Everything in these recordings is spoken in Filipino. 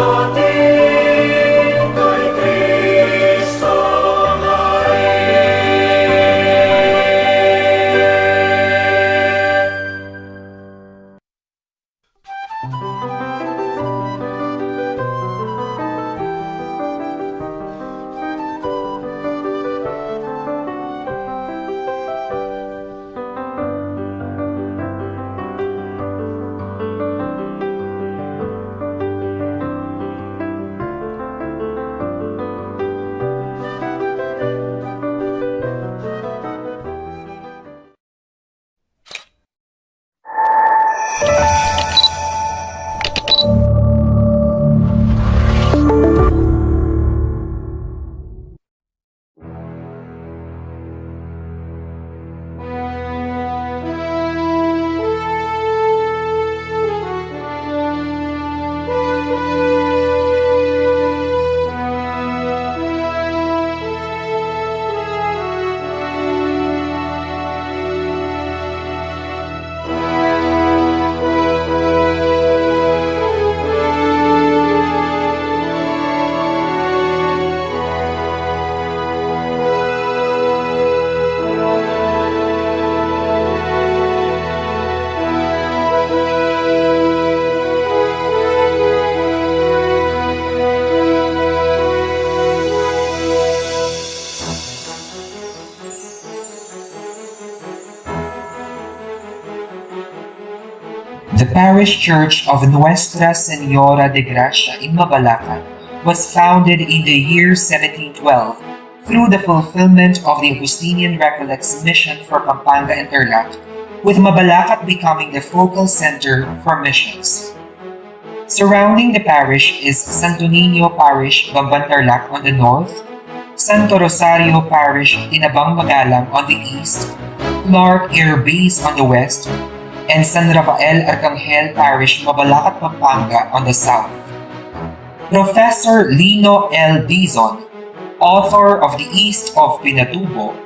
natin kay Kristo na rin. The parish church of Nuestra Señora de Gracia in Mabalacat was founded in the year 1712 through the fulfillment of the Augustinian Recollects mission for Pampanga and Tarlac, with Mabalacat becoming the focal center for missions. Surrounding the parish is Santo Niño Parish, Bamban Tarlac on the north, Santo Rosario Parish, Tinabang Magalang on the east, Clark Air Base on the west, and San Rafael Arcangel Parish, Mabalacat, Pampanga on the south. Professor Lino L. Dizon, author of The East of Pinatubo,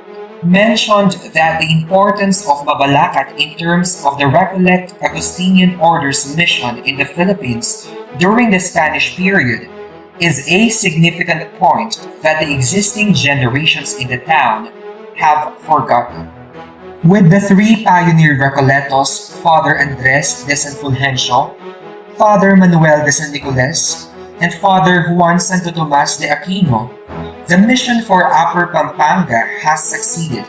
mentioned that the importance of Mabalacat in terms of the Recollect Augustinian Order's mission in the Philippines during the Spanish period is a significant point that the existing generations in the town have forgotten. With the three pioneer Recolletos, Father Andres de San Fulgencio, Father Manuel de San Nicolas, and Father Juan Santo Tomas de Aquino, the mission for Upper Pampanga has succeeded.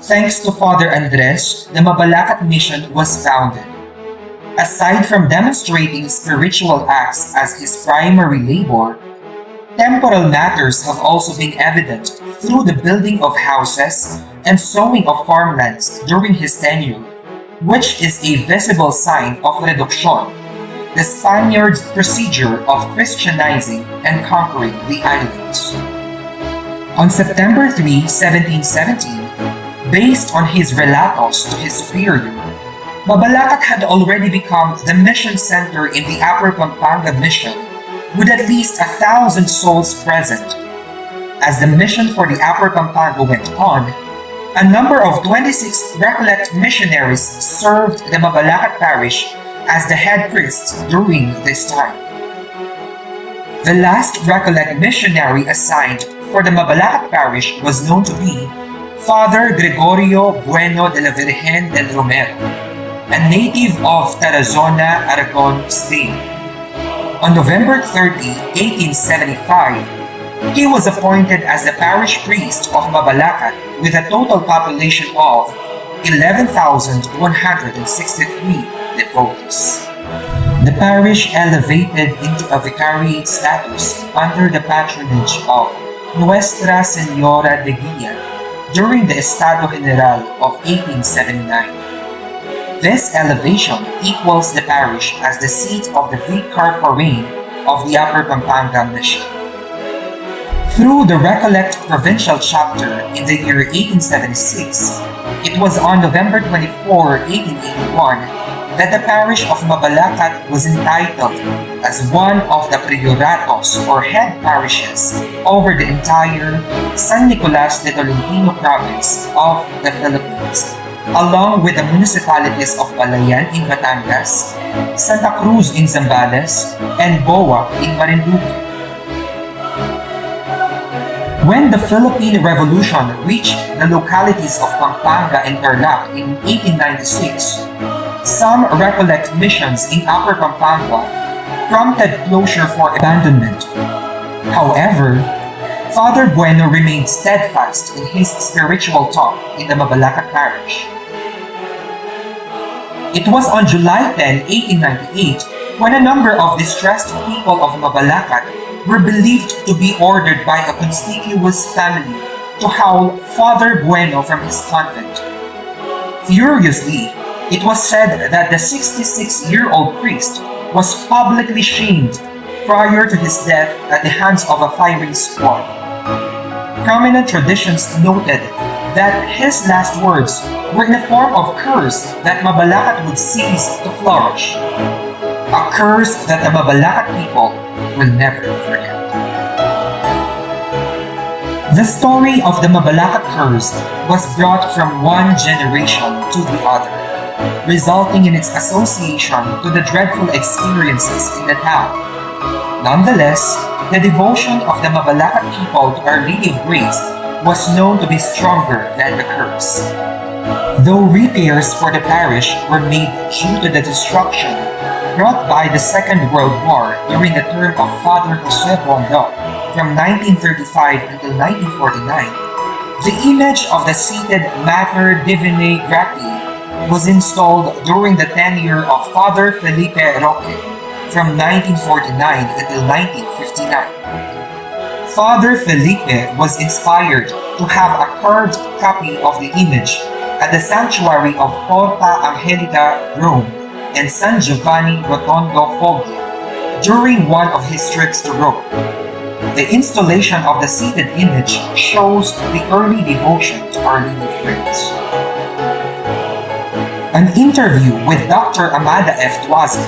Thanks to Father Andres, the Mabalacat mission was founded. Aside from demonstrating spiritual acts as his primary labor, temporal matters have also been evident through the building of houses and sowing of farmlands during his tenure, which is a visible sign of reduction, the Spaniards' procedure of Christianizing and conquering the islands. On September 3, 1717, based on his relatos to his superior, Mabalacat had already become the mission center in the Upper Pampanga mission, with at least 1,000 souls present. As the mission for the Upper Pampanga went on, a number of 26 Recollect missionaries served the Mabalacat parish as the head priests during this time. The last Recollect missionary assigned for the Mabalacat parish was known to be Father Gregorio Bueno de la Virgen del Romero, a native of Tarazona, Aragon State. On November 30, 1875, he was appointed as the parish priest of Mabalacat with a total population of 11,163 devotees. The parish elevated into a vicariate status under the patronage of Nuestra Señora de Guia during the Estado General of 1879. This elevation equals the parish as the seat of the Vicar Foreign of the Upper Pampanga Mission. Through the Recollect Provincial Chapter in the year 1876, it was on November 24, 1881, that the parish of Mabalacat was entitled as one of the prioratos or head parishes over the entire San Nicolas de Tolentino province of the Philippines, along with the municipalities of Balayan in Batangas, Santa Cruz in Zambales, and Boa in Marinduque. When the Philippine Revolution reached the localities of Pampanga and Tarlac in 1896, some recollect missions in Upper Pampanga prompted closure for abandonment. However, Father Bueno remained steadfast in his spiritual talk in the Mabalacat parish. It was on July 10, 1898, when a number of distressed people of Mabalacat were believed to be ordered by a conspicuous family to howl Father Bueno from his convent. Furiously, it was said that the 66-year-old priest was publicly shamed prior to his death at the hands of a firing squad. Prominent traditions noted that his last words were in a form of curse that Mabalacat would cease to flourish. A curse that the Mabalacat people will never forget. The story of the Mabalacat curse was brought from one generation to the other, resulting in its association to the dreadful experiences in the town. Nonetheless, the devotion of the Mabalacat people to Our Lady of Grace was known to be stronger than the curse. Though repairs for the parish were made due to the destruction brought by the Second World War during the term of Father Jose Bondo from 1935 until 1949, the image of the seated Mater Divinae Grati was installed during the tenure of Father Felipe Roque from 1949 until 1959. Father Felipe was inspired to have a carved copy of the image at the sanctuary of Porta Angelica, Rome, and San Giovanni Rotondo, Foggia, during one of his trips to Rome. The installation of the seated image shows the early devotion to Our Lady of Grace. An interview with Dr. Amada F. Tuazon,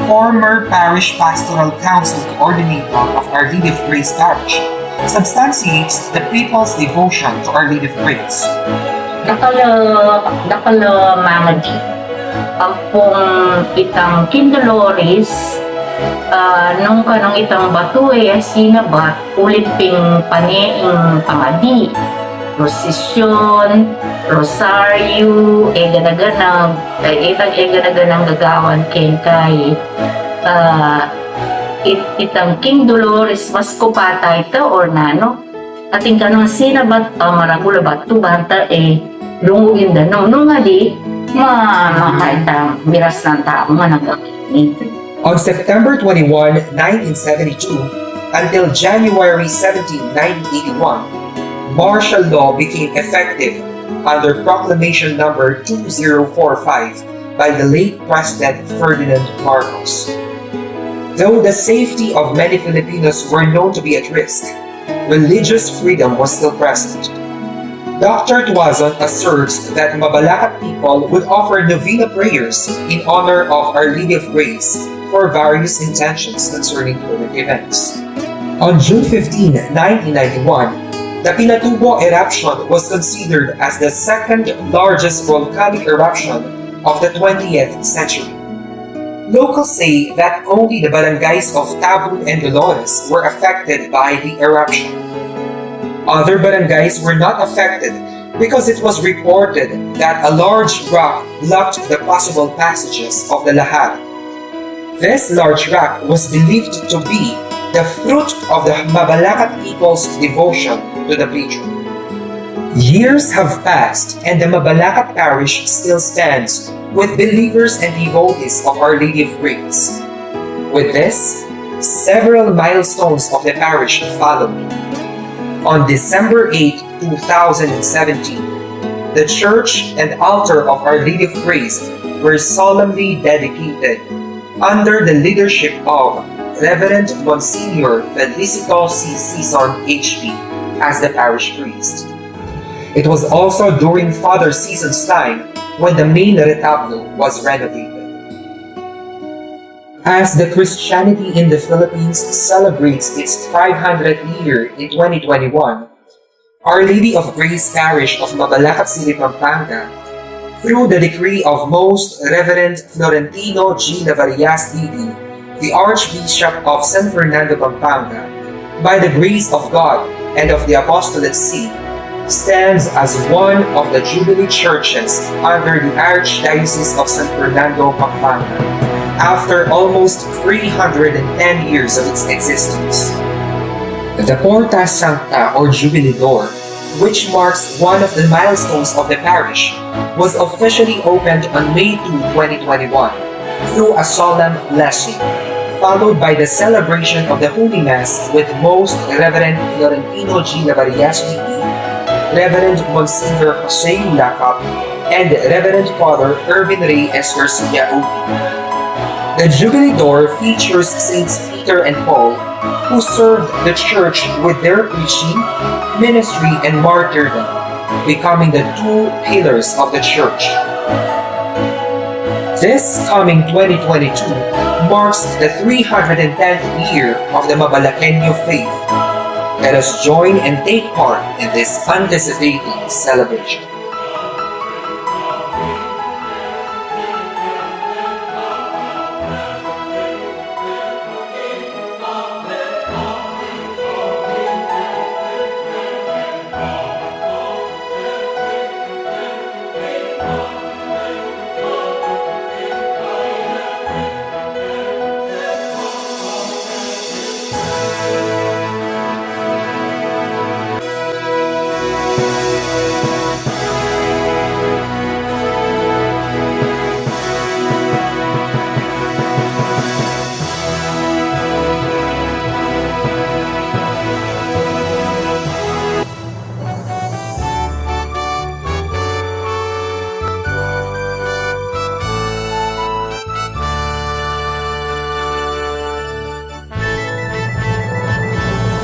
former Parish Pastoral Council Coordinator of Our Lady of Grace Parish, substantiates the people's devotion to Our Lady of Grace. Dakala Mamadi, ampong itang Kindoloris, nung kanang itang batuay sinabat, ulit ping paneing pamadi, prosesyon, rosaryo, ganaganang gagawan kay itang King Dolores Mascopata ito or nano. Ating kanang sinabat, maragula batu banta lungugin da nung nga di, makaitang miras ng tao nga nagkakini. On September 21, 1972, until January 17, 1981, martial law became effective under Proclamation Number 2045 by the late President Ferdinand Marcos. Though the safety of many Filipinos were known to be at risk, religious freedom was still present. Dr. Tuazon asserts that Mabalacat people would offer novena prayers in honor of Our Lady of Grace for various intentions concerning current events. On June 15, 1991, the Pinatubo eruption was considered as the second largest volcanic eruption of the 20th century. Locals say that only the barangays of Tabun and Dolores were affected by the eruption. Other barangays were not affected because it was reported that a large rock blocked the possible passages of the Lahar. This large rock was believed to be the fruit of the Mabalacat people's devotion to the patron. Years have passed and the Mabalacat parish still stands with believers and devotees of Our Lady of Grace. With this, several milestones of the parish follow. On December 8, 2017, the church and altar of Our Lady of Grace were solemnly dedicated under the leadership of Reverend Monsignor Felicito C. Season HP as the parish priest. It was also during Father Season's time when the main retablo was renovated. As the Christianity in the Philippines celebrates its 500th year in 2021, Our Lady of Grace Parish of Mabalacat City, Pampanga through the decree of Most Reverend Florentino G. Navarias D.D., the Archbishop of San Fernando, Pampanga, by the grace of God and of the Apostolate See, stands as one of the Jubilee churches under the Archdiocese of San Fernando, Pampanga, after almost 310 years of its existence. The Porta Sancta or Jubilee Door, which marks one of the milestones of the parish, was officially opened on May 2, 2021 through a solemn blessing, followed by the celebration of the Holy Mass with Most Reverend Florentino G. Navarias D.D., Reverend Monsignor Jose Ulacap, and Reverend Father Irvin Ray S. Garcia Obi. The Jubilee Door features Saints Peter and Paul, who served the church with their preaching, ministry, and martyrdom, becoming the two pillars of the church. This coming 2022 marks the 310th year of the Mabalaqueño faith. Let us join and take part in this anticipated celebration.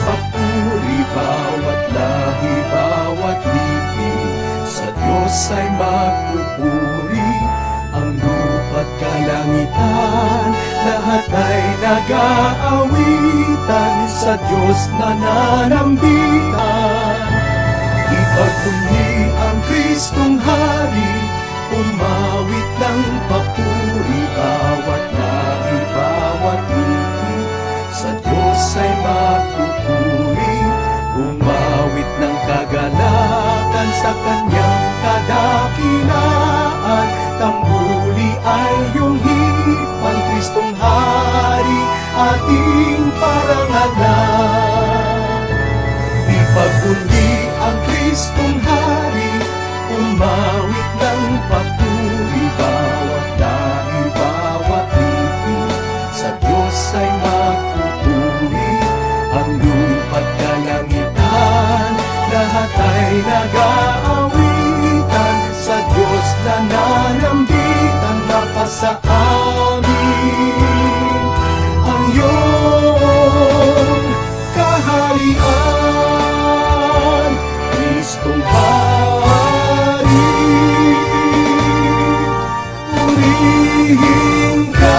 Papuri bawat lahi, bawat lipi, sa Diyos ay magpupuri. Ang lupa't kalangitan, lahat ay nag-aawitan, sa Diyos nananambitan. Ipagpuni ang Kristong Hari, umawit ng papuri, bawat lahi, bawat lipi, sa Diyos ay magpupuri. Umawit ng kagalakan sa kanyang kadakilaan, tambuli ay iyong hipan, Kristong Hari, ating parangalan. Ipagpuni ang Kristong Hari, umawit ng papuri, bawat lahi, bawat lipi, sa Diyos ay magpupuri. Ang lupa't kalangitan, lahat ay nag-aawitan, sa Diyos nananambitan, napasa amin ang iyong kaharian, Kristong Hari, purihin ka.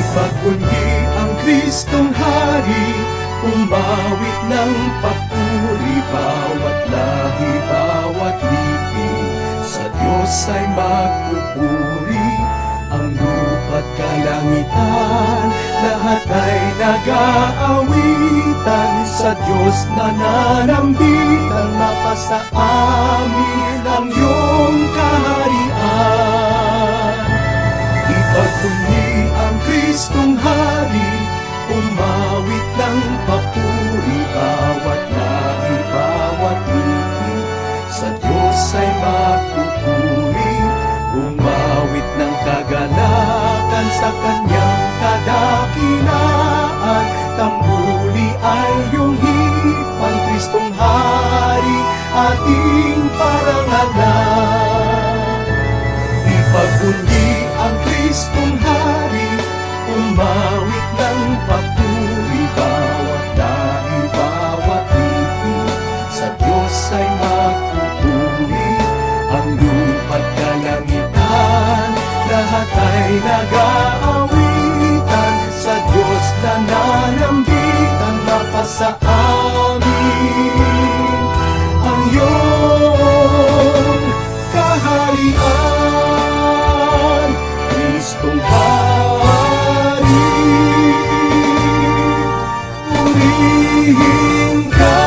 Ipagkundi ang Kristong Hari, umawit ng papuri, bawat lahi, bawat lipi, sa Diyos ay magpupuri. Ang lupa't kalangitan, lahat ay nag-aawitan, sa Diyos nananambitan, mapasa amin ang iyong kaharian. Ipagkundi ang Kristong Hari, umawit ng papuri, bawat lahi, bawat lipi, sa Diyos ay magpupuri. Umawit ng kagalakan sa kanyang kadakilaan, tambuli ay iyong hipan, Kristong Hari, ating parangalan. Ipagkundi ang Kristong Hari, umawit ng papuri, bawat lahi, bawat lipi, sa Diyos ay magpupuri. Ang lupa't kalangitan, lahat ay nag-aawitan, sa Diyos nananambitan, mapasa amin ang iyong kaharian, Kristong Hari, purihin ka.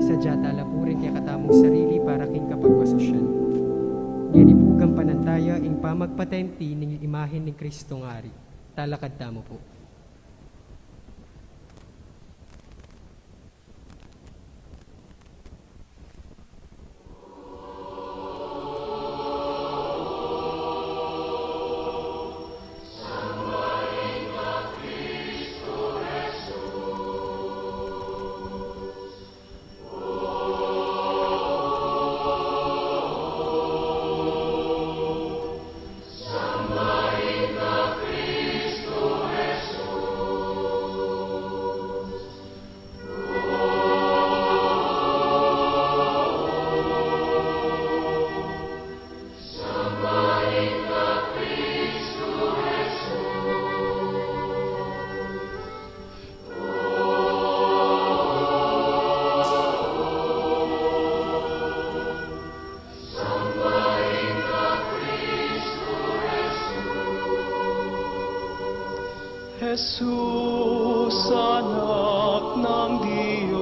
Isadya lapurin kaya katamong sarili para king kapagwasasyan. Ganipugang panantaya ing pamagpatenti ng imahen ni Kristo ngari. Talakad tamo po. Cristo es Jesus, anak ng Diyos.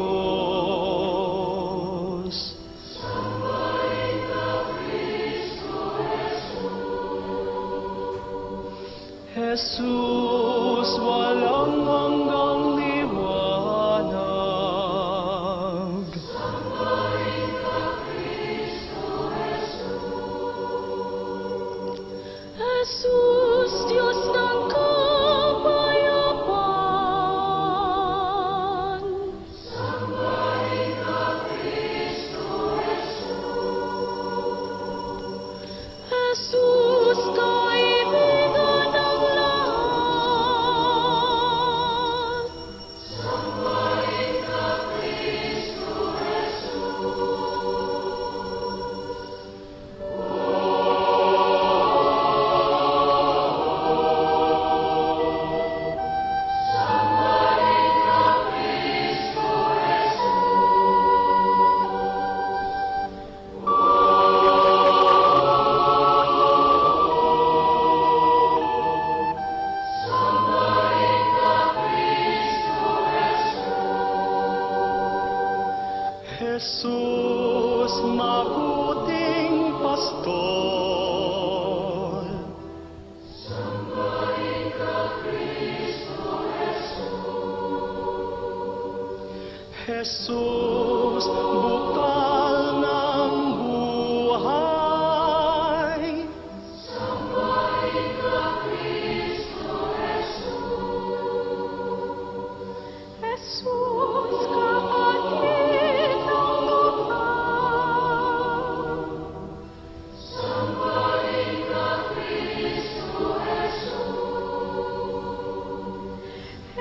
Jesus, walang hanggang liwanag. Jesus, Diyos ng kapayapaan. Jesus, kaibigan ng lahat. Jesus, mabuting pastor. Jesus, bukal ng buhay. Jesus, kapatid ng lupa.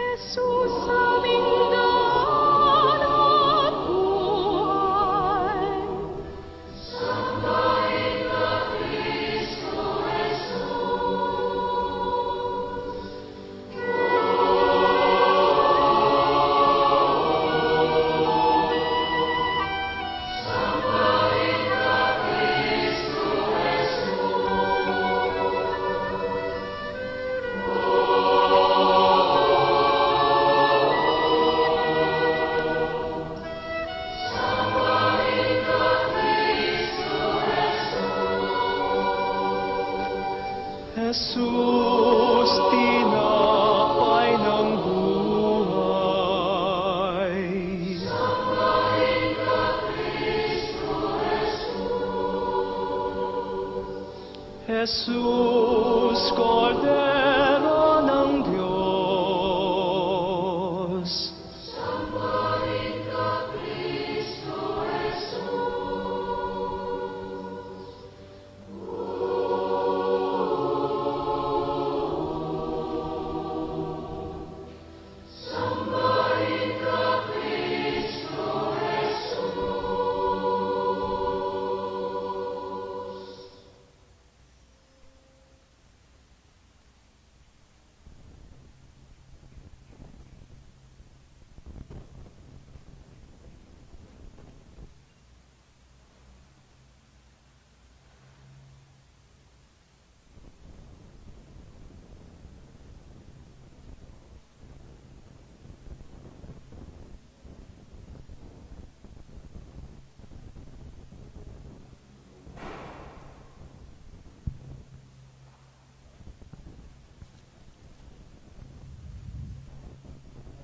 Jesus, aming daan at buhay. Jesus, tinapay ng buhay. Jesus, Kordero ng Diyos.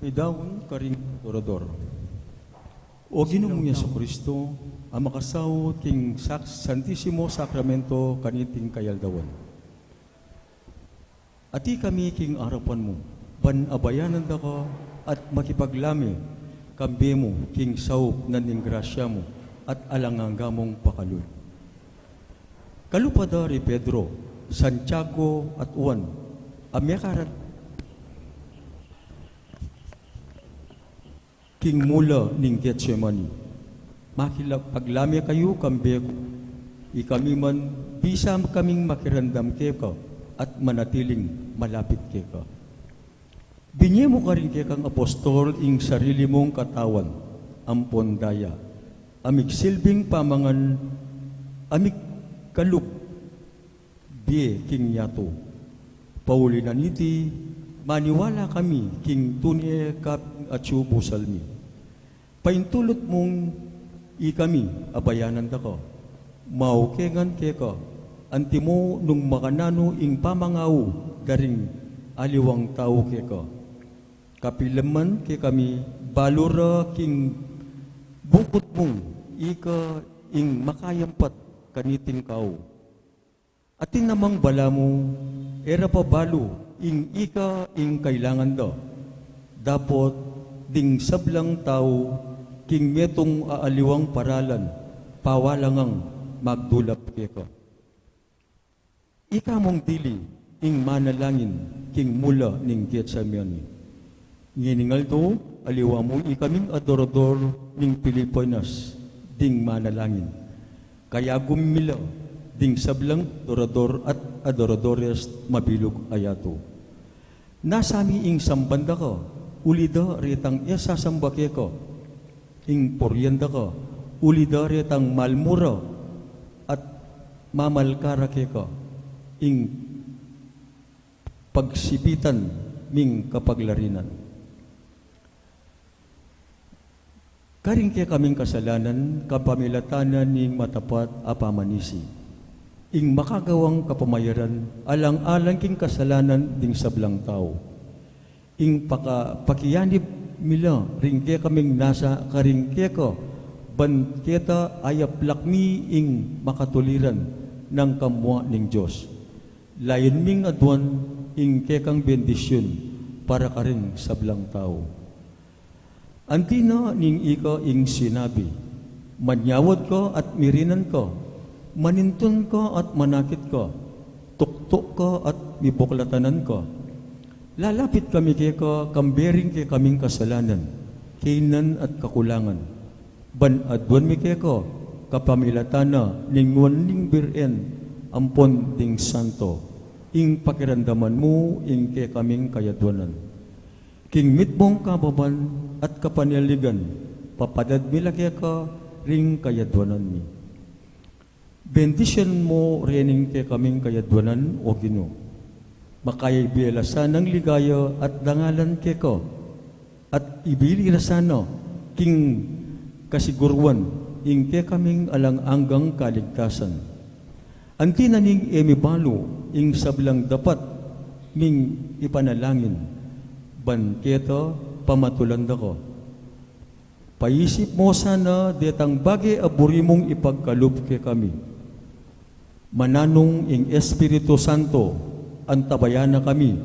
Idawon karing orador. O Ginoong Jesucristo, ang makasaw king Santissimo Sacramento kaniting kayaldawan. Ati kami king arapan mo, banabayanan da ka at makipaglami, kambi mo king saup naning grasya mo at alangangamong pakaloy. Kalupadari Pedro, Santiago at Juan, amyakarat king mula ning Getsemani. Makilagpaglamya kayo kambe ko. Ikami man bisa kaming makirandam ke ka at manatiling malapit ke ka. Binye mo ka rin ke kang apostol ing sarili mong katawan, ampon daya. Amig silbing pamangan, amig kalub, biye king yato. Paulinan iti, maniwala kami king tunye kap atsu busalmi. Paintulot mong ikami abayanan da ko. Maukengan ke ko. Antimo nung makanano ing pamangaw garing aliwang tao ke ko. Kapilaman ke kami balura king bukot mong ika ing makayampat kaniting kao. Atin namang bala mo era pa balo ing ika ing kailangan do. Dapot ding sablang tao king metong aaliwang paralan pawalangang magdulap ke ko. Ika mong dili ing manalangin king mula ning Getsemani. Nginingal to, aliwa mo ikaming adorador ning Pilipinas ding manalangin. Kaya gumila ding sablang adorador at adoradores mabilog ayato. Nasami ing sambanda ko, ulida retang isasamba ke ko. Ing poryenda ko, ulida retang malmura at mamalkara ke ko. Ing pagsipitan ming kapaglarinan. Karing kaya kaming kasalanan, kapamilatanan ning matapat apamanisi. Ing makagawang kapamayaran, alang-alang king kasalanan ding sablang tao. Ing pakiyanib mila, ring kaya kaming nasa karing kaya ko, ban kita ayap lakmi ing makatuliran ng kamwa ning Diyos. Layon ming adwan ing kekang bendisyon para ka rin sablang tao. Antina ning ika ing sinabi, manyawad ka at mirinan ka, manintun ka at manakit ka, tuktok ka at mibuklatanan ka. Lalapit kami kay ka, kambering kay kaming kasalanan, kainan at kakulangan. Ban adwan mi kay ka, kapamilatana ning ning biren, ampon ding santo. Ing pakiramdaman mo, ing kay kaming kayadwanan. King mitmong kababan at kapaniligan, papadad milagya ka, ring kayadwanan mi. Bendisyon mo rening kay kaming kayadwanan o Ginoo. Makayay bielasan ng ligaya at dangalan kay ko, at ibilirasano king kasiguruan, ing kay kaming alang-anggang kaligtasan. Anti na ning emibalo, ing sablang dapat, ming ipanalangin, banketa pamatulanda ko. Paisip mo sana, detang bagay aburi mong ipagkalup ke kami. Mananong ing Espiritu Santo, antabayan na kami,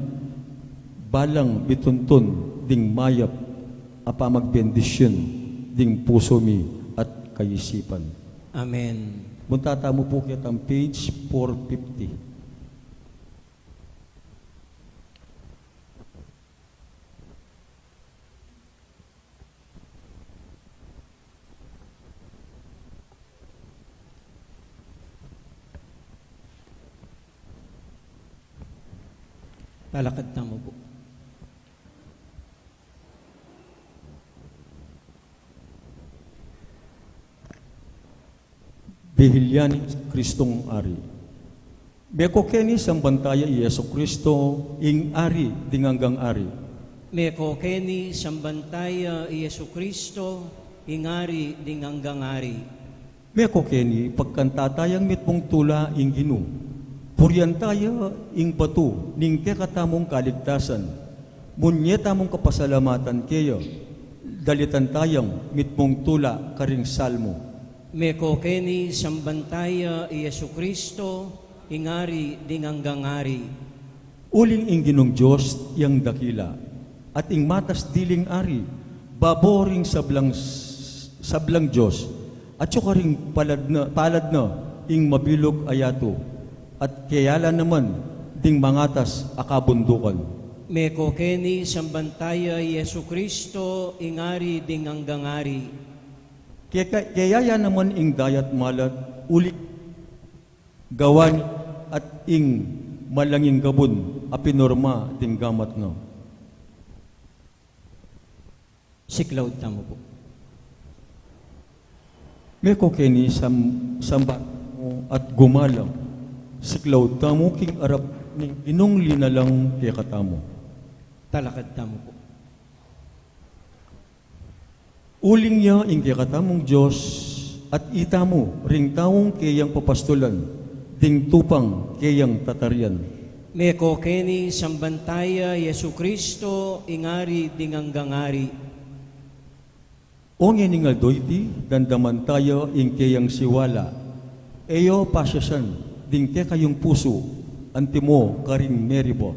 balang bituntun, ding mayap, apamagbendisyon, ding puso mi at kayisipan. Amen. Muntata mo po kitang page 450. Lalakad na mo po. Bihilyan Kristong Ari. Beko keni sambantaya Yesu Kristo ing ari dinganggang ari. Meko keni sambantaya Yesu Kristo, ingari dinganggang ari. Beko keni pagkantatayang mitmong tula ing Ginoo. Puryantaya ing batu ning kekatamong kaligtasan. Munyeta mong kapasalamatan kayo. Dalitan tayang mitmong tula karing salmo. Meko keni sambantaya Yesu Kristo, ingari dinganggang ari. Uling ing Ginong Diyos yang dakila, at ing matas diling ari, baboring sablang Diyos, at sukaring palad na ing mabilog ayato, at kayala naman ding mangatas akabundukan. Meko keni sambantaya Yesu Kristo, ingari dinganggang ari. Kayaya naman ing dayat malat, uli gawan at ing malanging gabon, apinorma ding gamat no. Siklaw na mo po. Meko keni sambat mo at gumalang, siklaw tamo king arap ning inong linalang kay katamo. Talakad tamo po. Uling niya ing katamong Diyos at itamo ring taong kayang papastulan, ding tupang kayang tatarian. Meko keni sambantaya Yesu Kristo ingari dinganggangari. O ngeningal doyti, dandaman tayo ing kayang siwala. Eyo pasyasan, ding ke kayong puso, antimo karing meribo.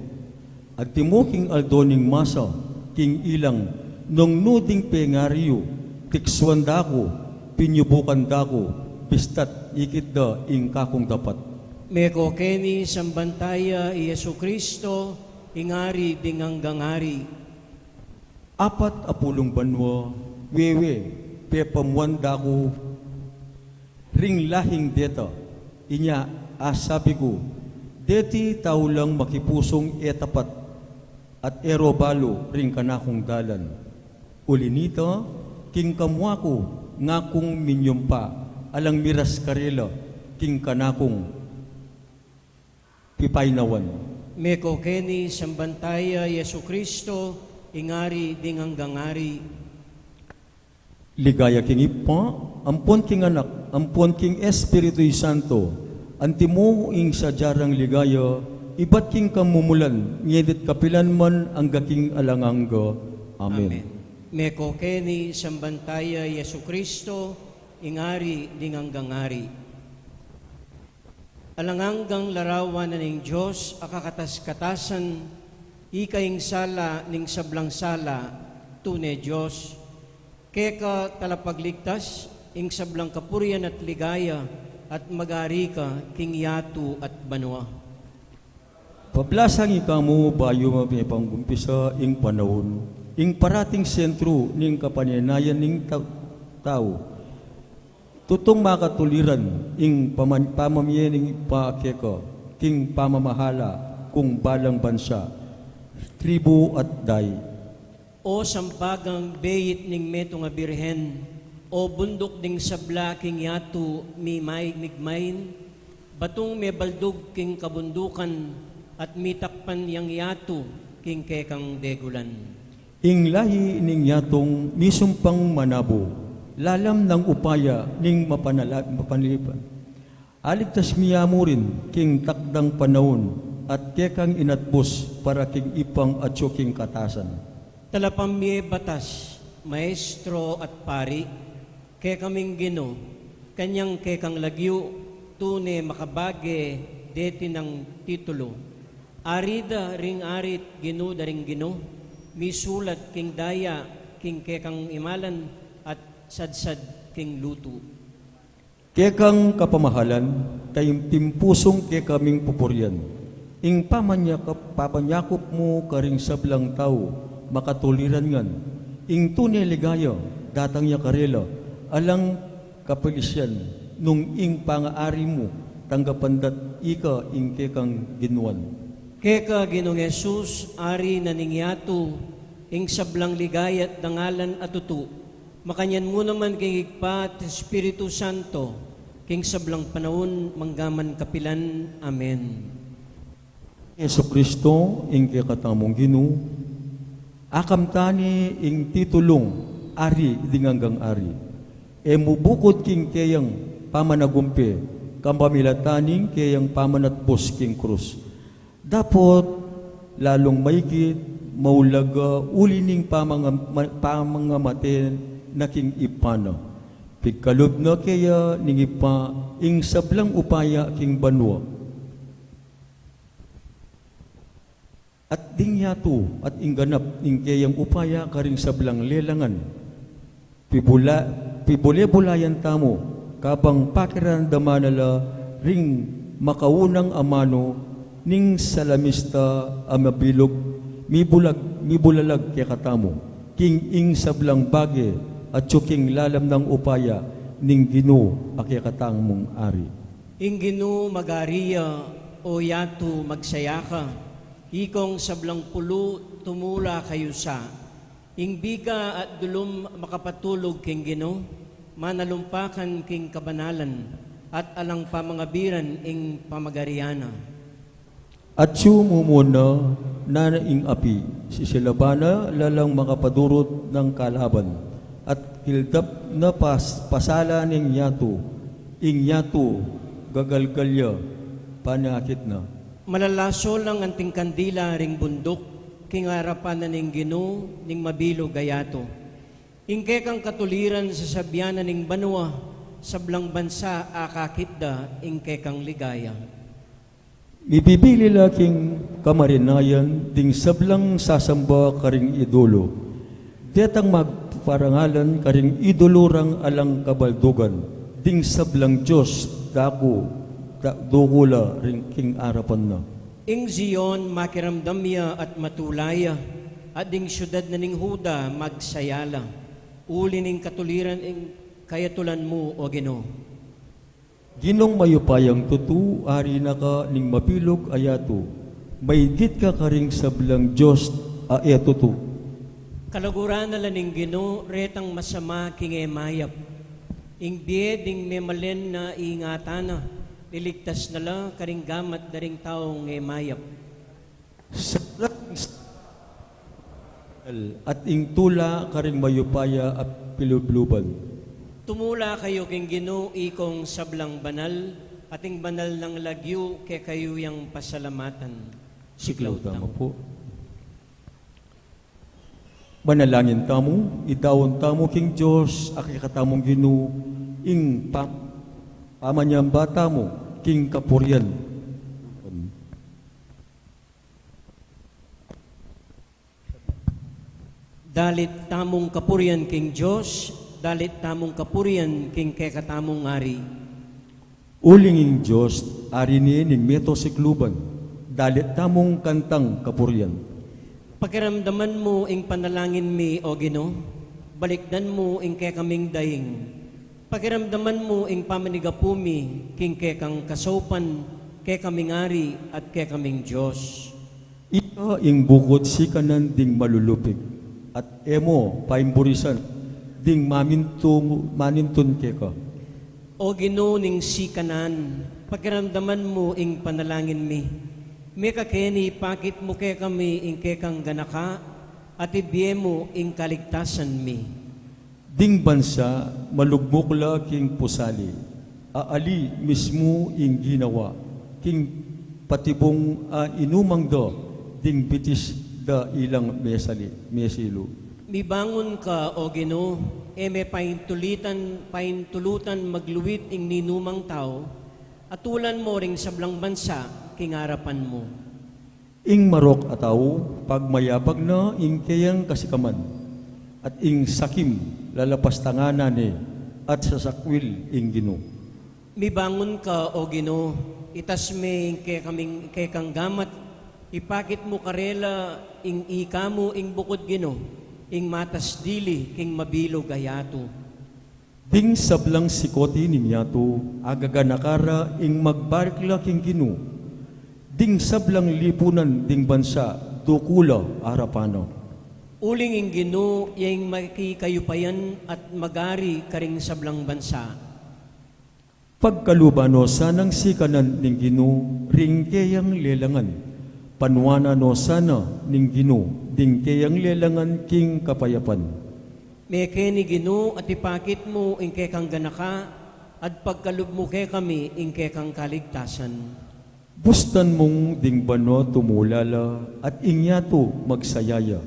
At timo king aldoning masa, king ilang, nung nuding pengariyo, tikswan dako, pinyubukan dako, pistat ikit da ing kakong dapat. Meko keni sambantaya Yesu Kristo ingari dinganggangari. Apat apulong banwa, wewe, pepamuanda ko, ring lahing deta, inya asabi ko, deti tao lang makipusong etapat, at erobalo ring kanakong dalan. Ulinita, king kamwa ko, ngakong minyumpa, alang miras karela, king kanakong pipaynawan. Meko keni sambantaya Yesu Kristo ingari dinganggangari. Ligaya king ipa, ampon king anak, ampon king Espiritu Santo, antimo ing sajarang ligaya, ibat king kamumulan, ngedit kapilan man ang gaking alangangga. Amen. Meko keni sambantaya Yesu Kristo ingari dinganggangari. Alanganggang larawan na ning Diyos, akakatas-katasan, ikaing sala ning sablang sala, tunay Diyos, keka talapagligtas, ing sablang kapurian at ligaya, at mag-ari ka, king yatu at banwa. Pablasang ikamu bayo mapipanggumpisa ing panahon, ing parating sentro ning kapananayan ning tao, tutong makatuliran ing pamamye ning paakeka, king pamamahala kung balang bansa, tribu at day. O sampagang beyit ning meto nga birhen, o bundok ding sabla king yatu mimay migmain, batong may baldog king kabundukan, at mitakpan yang yatu king kekang degulan. Ing lahi ning yatong misumpang manabo, lalam ng upaya ning mapanlipan. Aligtas miyamo rin king takdang panahon at kekang inatbos para king ipang at king katasan. Talapamye batas, maestro at pari, kekaming gino, kanyang kekang lagyo, tune makabage, deti ng titulo. Arida ring arit gino daring gino, misulat king daya, king kekang imalan, at sadsad king luto. Kekang kapamahalan, kayong timpusong kekaming pupuryan. Ing papanyakop mo karing sablang tao, makatuliran ngan. Ing tunay ligaya, datang ya karela, alang kapilisyan, nung ing pangaari mo, tanggapandat ika ing kekang ginuan. Keka ginong Jesus, ari na ningyatu, ing sablang ligayat dangalan at tutu, makanyan mo naman king igpat, Espiritu Santo, king sablang panahon, manggaman kapilan. Amen. Yesu Kristo, ing kakatamong ginu, akam tani ing titulong, ari dinganggang ari. E mubukod king kayang pamanagumpe, kampamilataning kayang pamanatbos king krus. Dapat lalong maigit, maulaga, ulining pamangamaten na king ipana. Pigkalob na kaya ning ipa, ing sablang upaya king banwa. At dingyatu at ingganap ing kayang upaya karing sablang lelangan. Pibule-bulayan tamo, kabang pakiramdaman nala ring makaunang amano, ning salamista amabilog, mibulalag kaya katamo, king ing sablang bage at king lalam ng upaya, ning gino kaya katang mong ari. Ing gino magariya, o yatu magsayaka, ikong sablang pulo tumula kayo sa, ing biga at dulum makapatulog king gino, manalumpakan king kabanalan, at alang pamangabiran ing pamagariana. At sumumuna na ing api, si silabana lalang makapadurot ng kalaban, at hildap na pasala ning ing yato, gagalgalya, panakit na. Malalaso lang ang tingkandila ring bundok, kingarapan na ning Ginoo ning mabilo gayato. Ingke kang katuliran sa sabyanan ning banwa, sablang bansa akakitda, ingke kang ligaya. Ibibili laking kamarinayan, ding sablang sasamba karing idolo. Detang magparangalan karing idolurang alang kabaldugan, ding sablang Diyos dukula ring king arapan na. Ing Zion makiramdamya at matulaya, at ding syudad na ning Huda magsayala. Uli ning katuliran ing kayatulan mo, O Ginoo. Ginong mayupayang tutu, ari na ka ning mapilog ayato, maydit ka karing sablang Diyos eto tu. Kalaguran na laning Ginoo, retang masama kingemayap. Ing biye ding memalen na ingatana, niligtas na la karing gamat daring taong ngemayap. At ing tula karing mayupaya at pilubluban. Tumula kayo king Ginoo ikong sablang banal, ating banal ng lagyo kay kayo yang pasalamatan. Siklaw tamo po. Manalangin tamo, idawon tamo king Diyos, akikatamong Ginoo, ing pamanyang bata mo, king kapuryan. Dalit tamong kapurian king Diyos, dalit tamong kapurian king kekatamong ari. Ulinging Diyos, ari ni ning meto sikluban, dalit tamong kantang kapuryan. Pakiramdaman mo ing panalangin mi, O Ginoo, balikdan mo ing kekaming daing. Pakiramdaman mo ing pamanigapumi, king kekang kasopan, kekaming ari at kekaming Diyos. Ika ing bukod si kanan ding malulupig, at emo paimburisan, ding manintun keka. O Ginoo ning sikanan, pakiramdaman mo ing panalangin mi. May kakeni pakit mo kay kami ing kekang ganaka, at ibiye mo ing kaligtasan mi. Ding bansa malugmukla king pusali, aali mismo ing ginawa, king patibong inumang do, ding bitis da ilang mesilo. Mibangon ka, O Ginoo, may paintulutan magluwit ing ninumang tao, atulan mo ring sablang bansa, kingarapan mo. Ing marok ataw, pagmayabag na ing kayang kasikaman, at ing sakim lalapastanganan at sasakwil ing Ginoo. Mibangon ka, O Ginoo, itas me ing kekang gamat, ipakit mo karela ing ika mo ing bukod Ginoo, ing matas dili king mabilo gayato. Ding sablang sikoti ninyato, agaganakara ing magbarikla king Ginoo. Ding sablang lipunan ding bansa, dukula arapano. Uling ing Ginoo, yang makikayupayan at magari karing sablang bansa. Pagkalubano sanang sikanan ning Ginoo, ring kayang lelangan. Panwana no sana ning Ginoo, ding kayang lelangan king kapayapan. Meke ni Ginoo at ipakit mo ing kekang ganaka, at pagkalub mo kay kami ing kekang kaligtasan. Bustan mong ding bano tumulala, at ingyato magsayaya.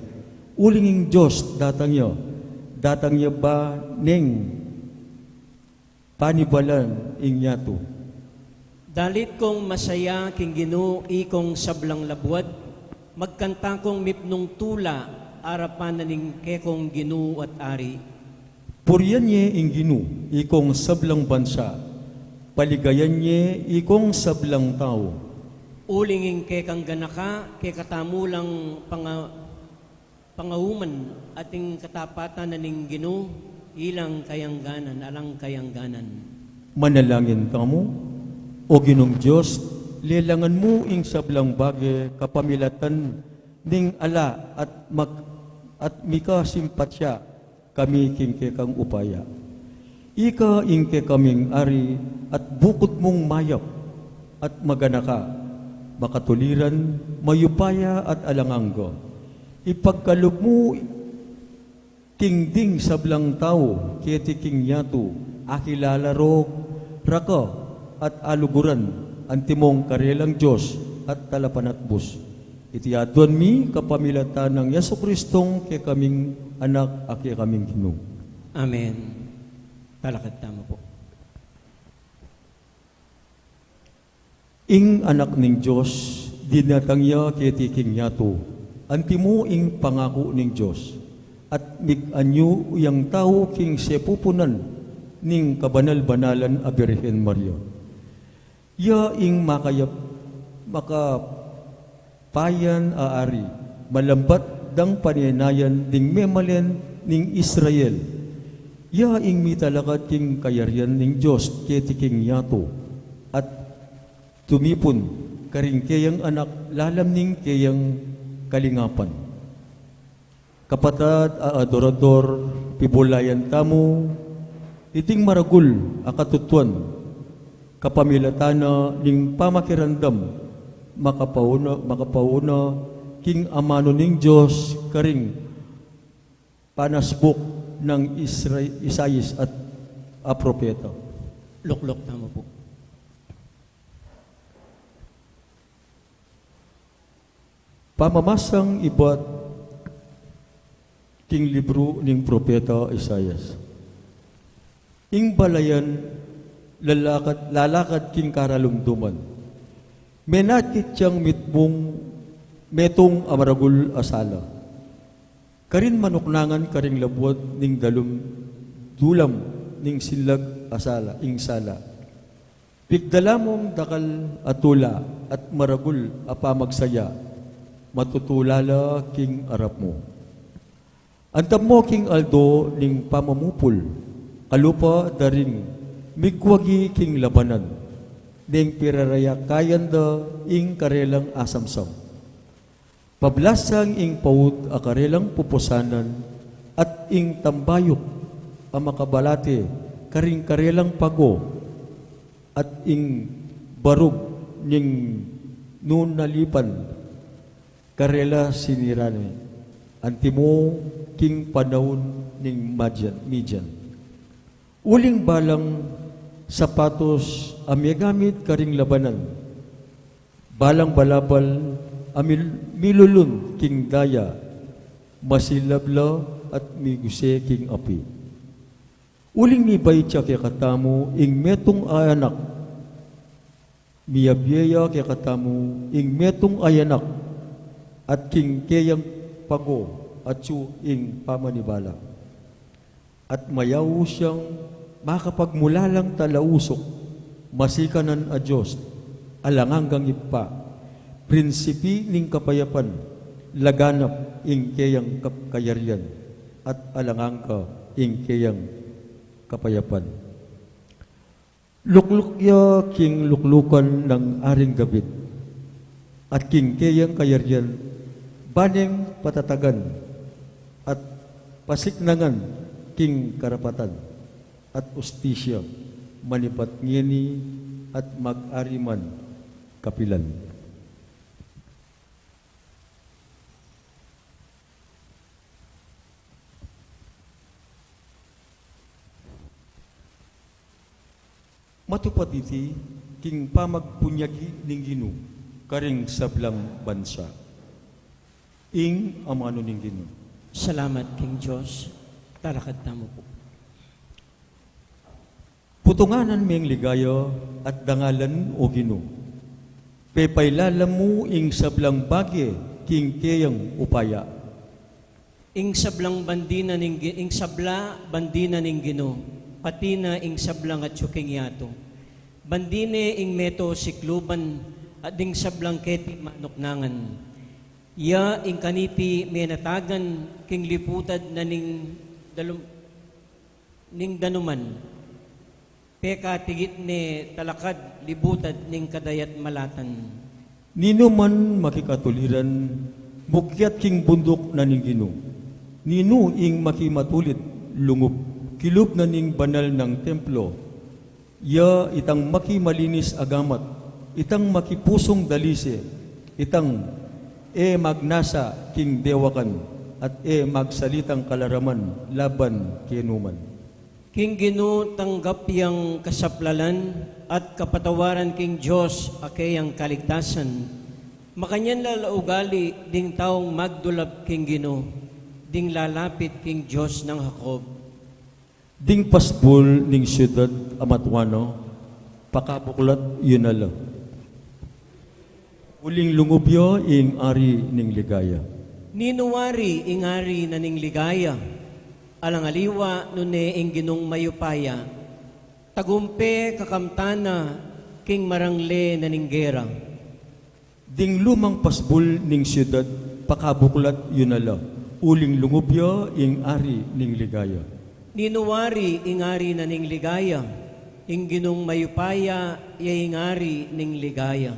Ulinging Diyos datangya ba ning panibalan ingyato. Dalit kong masaya king Ginoo ikong sablang labwad, magkanta kong mipnong tula, arapan na ning kekong Ginoo at ari. Puriyan niya ing Ginoo, ikong sablang bansa, paligayan niya ikong sablang tao. Ulinging kekang ganaka, kekatamulang pangauman, ating katapatan na ning Ginoo, ilang kayangganan, alang kayangganan. Manalangin tamo, O Ginong Diyos, lelangan mo ing sablang bagay kapamilatan ning ala at mika simpatsya kami king kang upaya. Ika ing kaming ari at bukod mong mayap at maganaka, makatuliran, mayupaya at alangangga. Ipagkalop mo kingding sablang tao, keti king yato, akilalaro, raka at aluguran, antimong karelang Diyos at talapanatbos. Itiadwan mi kapamilatan ng Yesu Kristong kay kaming anak at kay kaming Ginoo. Amen. Palakad tama po. Ing anak ning Diyos, dinatangya keti king yato, antimo ing pangako ning Diyos, at mig-anyo yang tao king sepupunan ning kabanal-banalan a Birhen Maria. Ya ing makapayan aari, malambat dang paninayan ding memalen ning Israel. Ya ing mitalakad king kayaryan ning Diyos keti king yato, at tumipon karing kayang anak lalam ning kayang kalingapan. Kapatad a adorador, pibulayan tamo, iting maragul akatutuan, kapamilatana ning pamakirandam, makapauna king amano ning Diyos karing panasbok ng Isayas at a propeta. Luklok tama po. Pamamasang ibat king libro ning propeta Isayas. Ing balayan lalakad king karalumduman. Menakit siyang metong amaragul asala. Karin manuknangan karing labwat ning dulam ning silag asala, ing sala. Pigdalamong dakal atula at maragul apamagsaya, matutulala king arap mo. Antam mo king aldo ning pamamupol, kalupa daring migwagi king labanan, ning piraraya kayan da ing karelang asamsam. Pablasang ing paut a karelang pupusanan, at ing tambayok a makabalate karing karelang pago, at ing barug ning nun nalipan karela sinirane, antimo king panahon ning Midian. Uling balang sapatos amiagamit karing labanan, balang balabal milulun king daya, masilabla at miguse king api. Uling mibay siya kaya katamo ing metong ayanak, miyabyeya kaya katamo ing metong ayanak, at king kayang pago at su ing pamanibala. At mayaw siyang makapagmulalang talausok, masikanan a Diyos, alanganggang ipa, prinsipi ning kapayapan, laganap ing kayang kayaryan, at alangangka ing kayang kapayapan. Luklukya king luklukan ng aring gabit, at king kayang kayaryan, baneng patatagan, at pasiknangan king karapatan, at ustisya, manipat ngeni, at mag-ariman kapilan. Matupad iti king pamagpunyagi ning Ginoo karing sablang bansa. Ing amano ning Ginoo. Salamat king Diyos. Talakad tamo po. Putunganan ming ligaya at dangalan o Ginoo. Pepailalam mo ing sablang bagye king kayang upaya. Ing sabla bandina ning Ginoo, patina ing sablang at suking yato. Bandine ing meto sikluban at ding sablang keti manuknangan. Ya ing kaniti menatagan king liputad na ning danuman. Peka tigit ni talakad libutad ning kadayat malatan. Nino man makikatuliran, mukyat king bundok na ning Ginoo. Nino ing makimatulid, lungub, kilub na ning banal ng templo. Ya itang makimalinis agamat, itang makipusong dalise, itang magnasa king dewakan, at magsalitang kalaraman laban kinuman. King Gino tanggap yang kasaplalan at kapatawaran king Diyos akayang kaligtasan. Makanyan lalaugali ding taong magdulab king Gino, ding lalapit king Diyos ng Jacob. Ding pasbol ning siyudad Amatuano, pakabuklat yunala. Uling lungubyo ing ari ning ligaya. Ninuwari ingari na ning ligaya, alangaliwa nune ing Ginong mayupaya, tagumpe kakamtana king marangle na ning gera. Ding lumang pasbol ning siyudad, pakabuklat yunala. Uling lungubyo ing ari ning ligaya. Ninuwari ingari na ning ligaya, ing Ginong mayupaya ingari ning ligaya.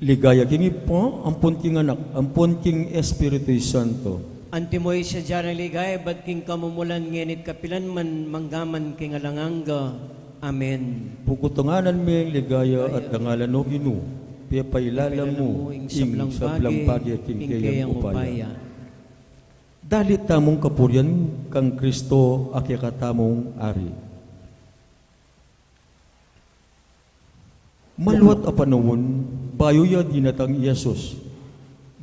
Ligaya king ipo, ampun king anak, ampun king Espiritu Santo. Antimoy sa dyan ligaya, ba't king kamumulan ngenit kapilan man manggaman king alanganga. Amen. Pukutunganan mi ang ligaya at dangalan no Ginu, pipailala mo ing sablang pagi king kayang upaya. Dalit tamong kapuryan kang Kristo akikatamong ari. Maluat a panahon, bayo ya dinatang Yesus,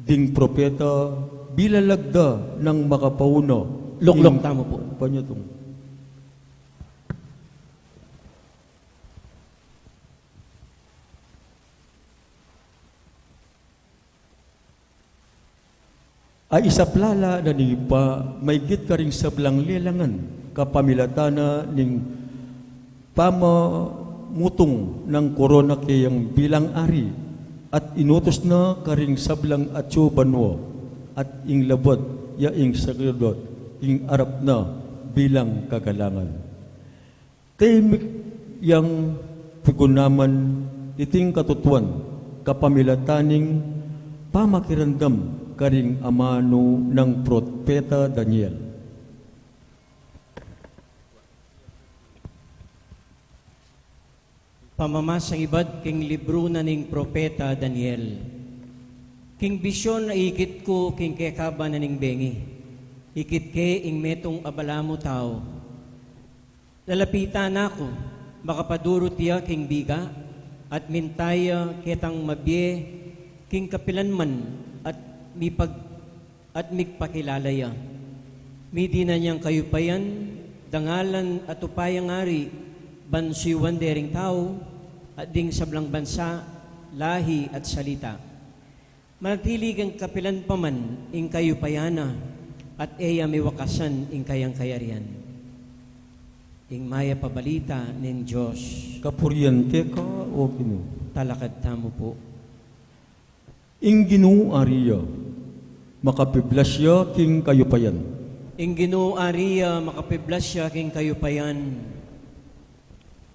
ding propeta bilalagda ng makapauna. Luklok tamo po. Panya tong. Ay isaplala na ni pa, may git ka ring sablang lelangan, kapamilatana ning pamamutong ng korona kayang bilang ari, at inutos na karing sablang atyo banwa, at ing labot, ya ing sakredot, ing arap na bilang kagalangan. Tahimik yang pigunaman, iting katutuan, kapamilataning pamakirandam, karing amano ng propeta Daniel. Pamamasang ibad king libro na ning propeta Daniel. King bisyon na ikit ko king kekaba na ning bengi. Ikit ke ing metong abalamo tao. Lalapitan ako, makapadurot tiya king biga, at mintaya ketang mabye king kapilanman at migpakilalaya. Midi na niyang kayupayan, dangalan at upayang ari, bansiwan dering tao, at ding sablang bansa, lahi at salita. Manatili kang kapilan paman, ing kayupayana, at eya may wakasan ing kayang kayarian. Ing maya pabalita ning Diyos. Kapuryante ka o Ginu? Talakad tamo po. Ing Ginu ariya, makapiblasya king kayupayan. Ing Ginoo ariya makapiblasya king kayupayan.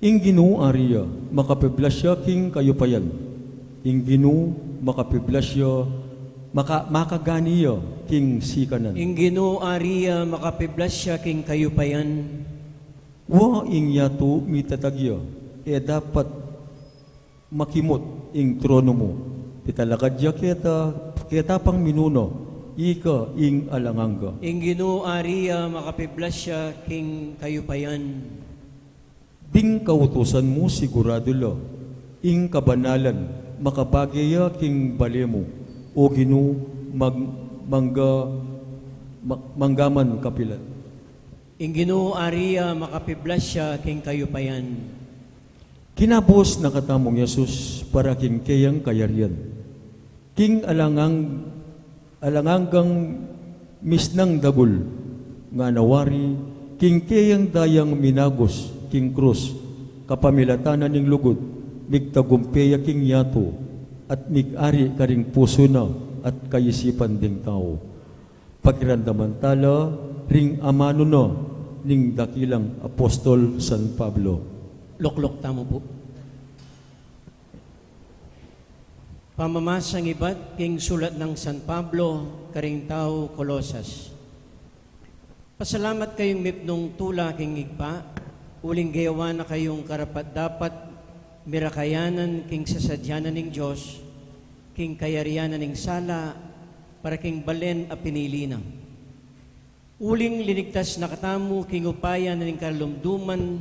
Ing Ginu ariya, makapiblasya king kayupayan. Ing Ginu makapiblasya, makaganiya king sikanan. Ing Ginoo ariya makapiblasya king kayupayan. Wa ing yato mitatagya, dapat makimot ing trono mo. Pitalakadya kita pang minuno, ika ing alanganga. Ing Ginoo ariya makapiblasya king kayupayan. Ding kautusan mo sigurado lo, ing kabanalan, makabagaya king balemo, o Ginu manggaman kapilan. Ing Ginoo ariya makapiblasya king kayupayan. Kinabos na katamong Yesus para king kayang kayarian. King alanganggang misnang dagul, nga nawari, king kayang dayang minagos, king krus, kapamilatanan ning lugod, migtagumpeya king yato, at mig-ari karing puso na, at kayisipan ding tao. Pakirandaman tala, ring amano na, ning dakilang Apostol San Pablo. Luklok tamo po. Pamamasang ibat king sulat ng San Pablo, karing tao Kolosas. Pasalamat kayong mipnong tula king igpa, uling gayawa na kayong karapat dapat, mirakayanan king sasadyanan ning Diyos, king kayarianan ning sala, para king balen a pinili na. Uling linigtas na katamu king upayan ning kalumduman,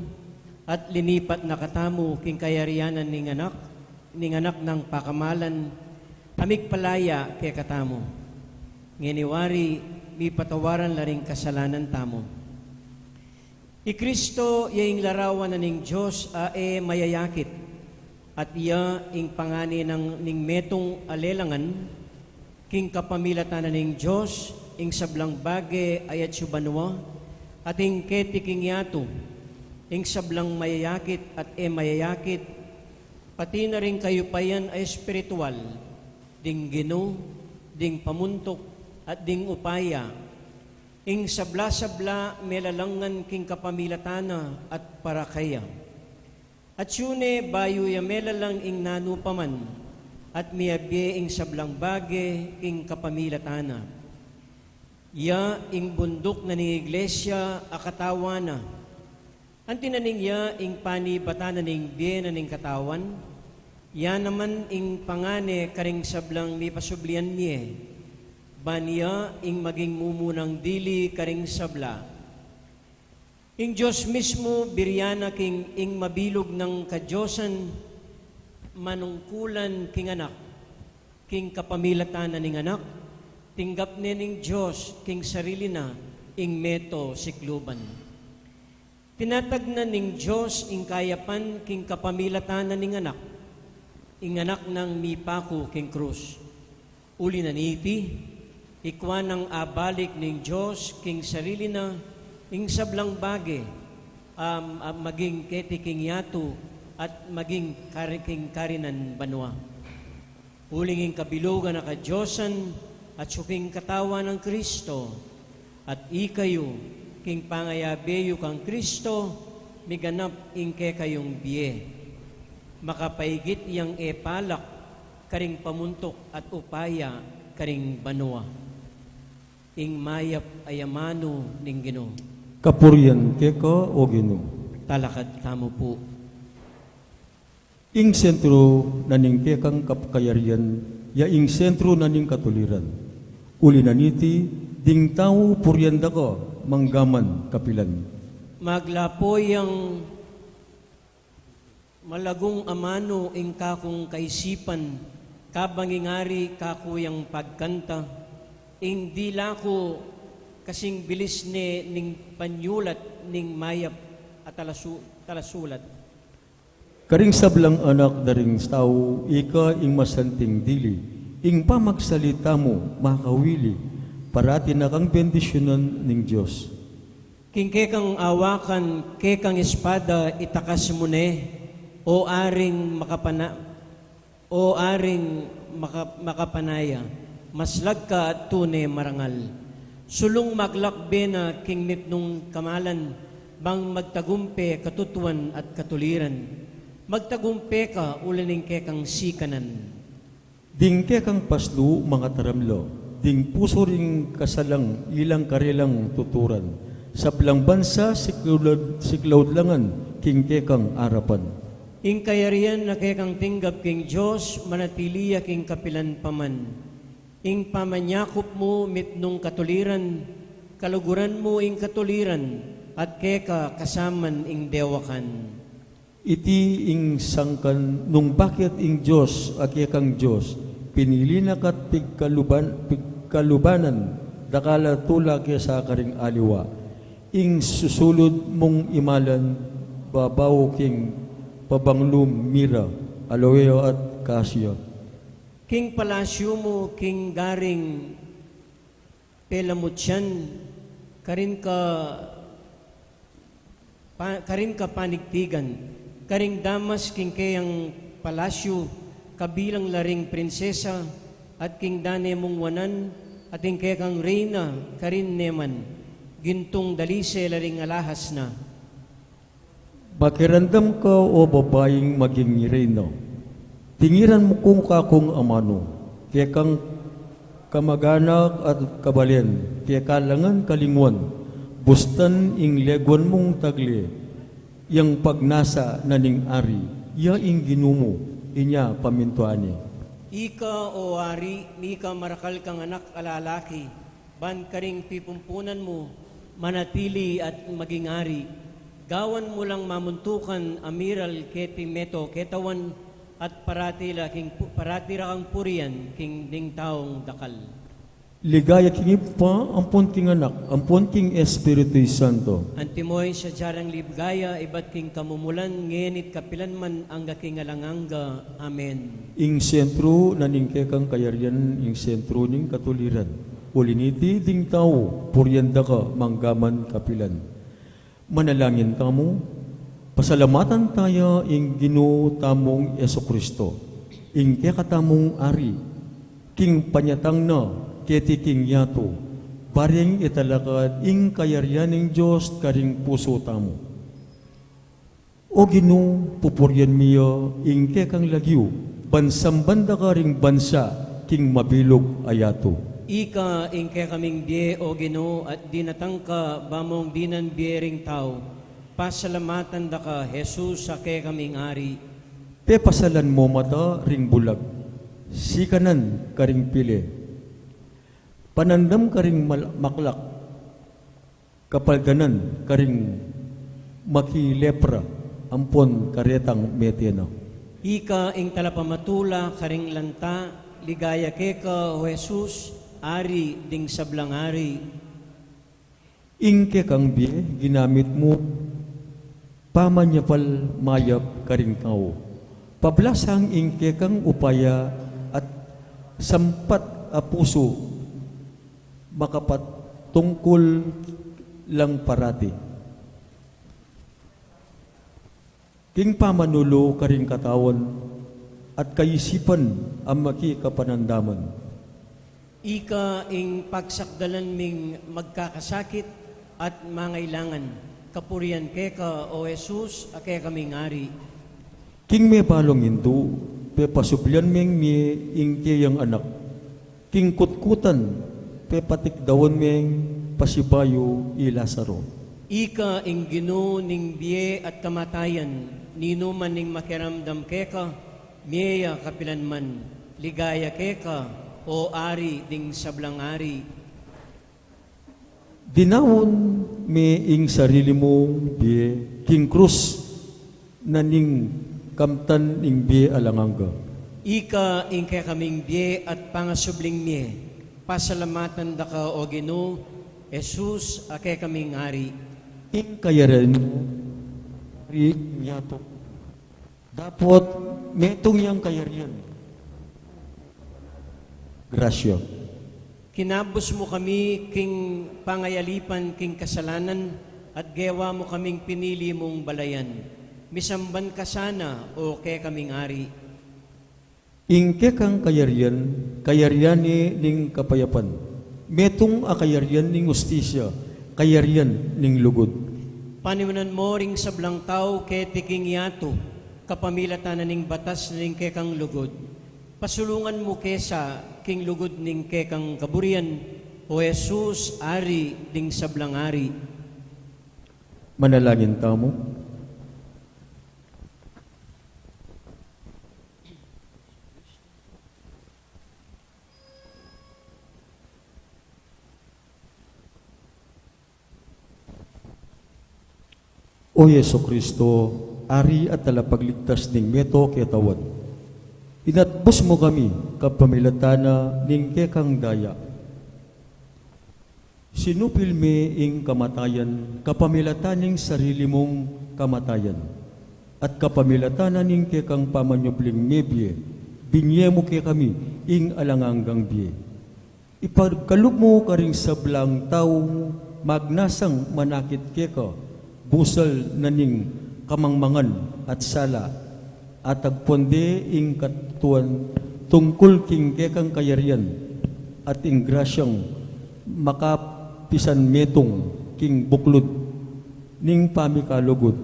at linipat na katamu king kayarianan ning anak ng pakamalan, amig palaya kay katamu. Ngeniwari, mi patawaran laring kasalanan tamo. I Kristo yaing larawan na ning Diyos ae mayayakit, at iya ing pangani ng ning metong alelangan, king kapamilatan na ning Diyos, ing sablang bage ayat subanwa, at ing ketiking yato, ing sablang mayayakit at mayayakit, pati na rin kayo pa yan ay espiritual, ding gino, ding pamuntok, at ding upaya, ing sabla-sabla melalangan king kapamilatana at parakaya. At sune bayo ya melalang ing nanupaman, at miyabye ing sablang bage king kapamilatana. Ya ing bundok na ni iglesia akatawana, antinaning ya ing panibatan ning biye na ning katawan, ya naman ing pangane karing sablang mi pasublian niye, baniya ing maging mumunang dili karing sabla. Ing Diyos mismo biryana king ing mabilog ng kadyosan, manungkulan king anak, king kapamilatan na ning anak, tinggap ning Diyos king sarili na ing meto sikluban. Tinatag na ning Diyos ing kayapan king kapamilatan na ning anak, ing anak ng mipako king krus. Uli na nipi, ikwa ng abalik ning Diyos king sarili na ing sablang bage, maging ketiking yato at maging kariking karinan banwa. Uling ing kabilugan na kadyosan at suking katawa ng Kristo, at ikayo king pangayabeyo kang Kristo, miganap ing kayong biye. Makapaigit yang epalak, karing pamuntok at upaya, karing banwa. Ing mayap ayamano ning Ginoo. Kapurian keko o Ginoo. Talakad kamo po. Ing sentro na ning kekang kapkayarian, ya ing sentro na ning katuliran. Uli na niti, ding tao puryanda ko, manggaman kapilan. Maglapo yang malagong amano ing kakong kaisipan, kabangingari kakuyang pagkanta, ing dila ko kasing bilis ning panyulat ning mayap at talasulat. Karing sablang anak daring tao, ika ing masanting dili, ing pamagsalita mo makawili, parati na kang bendisyonan ning Diyos. King kekang awakan, kekang espada itakas mo o aring makapanaya, maslag ka at tune marangal. Sulong maglakbe na king nitnong kamalan, bang magtagumpe katutuan at katuliran. Magtagumpe ka ulaning kekang sikanan. Ding kekang paslu mga taramlo, ding puso ring kasalang ilang karilang tuturan. Sa pelang bansa siklaud langan, king kekang arapan. Ing kayarian na kekang tinggap king Diyos, manatiliya king kapilan paman. Ing pamanyakop mo mitnong katuliran, kaluguran mo ing katuliran, at keka kasaman ing dewakan. Iti ing sangkan nung bakit ing Diyos kang Diyos, pinili na kat pigkalubanan, dakala tula kaya sa karing aliwa. Ing susulod mong imalan, babaw king pabanglum mira, aloeo at kasya. King palasyo mo, king garing pelamutyan, karin ka panigtigan, karing damas king kayang palasyo, kabilang laring prinsesa, at king dane mong wanan, at king kayang reyna, karin neman, gintong dalise laring alahas na. Bakirandam ka o babaeng maging reyno, tingiran mo kung kakong amano, kaya kang kamaganak at kabalen, kaya kalangan kalingwan, bustan ing legwan mong tagli, yang pagnasa na ning ari, ya ing ginumo, inya pamintuani. Ika o ari, mika marakal kang anak alalaki, ban karing pipumpunan mo, manatili at maging ari. Gawan mo lang mamuntukan amiral keti meto ketawan at paratira kang purian king ding taong dakal. Ligaya king pa, ampon king anak, ampon king Espiritu Santo. Antimoy sa jarang libgaya, ibat king kamumulan, ngenit kapilan man ang king alanganga. Amen. Ing sentro naningke kang kayarian, ing sentro ning katuliran. Uliniti ding tao, puryanda ka, manggaman kapilan. Manalangin kamo, pasalamatan tayo ing Ginoo tamong Yesu Kristo. Ing katamong ari, king panyatang na, keti king yato, paring italakad ing kayarian ng Diyos karing puso tamo. O Ginoo, pupuryan miyo, ing kekang lagyo, bansang banda ka ring bansa, king mabilog ayato. Ika ingke kaming die o Ginoo at dinatang ka bamong dinan biering tao. Pasalamatan da ka Jesus sa ke kaming ari. Pepasalan mo mata ring bulag, sikanan karing pili. Panandam karing maklak, kapalganan karing makilepra, ampon karetang metena. Ika ing talapamatula karing lanta, ligaya ke ka o Jesus, ari ding sablang ari. Ingke kang biye, ginamit mo, pamanyapal mayap karing tao. Pablasang ingke kang upaya at sampat a puso, makapat tungkol lang parati. King pamanulo karing katawan at kaisipan ang makikapanandaman. Ika ing pagsakdalan ming magkakasakit at mangailangan. Kapurian ke ka o Jesus, ake kaming ari. King may balong hindu, pe pasublian ming mi ingke yang anak. King kutkutan, pe patikdawon ming pasibayo i Lazaro. Ika ing Ginoo ning biye at kamatayan, nino man ning makiramdam ke ka, miya kapilan man, ligaya ke ka, o ari ding sablang ari. Dinawon mi ing sarili mo biye, king krus na ning kamtan ing biye alanganga. Ika ing ke kaming biye at pangasubling miye, pasalamatan da ka o Ginoo, Jesus, ake kaming ari. Ing kayaran ri yato. Dapat metong yang kayarian. Grasya. Kinabos mo kami king pangayalipan king kasalanan at gewa mo kaming pinili mong balayan. Misamban ka sana o ke kaming ari. Ingke kang kayarian, kayariani ning kapayapan. Metong a kayarian ning ustisya, kayarian ning lugod. Panimunan mo ring sablang tao ke tiking yato, kapamilatan na ning batas ning ke kang lugod. Pasulungan mo kesa king lugod ning ke kang kaburian, o Jesus, ari ding sablang ari. Manalangin tamo. O Yesu Kristo, ari at talapagligtas ning meto ketawan. Inatbos mo kami kapamilatana ning kekang daya. Sinupil mi ing kamatayan, kapamilatan ning sarili mong kamatayan. At kapamilatan ning kekang pamanyobling mebye, binye mo ke kami ing alanganggang biye. Ipagkalub mo karing sablang taong magnasang manakit keka, busal naning kamangmangan at sala at agponde ing katuan tungkol king kekang kayarian at ing grasyang makapisan metong king buklod ning pamikalugod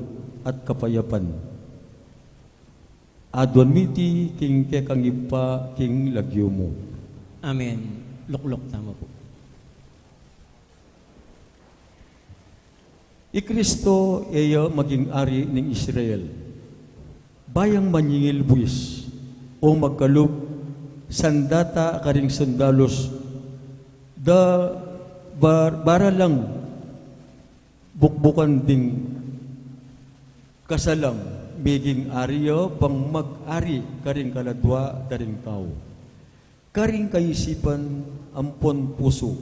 at kapayapan. Adwan miti king kekang ipa king lagyo mo. Amen. Luklok tama po. I Kristo iya maging ari ning Israel. bayang manyingil buwis o magkalog sandata karing sandalos da bara lang bukbukan ding kasalang biging ariyo pang mag-ari karing kaladwa daring tao. Karing kaisipan ampon puso.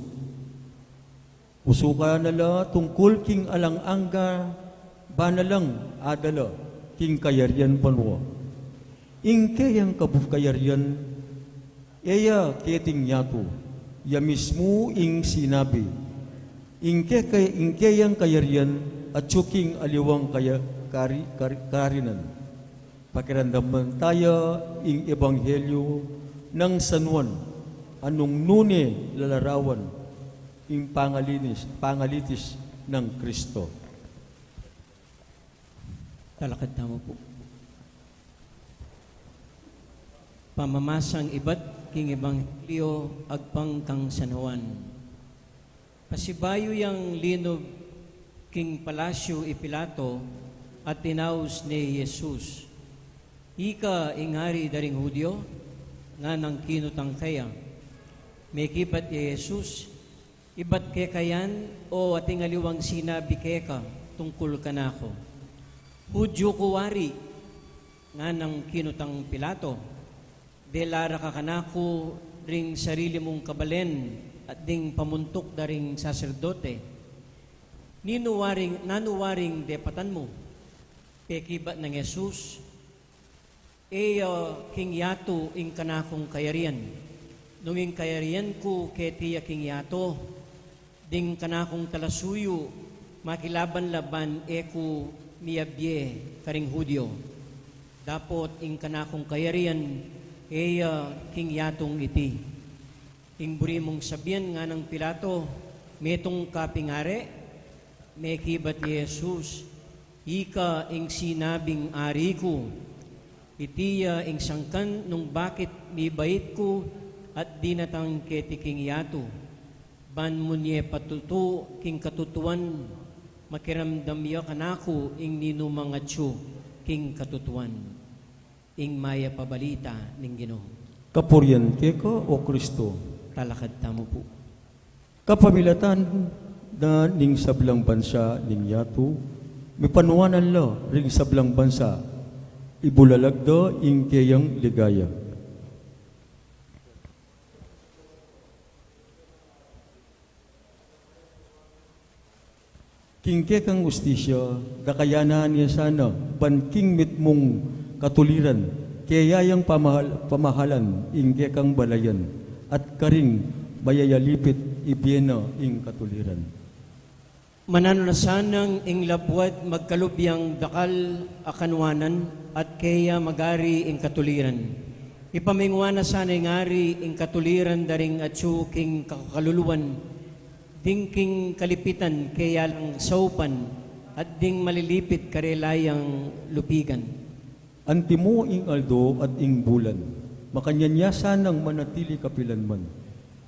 Puso ka nala tungkol king alang-angga banalang adala king kayaryan panwa. Ingke yang kabukayaryan eya keting yato ya mismo ing sinabi. Ingke yang kayaryan at suking aliwang karinan. Pakiramdaman tayo ing ebanghelyo ng San Juan, anong nune lalarawan ing pangalitis ng Kristo. Talakad tamo po. Pamamasang ibat king ebanghelyo agpang kang San Juan. Pasibayo yang linog king palasyo ipilato at tinaus ni Jesus. Ika ingari daring Hudyo, nga nang kinutang kaya. May kipat ni Jesus, ibat ke kayan o ating aliwang sinabi ke ka, tungkol ka na ako. Hudyo kuwari, nga nang kinutang Pilato, delara ka kanako ring sarili mong kabalen at ding pamuntok daring saserdote. Nanuwaring depatan mo, pekibat ng Jesus, king yato ing kanakong kayarian. Nunging kayarian ko ketiya king yato, ding kanakong talasuyo, makilaban-laban eko miyabye karing Hudyo. Dapot ing kanakong kayarian, king yatong iti. Ing buri mong sabihan nga ng Pilato, metong kapingare, may kibat ni Jesus, ika ing sinabing ari ko, itiya ing sangkan nung bakit mibait ko at dinatang ketiking yato. Ban mo niya patuto king katutuan, makiramdam ya kanako ing ninumangatso king katutuan. Ing maya pabalita ning Ginoo. Kapuryante ka o Kristo? Talakad tamo po. Kapamilatan na ning sablang bansa ning yato, may panuwanan la ring sablang bansa, ibulalag do ing kayang ligaya. Kingke kang ustisya, dakayanan niya sana, banking mitmong katuliran, kaya yang pamahalan, ingke kang balayan, at karing bayayalipit ibyena ing katuliran. Mananasanang ing labwat magkalubyang dakal akanwanan at kaya magari ing katuliran. Ipamingwana sana ing ari ing katuliran daring atsu king kakaluluwan, ding king kalipitan kaya lang saupan at ding malilipit karelayang lupigan. Antimo ing aldo at ing bulan, makanyanya sanang manatili kapilanman.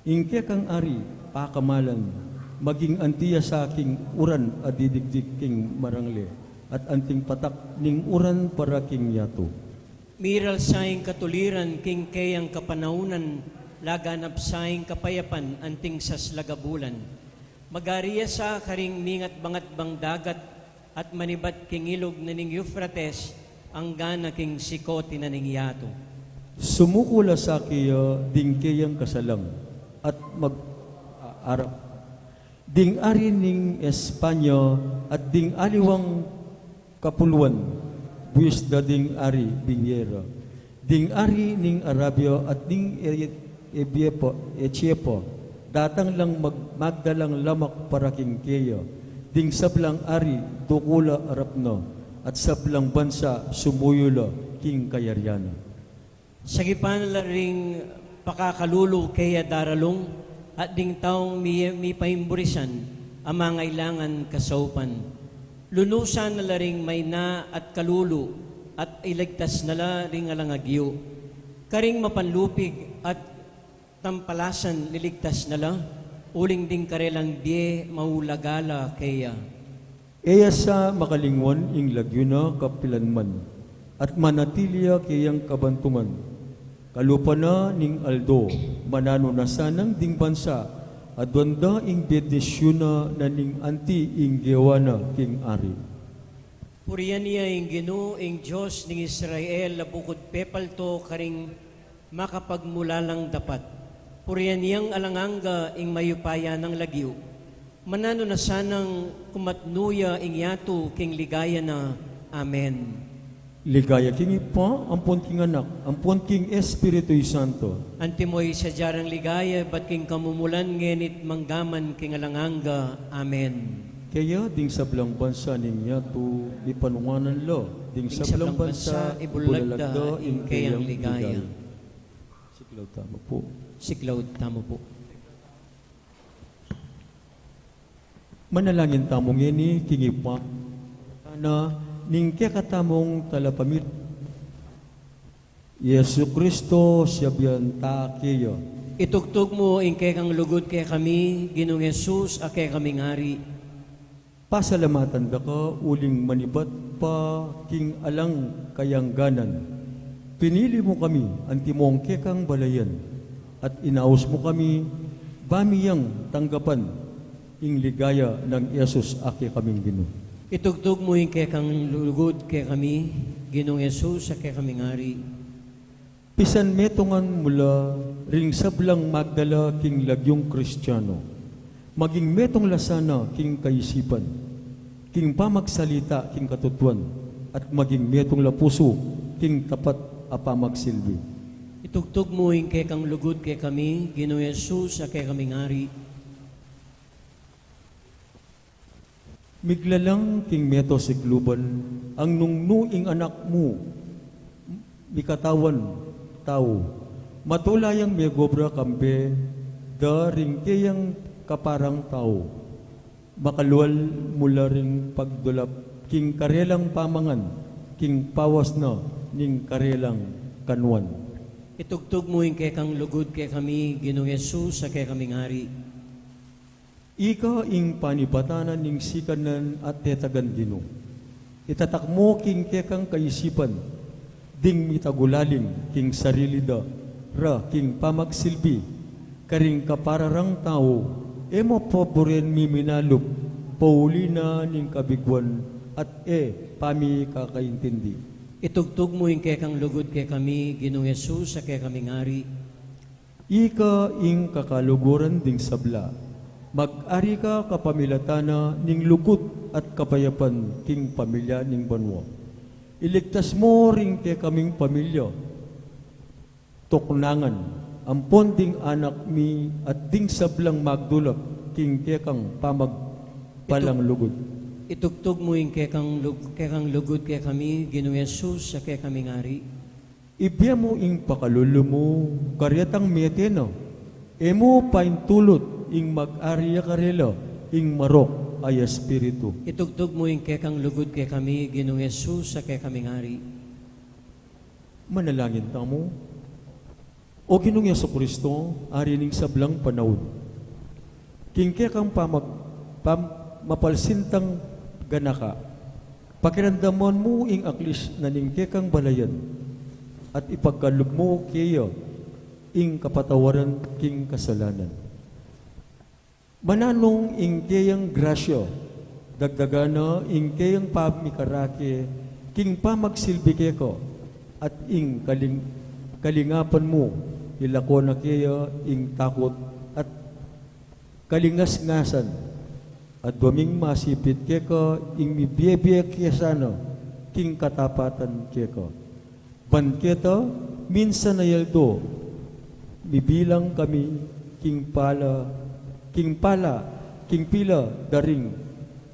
Ingke kang ari, pakamalan, maging antiya sa aking uran adidigdig king marangle, at anting patak ning uran para king yato. Miral saing katuliran king kayang kapanaunan, laganap saing kapayapan anting sas lagabulan. Magariya sa karing mingat bangat bang dagat at manibat king ilog na ning Euphrates, ang gana king sikoti na ning yato. Sumukula sa kiya ding kayang kasalang at mag-arap. Ding ari ning Espanya at ding aliwang kapuluan, buwis da ding ari Biniera. Ding ari ning Arabia at ding Echiepo, datang lang magdalang lamak para king kaya. Ding sablang ari dukula arapno at sablang bansa sumuyula king kayaryana. Sagipan la ring pakakalulu kaya daralong at ding taong mi paimburisan ang mga ilangan kasaupan. Lunusan na ring may na at kalulu at iligtas na la ring alangagyo. Karing mapanlupig at tampalasan liligtas na la, uling ding karelang die maulagala kaya. Eya sa makalingwan ing lagyo na kapilanman, at manatilia kayang kabantungan. Kalupana ning Aldo, manano na sanang ding bansa, at wanda ing benesyuna na ning anti ing gewana king ari. Puriyan niya ing Ginoo ing Diyos ning Israel na bukod pepalto karing makapagmulalang dapat. Puriyan niyang alanganga ing mayupaya ng lagyo. Manano na sanang kumatnuya ing yato king ligaya na. Amen. Ligaya king Ipa, ampon king anak, ampon king Espiritu'y Santo. Antimoy sa jarang ligaya, ba't king kamumulan ngenit manggaman king alanganga. Amen. Kaya ding sablang bansa niya to ipanunganan lo, ding sablang bansa ibulalagda ing kayang ligaya. Siklaw tama po. Siklaw tamo po. Manalangin tamong ini king Ipa, na ning kakatamong talapamit. Yesu Kristo siya biyan ta kayo. Itugtog mo ing kang lugod kay kami, Ginoong Yesus, a kay kaming hari. Pasalamatan da ka, uling manibat pa king alang kayangganan. Pinili mo kami, antimong kekang balayan, at inaos mo kami, bamiyang tanggapan, ing ligaya ng Yesus ake kaming Ginoo. Itugtog mo ing kang lugod kay kami, Ginoong Yesus, a kay kaming hari. Pisan metongan mula ring sablang magdala king lagyong Kristiyano, maging metong lasana king kaisipan, king pamagsalita king katutuan, at maging metong lapuso king tapat a pamagsilbi. Itugtog mo ing kang lugod kay kami, Ginoong Yesus, a kay kaming hari. Miglalang king meto sikluban, ang nungnuing anak mo, mikatawan tao, matulayang megobra kambe, daring kayang kaparang tao, makalual mula ring pagdulap, king karelang pamangan, king pawas na, ning karelang kanwan. Itugtog mo ing kang lugod kay kami, Ginoong Yesus, a kay kaming hari. Ika ing panipatanan ning sikanan at tetagan Ginoo. Itatak mo king kekang kaisipan, ding mitagulaling king sarili da, ra king pamagsilbi, karing kapararang tao, emo paboren miminalup, paulina ning kabigwan, at pami kakaintindi. Itugtog mo ing kang lugod kay kami, Ginoong Yesus, a kay kaming hari. Ika ing kakaluguran ding sabla, mag-ari ka kapamilatana ning lukot at kapayapan king pamilya ning banwa. Iligtas mo ring kay kaming pamilya, tuknangan, ampon ding anak mi at ding sablang magdulap king kekang palang lugod. Itugtog mo ing kang lugod kay kami, Ginoong Yesus, a kay kaming hari. Ibya mo ing pakalulo mo, karyatang meteno, emo paintulot ing mag-ariya karela, ing marok ay espiritu. Itugtog mo ing kang lugod kay kami, Ginoong Yesus, a kay kaming hari. Manalangin ta mo. O Ginoong Yesu Kristo, ari ning sablang panahon. King kekang mapalsintang ganaka. Pakiramdaman mo ing aklis na ning kekang balayan, at ipagkalog mo kayo ing kapatawaran king kasalanan. Mananong ing kayang grasyo, dagdagana ing kayang pamikarake, king pamagsilbi keko, at ing kalingapan mo, ilako na kaya ing takot at kalingas-ngasan, at baming masipit keko, ing mibiyebiyek kesano, king katapatan keko. Banketa, minsan na yaldo, bibilang kami, king pila, daring,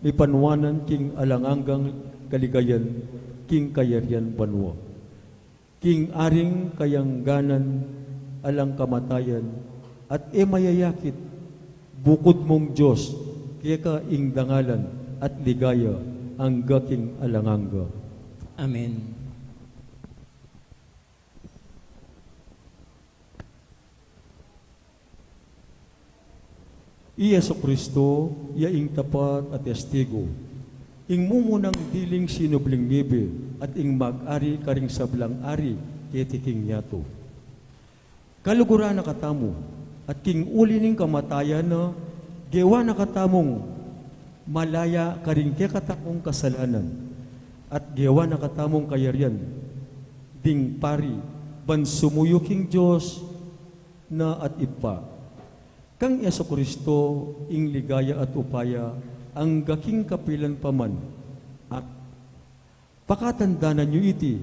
may panuwanan, king alanganggang kaligayan, king kayarian banwa. King aring kayangganan, alang kamatayan, at mayayakit, bukod mong Diyos, kaya ka ing dangalan, at ligaya, ang gaking alanganga. Amen. Yesu Kristo, yaing tapat at testigo, ing mumunang diling sinubling nibe, at ing mag-ari karing sablang ari iti king yato. Kalugura na katamo at king uli ning kamatayan na gewa na katamong malaya karing ke katamong kasalanan at gewa na katamong kayarian ding pari ban sumuyo king Diyos na at ipa. Kang Yesu Kristo ing ligaya at upaya ang gaking kapilan paman at pakatanda na nyo iti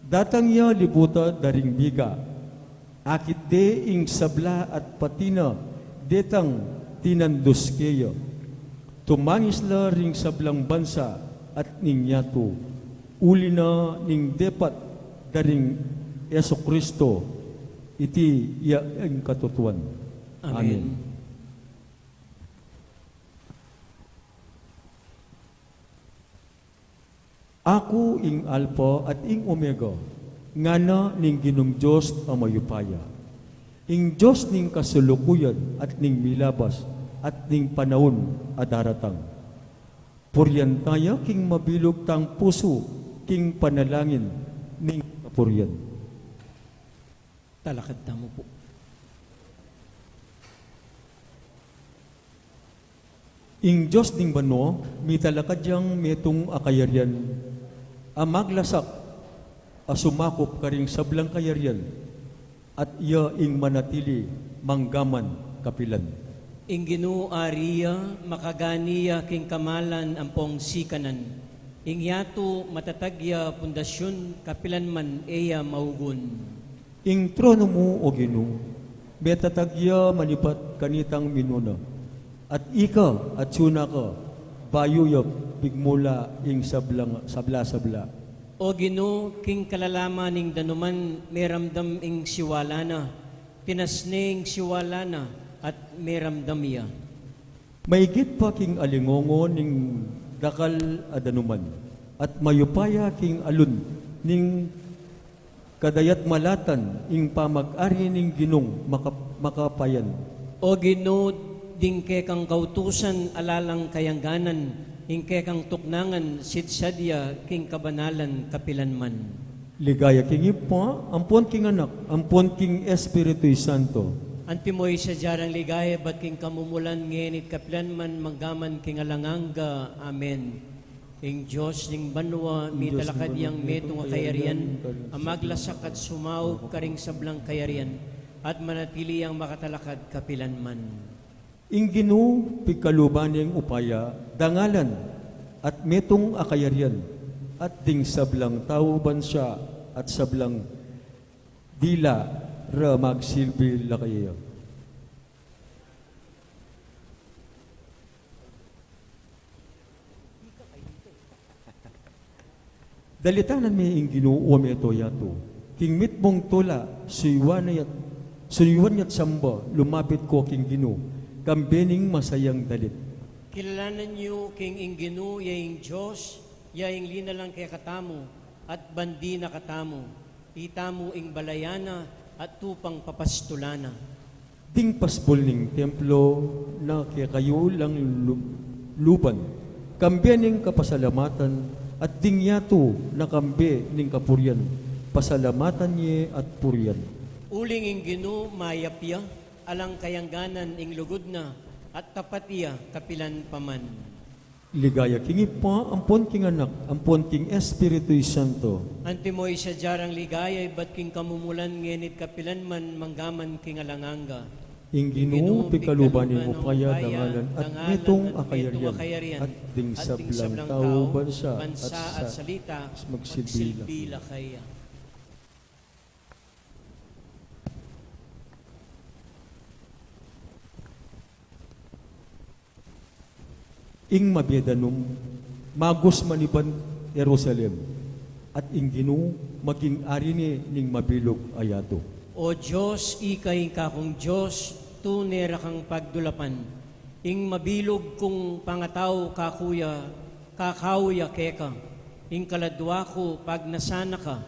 datang ya libuta daring biga akit de ing sabla at patina detang tinandos keyo tumangis la ring sablang bansa at ningyato uli na ning depat daring Yesu Kristo iti iya ang katutuan. Amen. Ako ing Alpha at ing Omega, nga na ning Ginong Diyos ang mayupaya. Ing Diyos ning kasulukuyan at ning milabas at ning panahon at daratang. Puryan tayo king mabilog tang puso, king panalangin ning kapuryan. Talakad tamo po. Ing Diyos ning bano, mitalakad yang metong akayaryan, amaglasak, asumakop karing sablang kayaryan, at iya ing manatili, manggaman, kapilan. Ing Ginoo ariya, makaganiya king kamalan ampong sikanan. Ing yato matatagya pundasyon, kapilan man eya maugun. Ing trono mo, o Ginoo, betatagya manipat kanitang minuna, at ika at suna ka, bayuyab bigmula ing sabla. O Ginoo, king kalalama ning danuman, meramdam ing siwalana, pinasning siwalana, at meramdamya. Maigit pa king alingongo ning dakal adanuman, at mayupaya king alun ning kadayat malatan ing pamag-ari ning Ginong makapayan. O Ginoo, dingke kang kautusan alalang kayangganan, ingke kang tuknangan sidsadya king kabanalan kapilanman. Ligaya king ipa, ampon king anak, ampon king Espiritu Santo. Antimoy sa jarang ligaya, bat king kamumulan ngenit kapilanman manggaman king alanganga. Amen. Ing Diyos ning banwa, mitalakad yang metong kayarian, amaglasak at sumaw karing sablang kayarian, at manatili ang makatalakad kapilanman. Ing Ginoo pikalubaning upaya, dangalan, at metong akayarian, at ding sablang tao bansa, at sablang dila ra magsilbi lakaya. Dalitanan mi ing Ginoo meto yato, king mitmong tula, suywan yat samba, lumapit ko king Ginoo, kambening masayang dalit. Kilalanan niyo king ing Ginoo yaing Diyos, yaing linalang kay katamo, at bandi na katamo, itamo ing balayana, at tupang papastulana. Ding pasbol ning templo na kaya kayo lang lupan, kambening kapasalamatan, at ding yato na kambe ning kapuryan, pasalamatan niya at puryan. Uling ing Ginoo mayapya, alang kayangganan ing lugod na, at tapat iya kapilan paman. Ligaya king ipa, ampon king anak, ampon king Espiritu Santo. Antimoy sa jarang ligaya, bat king kamumulan ngenit kapilan man manggaman king alanganga. Ing Ginoo pikalubaning upaya dangalan at metong akayarian, at ding sablang tao bansa at salita magsilbi lakaya. Ing mabiedanum, magos maniban Jerusalem, at ing Ginoo maging ari ni ning mabilog ayato. O Diyos, ikay kakong Diyos, tunera kang pagdulapan. Ing mabilog kong pangataw kakuya, kakauya keka. Ing kaladwa ko pag nasana ka,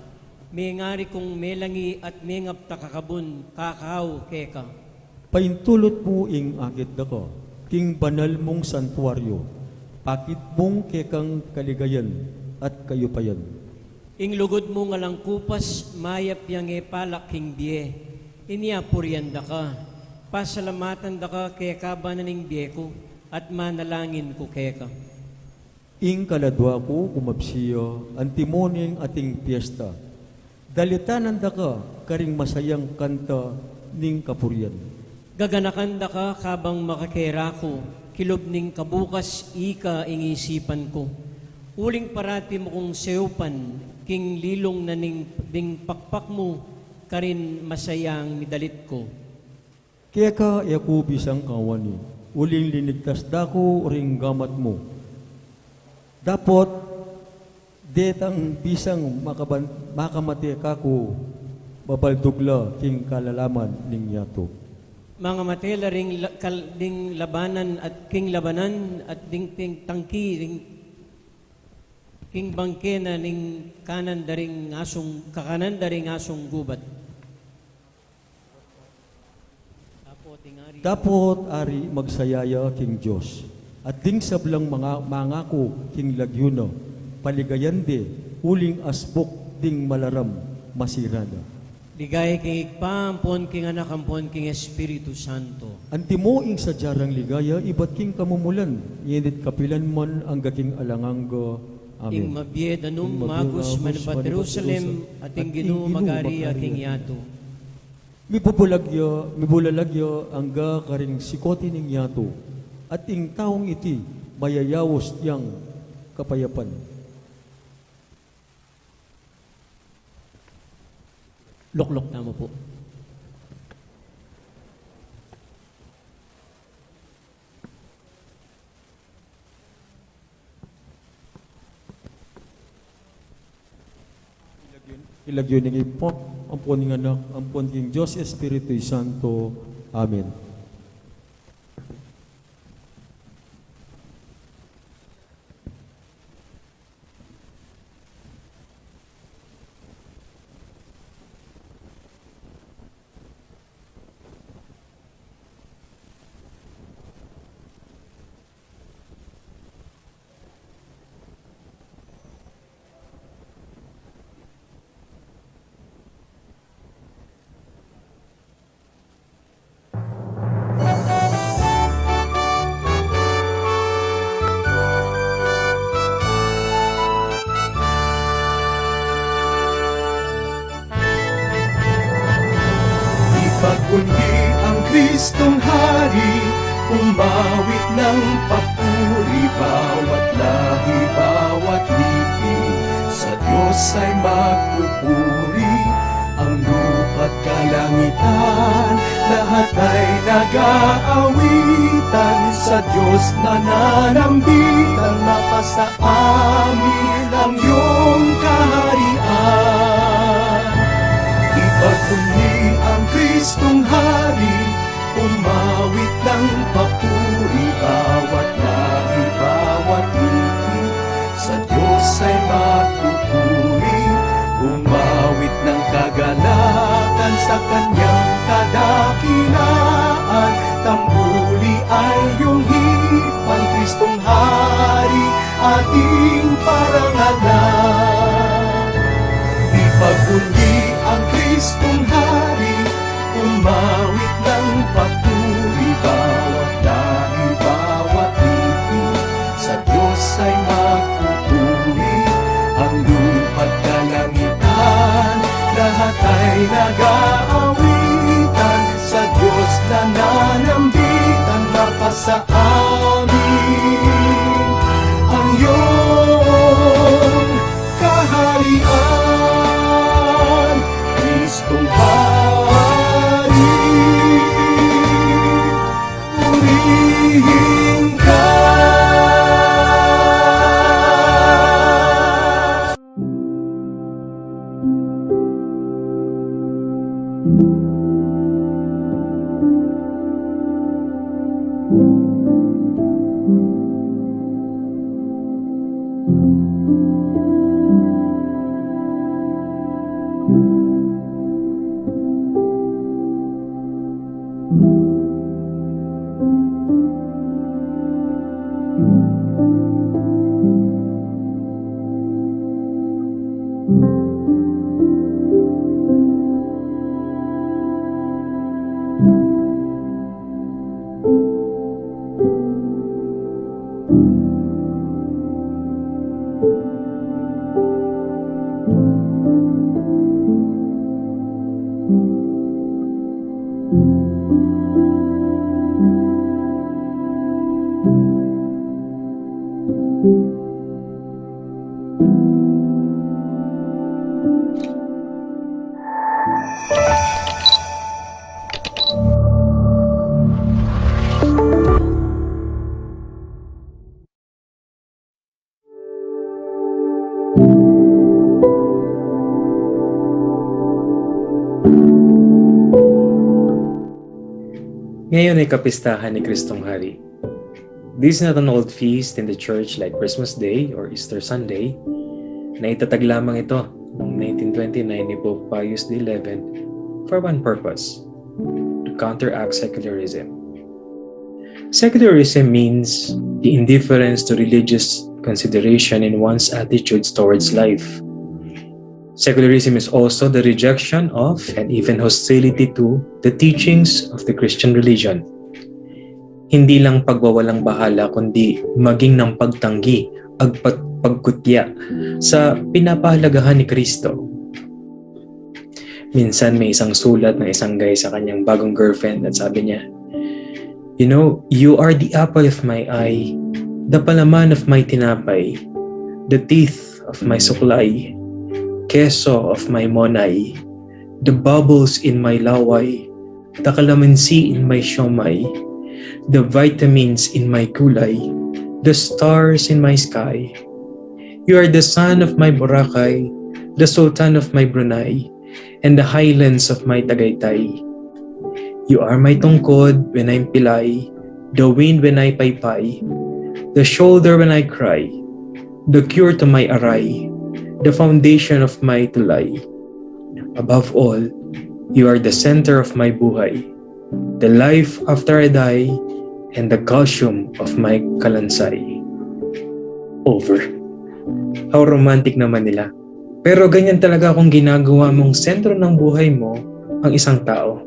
may ngari kong melangi at mengap takakabun, kakaw keka. Paintulot mo ing agit dako, king banal mong santuaryo, pakit mong kekang kaligayan at kayupayan. Ing lugod mo nga lang kupas, mayap yang palak king biye. Inya puryanda ka. Pasalamatan da ka kaya kabanan ning biye ko, at manalangin ko kaya ka. Ing kaladwa ko kumapsiyo, antimoning ating piyesta. Dalitanan da ka, karing masayang kanta ning kapuryan. Gaganakan da ka kabang makakera ko, kilob ning kabukas ika ingisipan ko. Uling parati mo kong seupan, king lilong na ding pakpak mo, karin masayang midalit ko. Kaya ka yaku bisang kawani, uling linigtas dako ring gamat mo. Dapot, detang bisang makamati kako, babaldugla king kalalaman ning yato. Mga matela ding labanan at king labanan at ding tangki ring king bangke na ning kakanan daring asong gubat. Dapot ari magsayaya king Diyos, at ding sablang mga mangako king lagyuno, paligayande, uling asbok ding malaram, masirada. Ligay king igpaampon king anak ampon king Espiritu Santo. Antimo ing sadyarang ligaya, ibat king kamumulan, yenit kapilan man ang gaking alanganggo. Ing Amen. mabiyed anum Ing magus mabiyagus manabat Jerusalem at ing ginu magari king yato. Mibulalagyo ang ga karing sikoti ning yato, at ing taong iti mayayawos yang kapayapan. Loklok na mo po. Ilagyo ning ipon, ampon ning anak, ampon king Diyos Espiritu Santo. Amen. Ipagkundi ang Kristong Hari, umawit ng papuri, bawat lahi, bawat lipi, sa Diyos ay magpupuri. Ang lupa't kalangitan, lahat ay nag-aawitan, sa Diyos nananambitan, mapasa amin ang iyong kaharian. Ipagkundi ang Kristong Hari, umawit ng papuri, bawat lahi, bawat lipi, sa Diyos ay magpupuri. Umawit ng kagalakan sa kanyang kadakilaan, tambuli ay iyong hipan, Kristong Hari, ating parangalan. Ipagkundi ang Kristong Hari, umawit ng papuri, bawat lahi, bawat lipi, sa Diyos ay magpupuri. Ang lupa't kalangitan, lahat ay nag-aawitan, sa Diyos nananambitan, mapasa amin ang iyong kaharian, Kristong Hari, purihin ka. Thank you. Ngayon ay kapistahan ni Kristong Hari. This is not an old feast in the church like Christmas Day or Easter Sunday. Naitatag lamang ito noong 1929 ni Pope Pius XI for one purpose: to counteract secularism. Secularism means the indifference to religious consideration in one's attitudes towards life. Secularism is also the rejection of and even hostility to the teachings of the Christian religion. Hindi lang pagwawalang bahala kundi maging ng pagtanggi at pagkutya sa pinapahalagahan ni Kristo. Minsan may isang sulat ng isang guy sa kanyang bagong girlfriend at sabi niya, "You know, you are the apple of my eye, the palaman of my tinapay, the teeth of my suklay, keso of my monay, the bubbles in my laway, the calamansi in my siomay, the vitamins in my kulay, the stars in my sky. You are the sun of my Boracay, the sultan of my Brunei, and the highlands of my Tagaytay. You are my tungkod when I'm pilay, the wind when I paypay, the shoulder when I cry, the cure to my aray, the foundation of my tulay. Above all, you are the center of my buhay, the life after I die, and the calcium of my kalansay." Over. How romantic naman nila. Pero ganyan talaga kung ginagawa mong sentro ng buhay mo ang isang tao.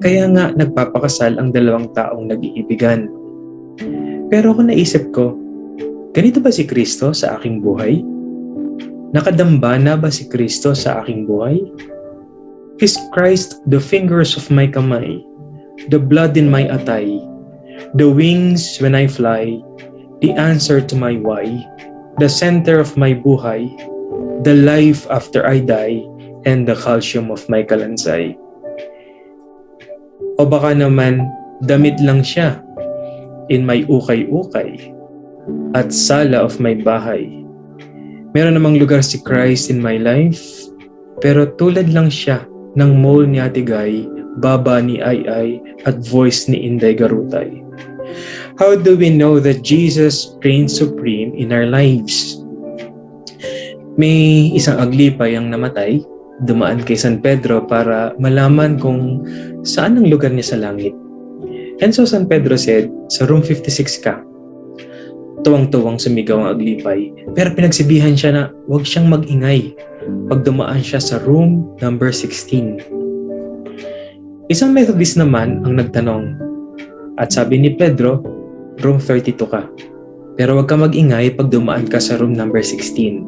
Kaya nga nagpapakasal ang dalawang taong nag-iibigan. Pero kung naisip ko, ganito ba si Kristo sa aking buhay? Nakadamba na ba si Kristo sa aking buhay? Is Christ the fingers of my kamay, the blood in my atay, the wings when I fly, the answer to my why, the center of my buhay, the life after I die, and the calcium of my kalansay? O baka naman, damit lang siya in my ukay-ukay at sala of my bahay. Meron namang lugar si Christ in my life, pero tulad lang siya ng mole ni Ate Guy, baba ni Ay at voice ni Inday Garutay. How do we know that Jesus reigns supreme in our lives? May isang aglipay ang namatay, dumaan kay San Pedro para malaman kung saan ang lugar niya sa langit. And so San Pedro said, "Sa room 56 ka." Tuwang-tuwang sumigaw ang aglipay, pero pinagsibihan siya na huwag siyang mag-ingay pag dumaan siya sa room number 16. Isang Methodist naman ang nagtanong, at sabi ni Pedro, room 32 ka, pero huwag ka mag-ingay pag dumaan ka sa room number 16.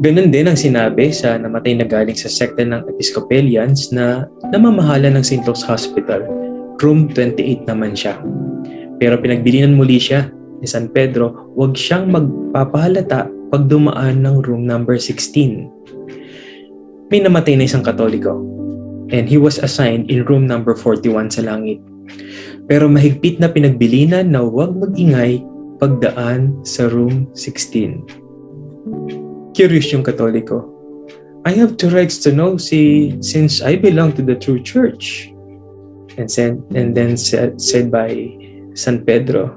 Ganun din ang sinabi sa namatay na galing sa sekta ng Episcopalians na namamahala ng St. Luke's Hospital, room 28 naman siya. Pero pinagbilinan muli siya ni San Pedro, huwag siyang magpapahalata pag dumaan ng room number 16. May namatay na isang Katoliko, and he was assigned in room number 41 sa langit. Pero mahigpit na pinagbilinan na huwag mag-ingay pagdaan sa room 16. Curious yung Katoliko. I have two rights to know since I belong to the true church. And then said by San Pedro,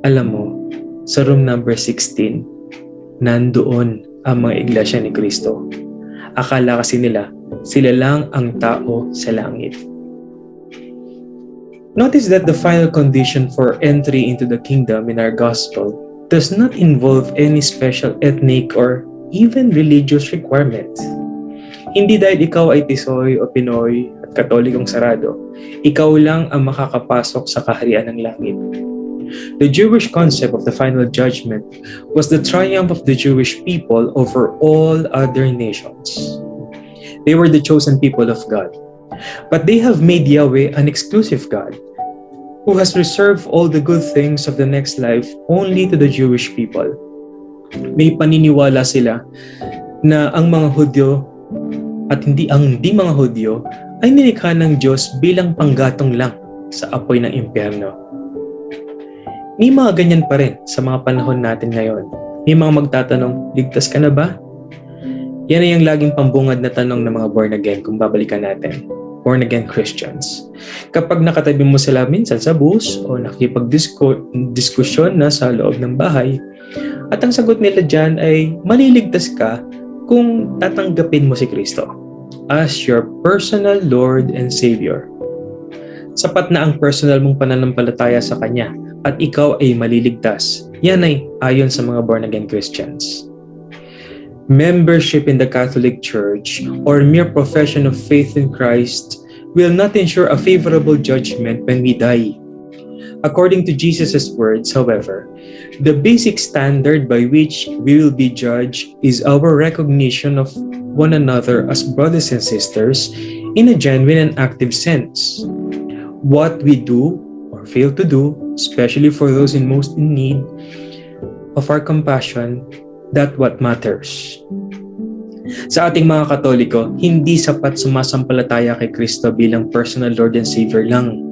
alam mo, sa room number 16, nandoon ang mga iglesia ni Kristo. Akala kasi nila, sila lang ang tao sa langit. Notice that the final condition for entry into the kingdom in our gospel does not involve any special ethnic or even religious requirement. Hindi dahil ikaw ay Tisoy o Pinoy at Katolikong sarado, ikaw lang ang makakapasok sa kaharian ng langit. The Jewish concept of the final judgment was the triumph of the Jewish people over all other nations. They were the chosen people of God. But they have made Yahweh an exclusive God, who has reserved all the good things of the next life only to the Jewish people. May paniniwala sila na ang mga Hudyo at hindi mga Hudyo ay nilikha ng Diyos bilang panggatong lang sa apoy ng impyerno. May mga ganyan pa rin sa mga panahon natin ngayon. May mga magtatanong, ligtas ka na ba? Yan ay ang laging pambungad na tanong ng mga born again kung babalikan natin. born-again Christians. Kapag nakatabi mo sila minsan sa bus o nakipag-diskusyon na sa loob ng bahay, at ang sagot nila dyan ay maliligtas ka kung tatanggapin mo si Kristo as your personal Lord and Savior. Sapat na ang personal mong pananampalataya sa Kanya at ikaw ay maliligtas. Yan ay ayon sa mga born-again Christians. Membership in the Catholic Church or mere profession of faith in Christ will not ensure a favorable judgment when we die. According to Jesus' words, however, the basic standard by which we will be judged is our recognition of one another as brothers and sisters in a genuine and active sense. What we do or fail to do, especially for those in most in need of our compassion, that's what matters. Sa ating mga Katoliko, hindi sapat sumasampalataya kay Kristo bilang personal Lord and Savior lang.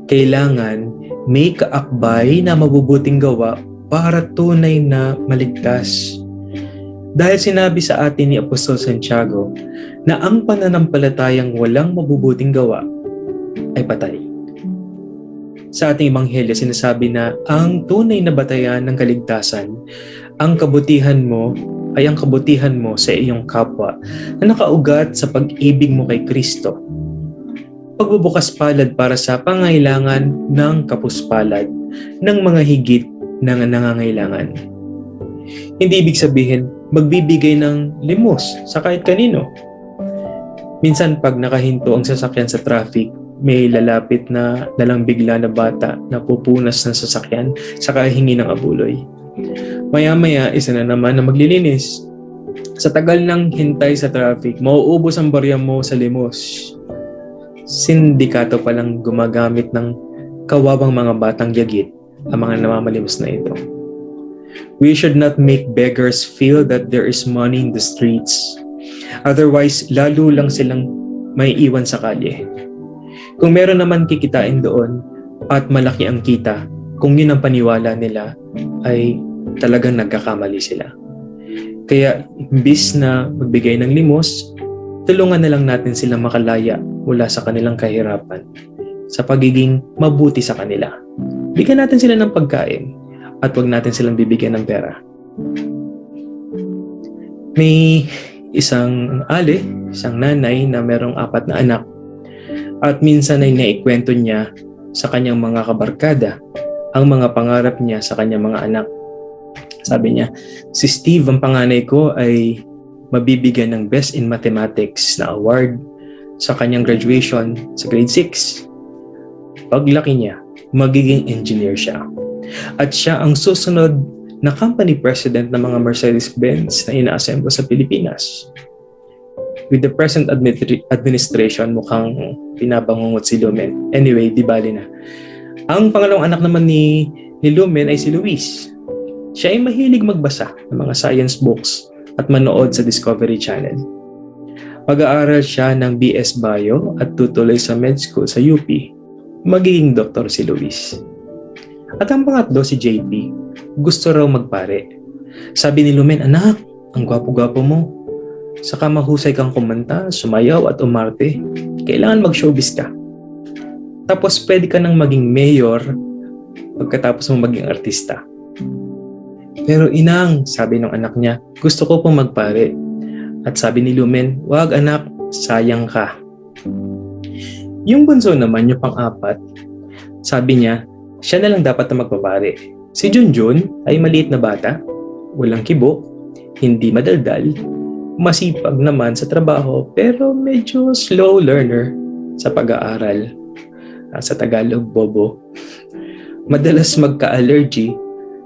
Kailangan may kaakbay na mabubuting gawa para tunay na maligtas. Dahil sinabi sa atin ni Apostol Santiago na ang pananampalatayang walang mabubuting gawa ay patay. Sa ating Ebanghelyo, sinasabi na ang tunay na batayan ng kaligtasan, ang kabutihan mo ay ang kabutihan mo sa iyong kapwa na nakaugat sa pag-ibig mo kay Kristo. Pagbubukas palad para sa pangailangan ng kapuspalad ng mga higit na nangangailangan. Hindi ibig sabihin magbibigay ng limos sa kahit kanino. Minsan pag nakahinto ang sasakyan sa traffic, may lalapit na dalang bigla na bata na pupunas ng sasakyan sa kahingi ng abuloy. Maya-maya, isa na naman na maglilinis. Sa tagal ng hintay sa traffic, mauubos ang barya mo sa limos. Sindikato palang gumagamit ng kawawang mga batang yagit ang mga namamalimos na ito. We should not make beggars feel that there is money in the streets. Otherwise, lalo lang silang may iwan sa kalye. Kung meron naman kikitain doon at malaki ang kita, kung yun ang paniwala nila, ay talagang nagkakamali sila. Kaya, imbis na magbigay ng limos, tulungan na lang natin silang makalaya mula sa kanilang kahirapan sa pagiging mabuti sa kanila. Bigyan natin sila ng pagkain at huwag natin silang bibigyan ng pera. May isang nanay na merong 4 na anak at minsan ay naikwento niya sa kanyang mga kabarkada ang mga pangarap niya sa kanyang mga anak. Sabi niya, si Steve, ang panganay ko, ay mabibigyan ng Best in Mathematics na award sa kanyang graduation sa grade 6. Paglaki niya, magiging engineer siya. At siya ang susunod na company president ng mga Mercedes-Benz na ina-assemble sa Pilipinas. With the present administration, mukhang pinabangungot si Lumen. Anyway, di bali na. Ang pangalawang anak naman ni Lumen ay si Luis. Siya ay mahilig magbasa ng mga science books at manood sa Discovery Channel. Mag-aaral siya ng BS Bio at tutuloy sa med school sa UP. Magiging doktor si Luis. At ang pangatlo si JP, gusto raw magpare. Sabi ni Lumen, anak, ang gwapo-gwapo mo. Saka mahusay kang kumanta, sumayaw at umarte. Kailangan mag-showbiz ka. Tapos pwede ka nang maging mayor pagkatapos mo maging artista. Pero inang, sabi ng anak niya, gusto ko pong magpare. At sabi ni Lumen, wag anak, sayang ka. Yung bunso naman, yung pang-4, sabi niya, siya na lang dapat na magpapare. Si Junjun ay maliit na bata, walang kibo, hindi madaldal, masipag naman sa trabaho pero medyo slow learner sa pag-aaral. Sa Tagalog, bobo. Madalas magka-allergy,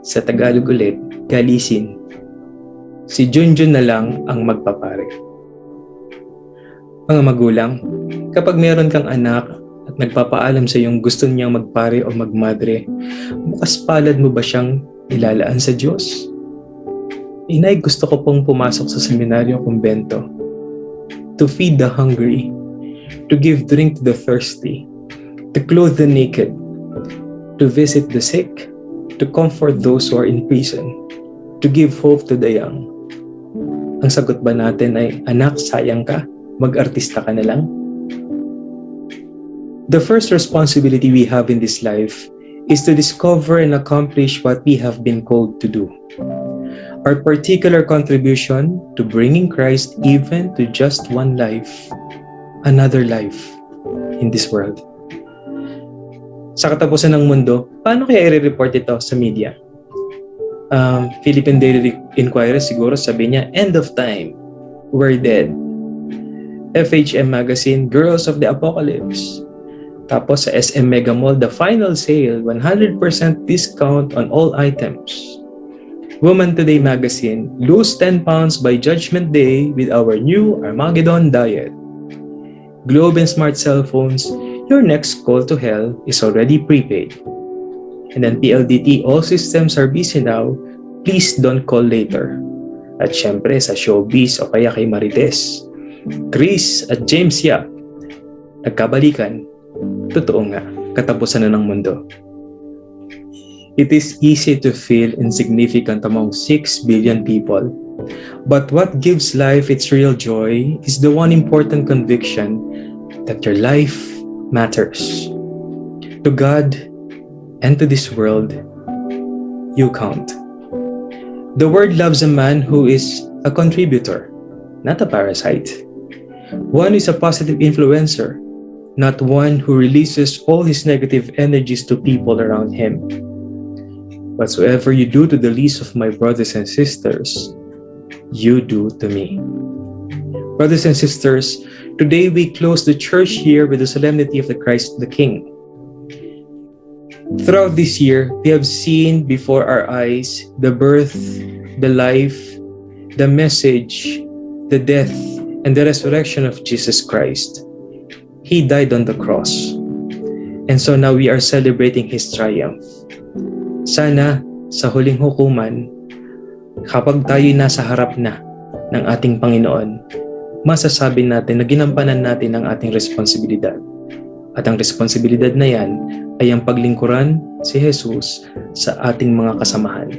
sa Tagalog ulit, galisin. Si Junjun na lang ang magpapare. Mga magulang, kapag meron kang anak at nagpapaalam sa iyong gusto niyang magpare o magmadre, bukas palad mo ba siyang ilalaan sa Diyos? Inay, gusto ko pong pumasok sa seminaryo kumbento. To feed the hungry, to give drink to the thirsty, to clothe the naked, to visit the sick, to comfort those who are in prison, to give hope to the young. Ang sagot ba natin ay, anak, sayang ka, mag-artista ka na lang? The first responsibility we have in this life is to discover and accomplish what we have been called to do. Our particular contribution to bringing Christ even to just one life, another life in this world. Sa katapusan ng mundo, paano kaya i-report ito sa media? Philippine Daily Inquirer siguro sabi niya, end of time, we're dead. FHM Magazine, Girls of the Apocalypse. Tapos sa SM Mega Mall, the final sale, 100% discount on all items. Woman Today Magazine, lose 10 pounds by Judgment Day with our new Armageddon diet. Globe and Smart Cell Phones, your next call to hell is already prepaid. And then PLDT, all systems are busy now, please don't call later. At syempre sa Showbiz o kaya kay Marites, Chris at James Yap, nagkabalikan, totoo nga, katapusan na ng mundo. It is easy to feel insignificant among 6 billion people, but what gives life its real joy is the one important conviction that your life matters. To God and to this world, you count. The world loves a man who is a contributor, not a parasite. One who is a positive influencer, not one who releases all his negative energies to people around him. Whatsoever you do to the least of my brothers and sisters, you do to me. Brothers and sisters, today we close the church year with the solemnity of the Christ the King. Throughout this year, we have seen before our eyes the birth, the life, the message, the death, and the resurrection of Jesus Christ. He died on the cross. And so now we are celebrating His triumph. Sana sa huling hukuman, kapag tayo nasa harap na ng ating Panginoon, masasabi natin na ginampanan natin ang ating responsibilidad. At ang responsibilidad na yan ay ang paglingkuran si Jesus sa ating mga kasamahan.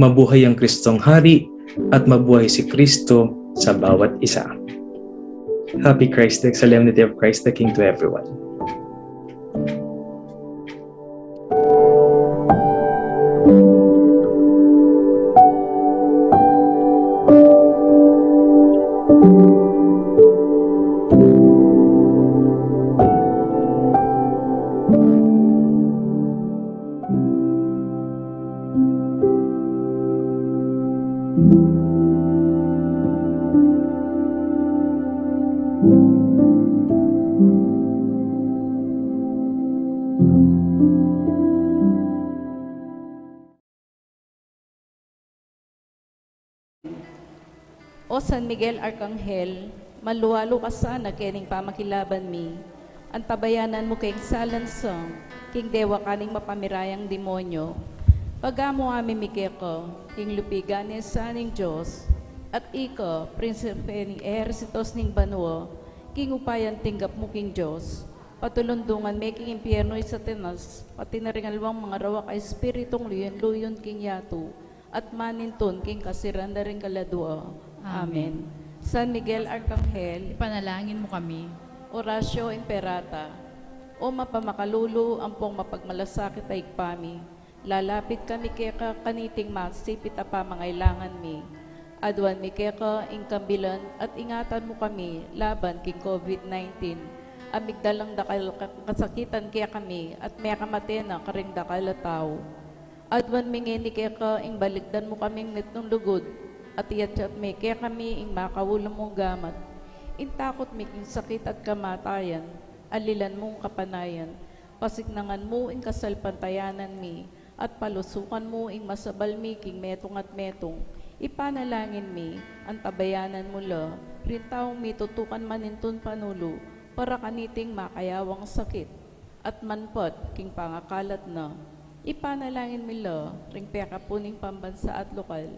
Mabuhay ang Kristong Hari at mabuhay si Kristo sa bawat isa. Happy Christ the Solemnity of Christ the King to everyone. O San Miguel Arcangel, maluwalo ka sana kening pamakilaban mi, ang tabayanan mo kayong salansong, king dewa kaning mapamirayang demonyo, pagamo amin mikeko, king lupigan niya sa ning Diyos, at iko, prinsipe ning ehersitos ning banwo, king upayan tinggap mo king Diyos, patulundungan may king impyerno isa tenas, pati na rin alwang mga rawa ka espiritong luyon-luyon king yato, at maninton king kasiran na rin kaladua. Amen. San Miguel Arcangel, Panalangin mo kami. Horacio Imperata, o mapamakalulu ang pong mapagmalasakit ay ikpami, lalapit kami keka kaniting masipit a pamangailangan mi, adwan mi keka ingkambilan at ingatan mo kami laban king COVID-19, amigdalang dakal kasakitan kaya kami at may kamatena karing dakal tao. Adwan mingini keka ing baligdan mo kaming nitong lugod, at iyat may kaya kami ing makawulang mong gamat. Intakot mi king sakit at kamatayan, alilan mong kapanayan, pasignangan mo ing kasalpantayanan mi, at palusukan mo ing masabal mi king metong at metong, ipanalangin mi, ang tabayanan mo la, rintaong mi tutukan manintun panulo, para kaniting makayawang sakit, at manpot king pangakalat na, ipanalangin mi la, ring peka puning pambansa at lokal,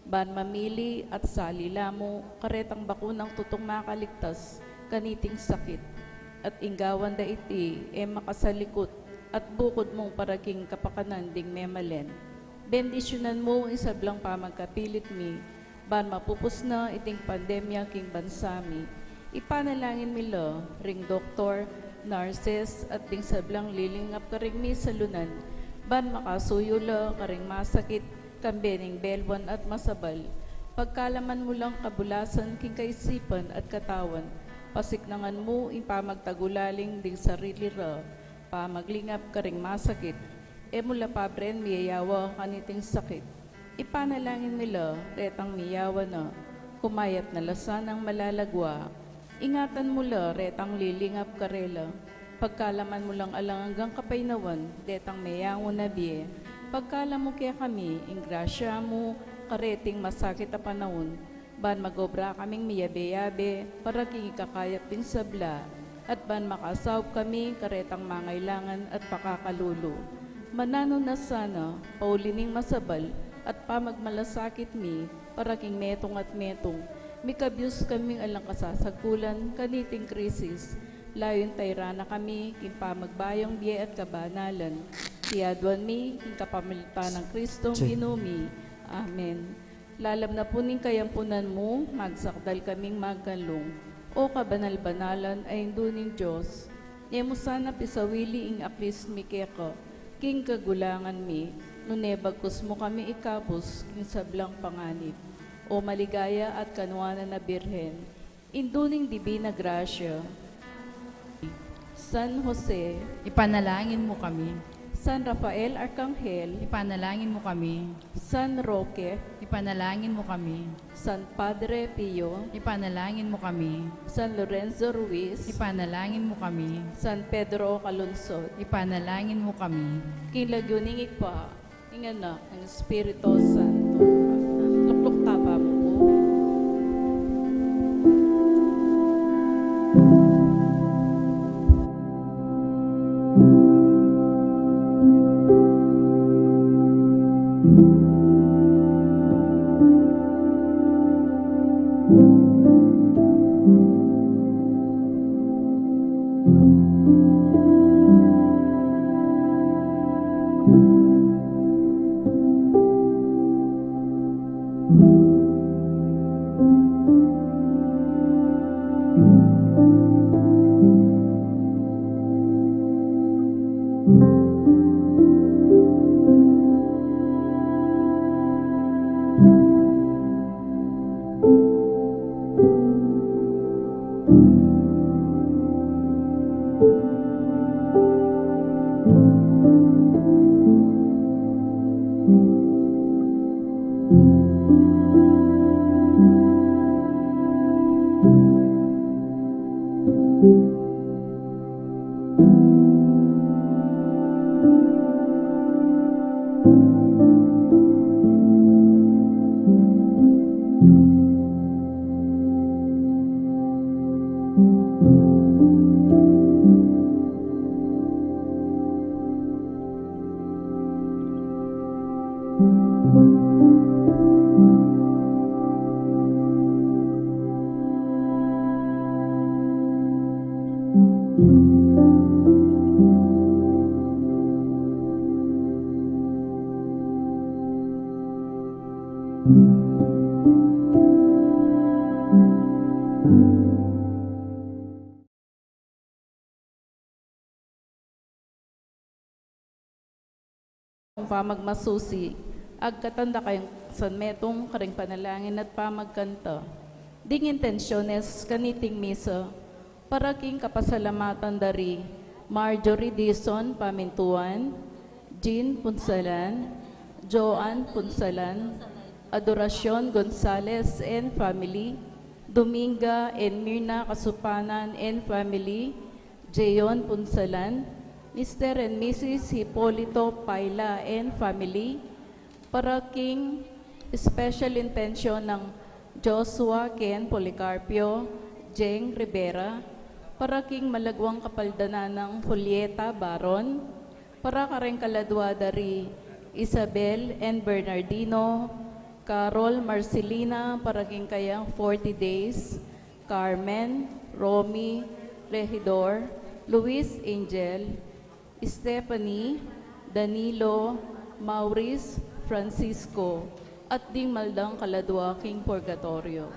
ban mamili at salila mo, karetang bakunang tutong makaligtas, kaniting sakit, at inggawan da iti, makasalikot, at bukod mong paraging kapakanan ding memalen. Bendisyonan mo isablang pamagkapilit mi, ban mapupus na iting pandemya king bansami, ipanalangin mi lo, ring doktor, Narses at ding sablang lilingap karing mi salunan, ban makasuyula karing masakit, kambening belwan at masabal. Pagkalaman mo lang kabulasan king kaisipan at katawan, pasiknangan mo impamagtagulaling ding sarili ra, pamaglingap karing masakit, e mula pabren miyayawa kaniting sakit. Ipanalangin nila, retang miyawa na, kumayat na lasan ang malalagwa. Ingatan mo la, retang lilingap karela. Pagkalaman mo lang alang hanggang kapainawan, retang mayango na biye. Pagkalam mo kaya kami, ingrasya mo, kareting masakit a panahon, ban magobra kaming miyabe-yabe, para king ikakayap din sabla, at ban makasawp kami, karetang mangailangan at pakakalulo. Manano na sana, paulining masabal, at pamagmalasakit mi, para king metong at metong, mikabyus kaming alang kasasagkulan, kaniting krisis, layon tayrana kami, king pamagbayang biye at kabanalan, tiyadwan mi, king kapamilitan ng Kristong inumi. Amen. Lalam na po ning kayampunan mo, magsakdal kaming magkanlong, o kabanal-banalan ay induning Diyos. Nemo sana pisawili ing aklis mi keka, king kagulangan mi, nunebagkus mo kami ikapos, king sablang panganib. O maligaya at kanwanan na birhen, induning Dibina Gracia. San Jose, Ipanalangin mo kami. San Rafael Arcangel, Ipanalangin mo kami. San Roque, Ipanalangin mo kami. San Padre Pio, Ipanalangin mo kami. San Lorenzo Ruiz, Ipanalangin mo kami. San Pedro Calungsod, Ipanalangin mo kami. kinlagyuning ikpa, ng anak ng Espiritu Santo. Lukluk tapa mo po. Pamagmasusi, agkatanda kayong sanmetong karing panalangin at pamagkanta. Ding intensyones kaniting misa, para king kapasalamatan dari, Marjorie Dison Pamintuan, Jean Punsalan, Joan Punsalan, Adoracion Gonzales and family, Dominga and Mirna Kasupanan and family, Jeon Punsalan, Mr. and Mrs. Hipolito Paila and family, para king special intention ng Joshua Ken Policarpio, Jeng Rivera, para king malagwang kapaldanan ng Julieta Baron, para kareng kaladwa dari Isabel and Bernardino, Carol Marcelina, para king kayang 40 days, Carmen, Romy, Regidor, Luis Angel, Stephanie, Danilo, Maurice, Francisco, at ding maldang kaladwa king purgatorio.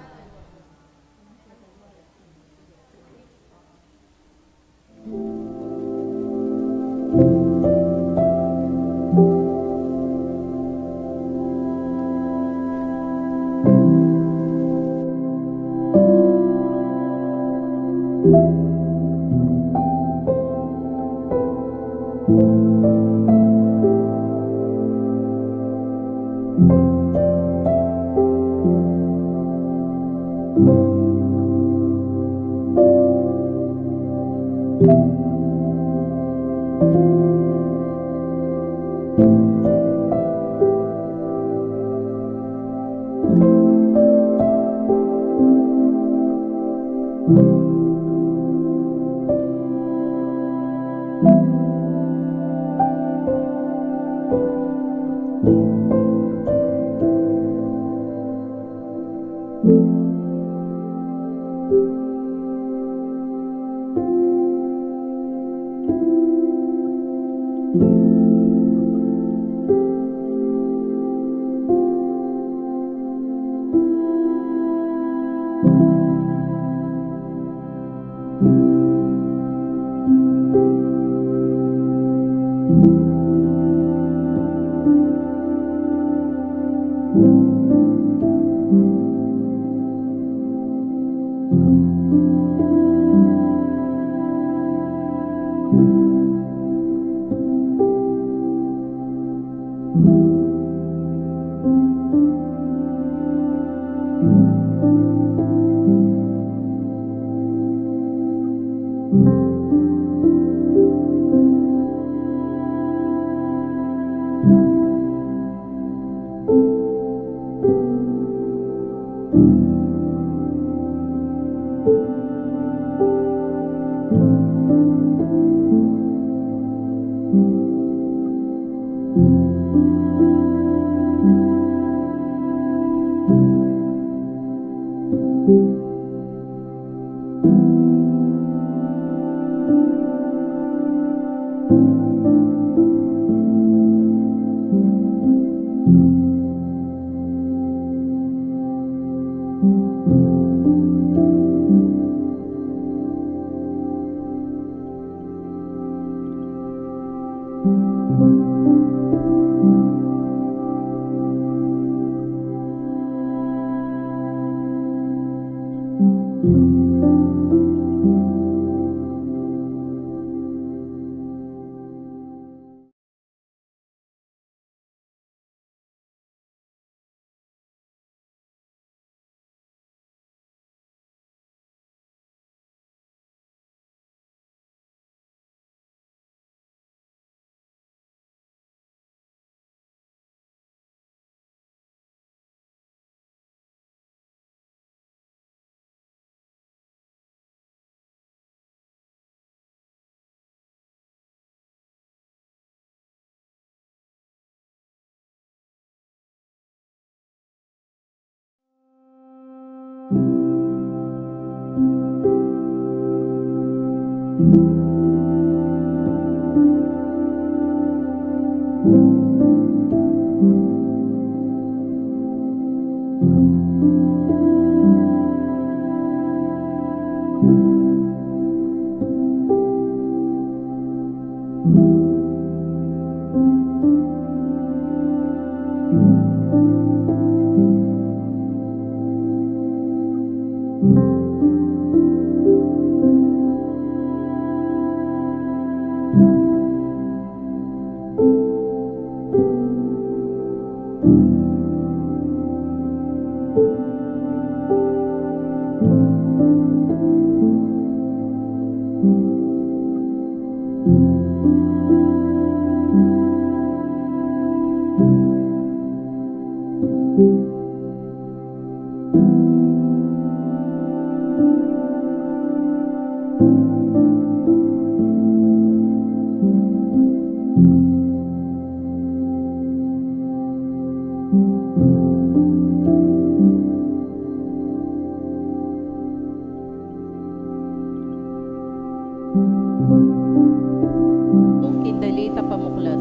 Indalita Pamuklat.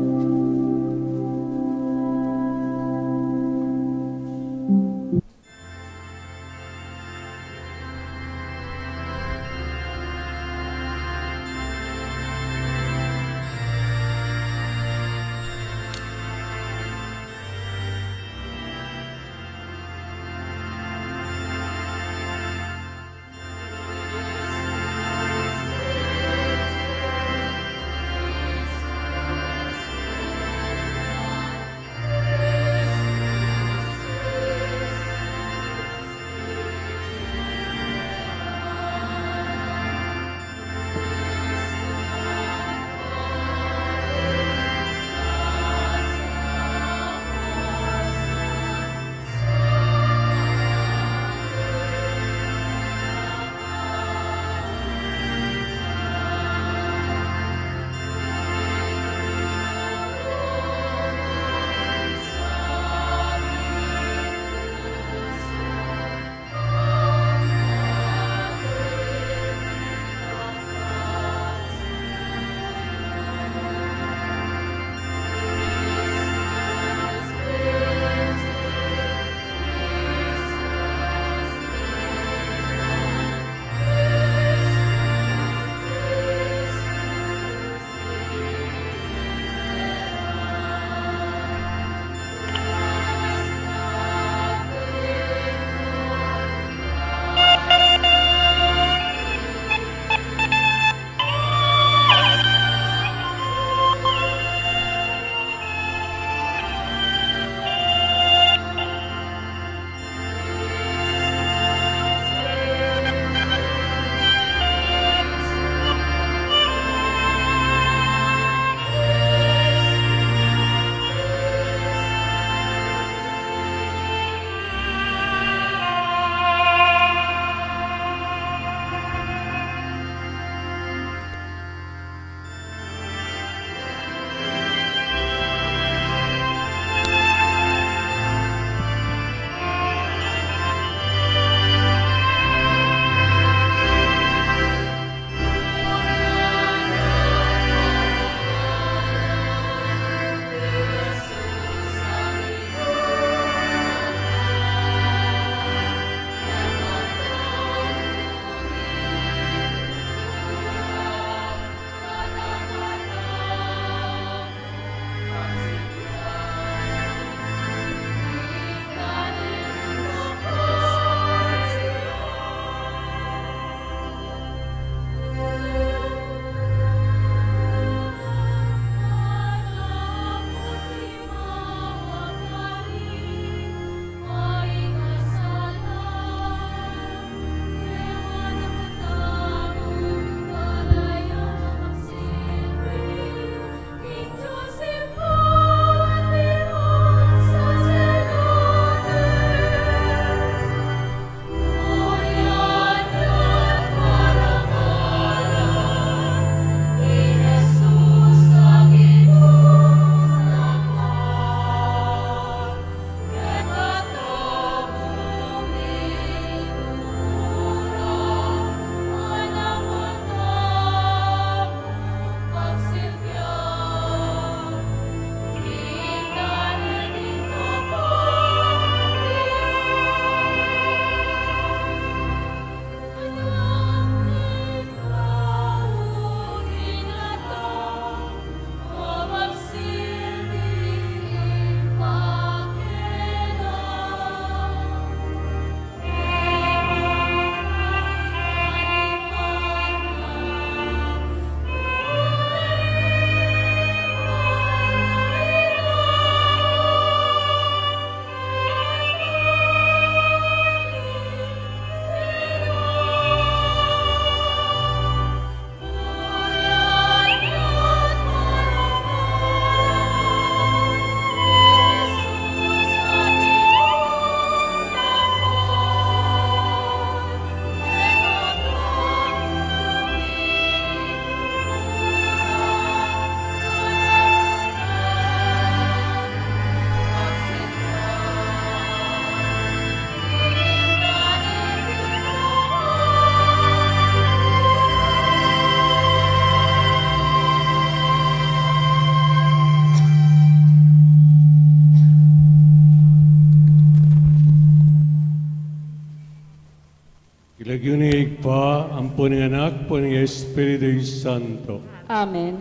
Lagunig pa ang po ng anak po ng Espiritu Santo. Amen.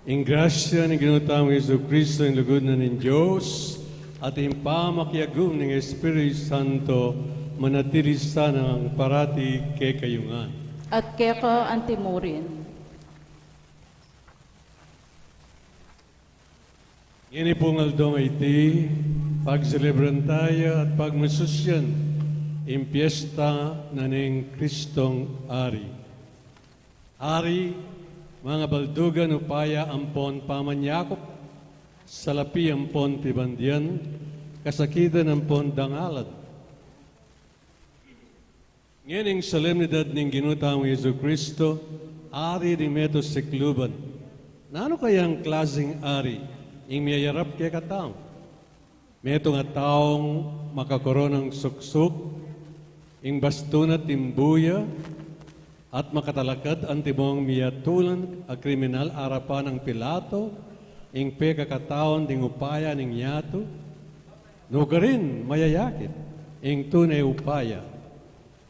Ang grasya ng ginutang Yesu Kristo ang lugod na ng Diyos at ang pamakiagum ng Espiritu Santo manatili sana ang parati kay kayungan. At keka antimurin. Ngini pong aldong iti, pagselebran tayo at pagmasusyan in piyesta na ning Kristong Ari. Ari, mga baldugan upaya ampon pamanyakop, salapi ampon tibandian, kasakitan ampon dangalad. Ngayon solemnidad ning ginutang Yesu Kristo, Ari di meto sikluban. Nano kayang klaseng Ari, ing miyayarap kay katang? Meto nga taong makakoronang suksuk, ing bastunat timbuya at makatalakad ang timong miyatulan a kriminal arapan ng Pilato ing pekakataon ding upaya ning yato nugarin mayayakit ing tunay upaya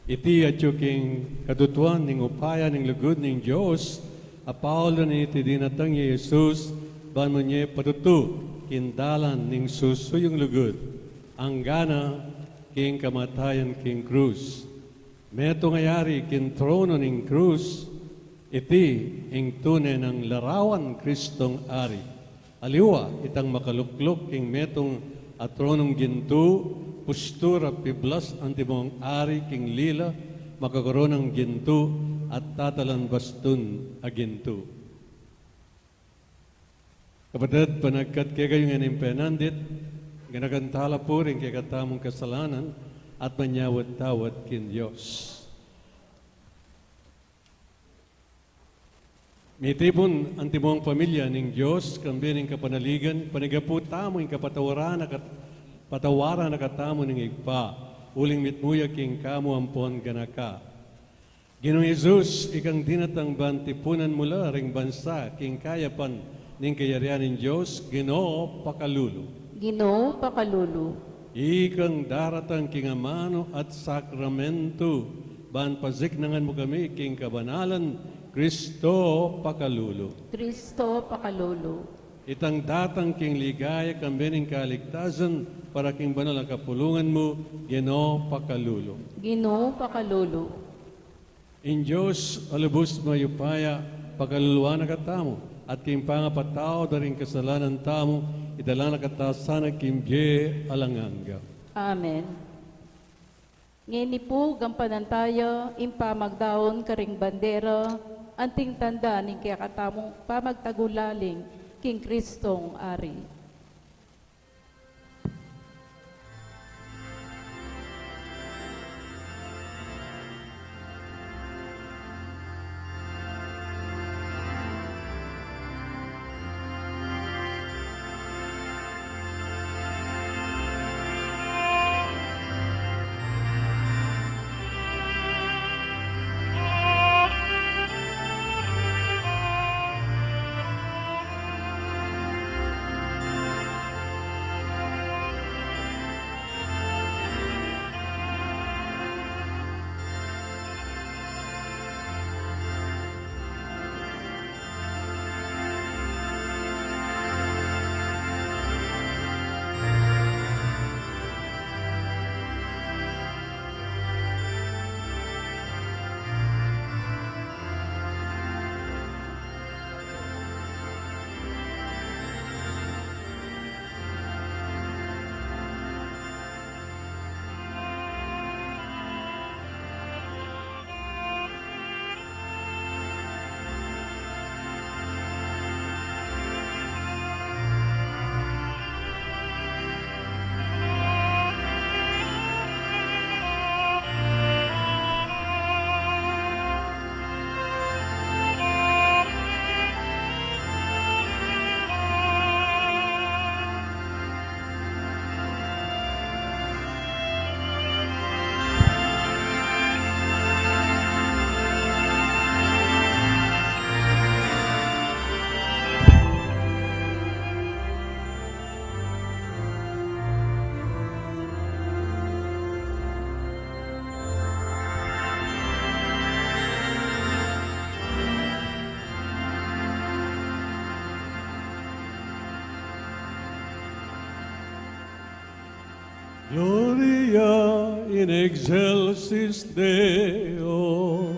iti at king kadutuan ning upaya ning lugod ning Diyos a Paulo ni iti dinatang ni Jesus ban mo niya patutu kindalan ning susuyong lugod ang gana king kamatayan king krus. Meto ngayari king trono ning krus, iti ing tunay ng larawan Kristong Ari. Aliwa itang makaluklok king metong atronong ginto, postura piblas antimong Ari king lila, makakaroon ng ginto at tatalan bastun a ginto. Kapatid, panagkat kaya kayo nga nimpenandit, ganagantala po rin kay katamong kasalanan at manyawat-tawat kin Diyos. Mitipon ang timong pamilya ning Diyos, kambi ning kapanaligan, panigapu tamo ing kapatawaran na katamo ning igpa, uling mitmuya king kamo ampon ganaka. Ginoong Jesus, ikang dinatang bantipunan mula ring bansa, king kayapan ning kayarian ning Diyos, Ginoo pakalulu. Ginoo pakalulu. Ikang daratang kingamano at sakramento, ban pasiknangan mo kami king kabanalan, Kristo pakalulu. Kristo pakalulu. Itang datang king ligaya kami ning kaligtasan, para king banal ang kapulungan mo, Ginoo pakalulu. Ginoo pakalulu. In Diyos, alubos mayupaya, pakaluluan na katamo, at king pangapatao daring kasalanan tamo, idala na katasana kimbye alanganga. Amen. Ngeni po, gampanan tayo, impamagdaon karing bandera, anting tanda ning kaya katamong pamagtagulaling, king Kristong Ari. Gloria in excelsis Deo.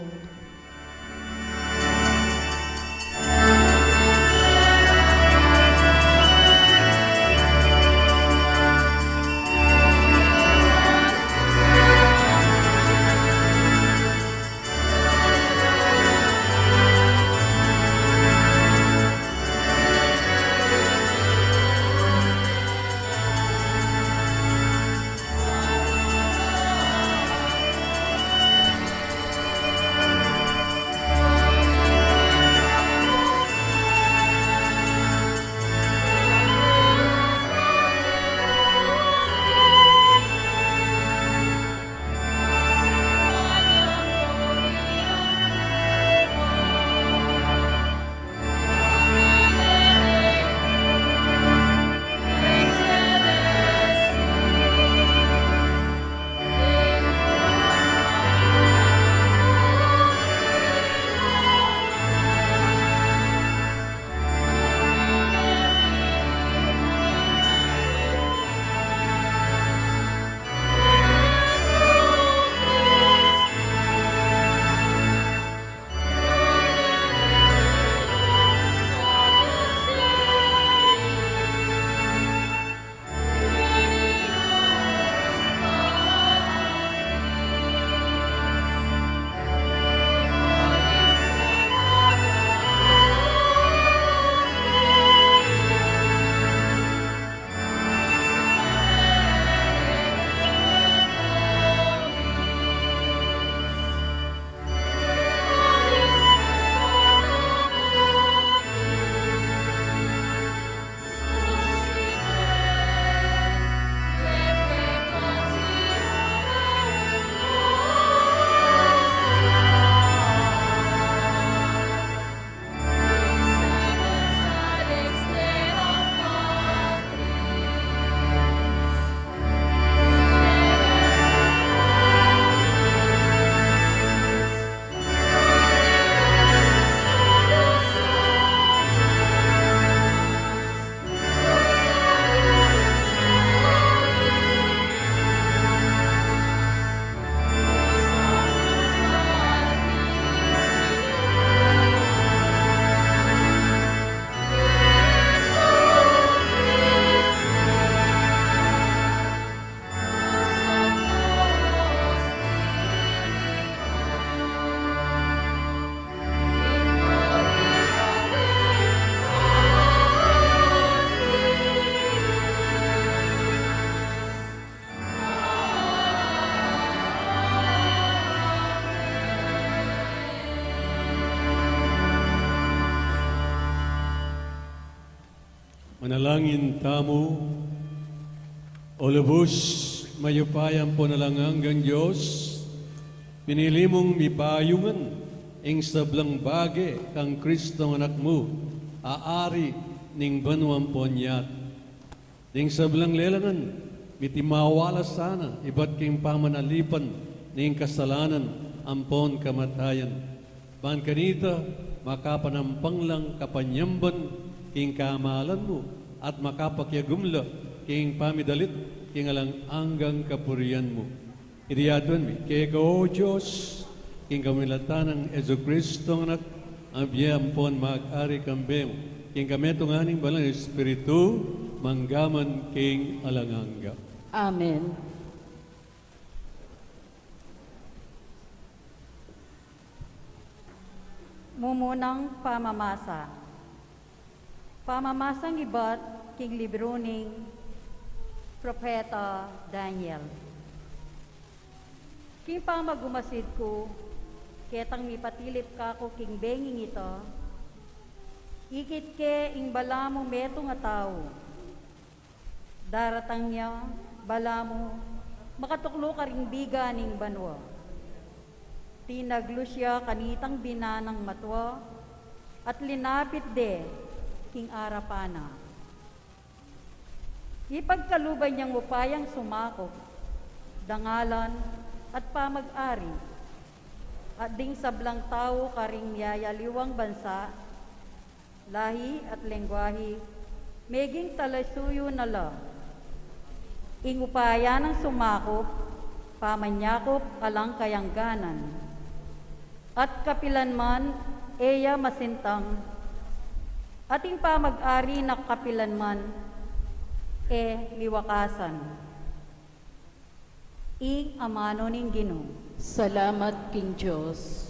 Manalangin tamo, o lubos, mayupayan po nalangang Diyos, pinili mong mipayungan, ing sablang bage kang Kristo anak mo, aari ning banwang ponyat. Ning sablang lelangan, mitimawala sana, iba't king pamanalipan, ning kasalanan, ampon kamatayan. Ban kanita, makapanampang lang kapanyamban, king kamalan mo, at makapakyagumla, king pamidalit, king alang anggang kapurian mo. Idiyadon mi, kaya o Diyos, king kamilatan ng Ezo Kristo anak, ang biyampon mag-ari kambemo, king kametong aning balang Espiritu, manggaman king alanganga. Amen. Mumunang pamamasa. Pamamasang iba't king libro ning Propeta Daniel. King pamagumasid ko, ketang mipatilip ka ko king benging ito, ikit ke ing bala mo meto nga tao. Daratang niya, bala mo, makatuklo ka ring biga ning banwa. Tinaglo siya kanitang binanang matwa, at linapit de king arapana. Ipagkalubay niyang upayang sumakop, dangalan at pamag-ari, at ding sablang tao karing yayaliwang bansa, lahi at lengguwahe, meging talaysuyo nala. ing upaya ng sumakop, pamanyakop alang kayangganan, at kapilanman eya masintang, ating pamag-ari na kapilanman liwakasan. Ing amano ning Ginoo. Salamat king Diyos.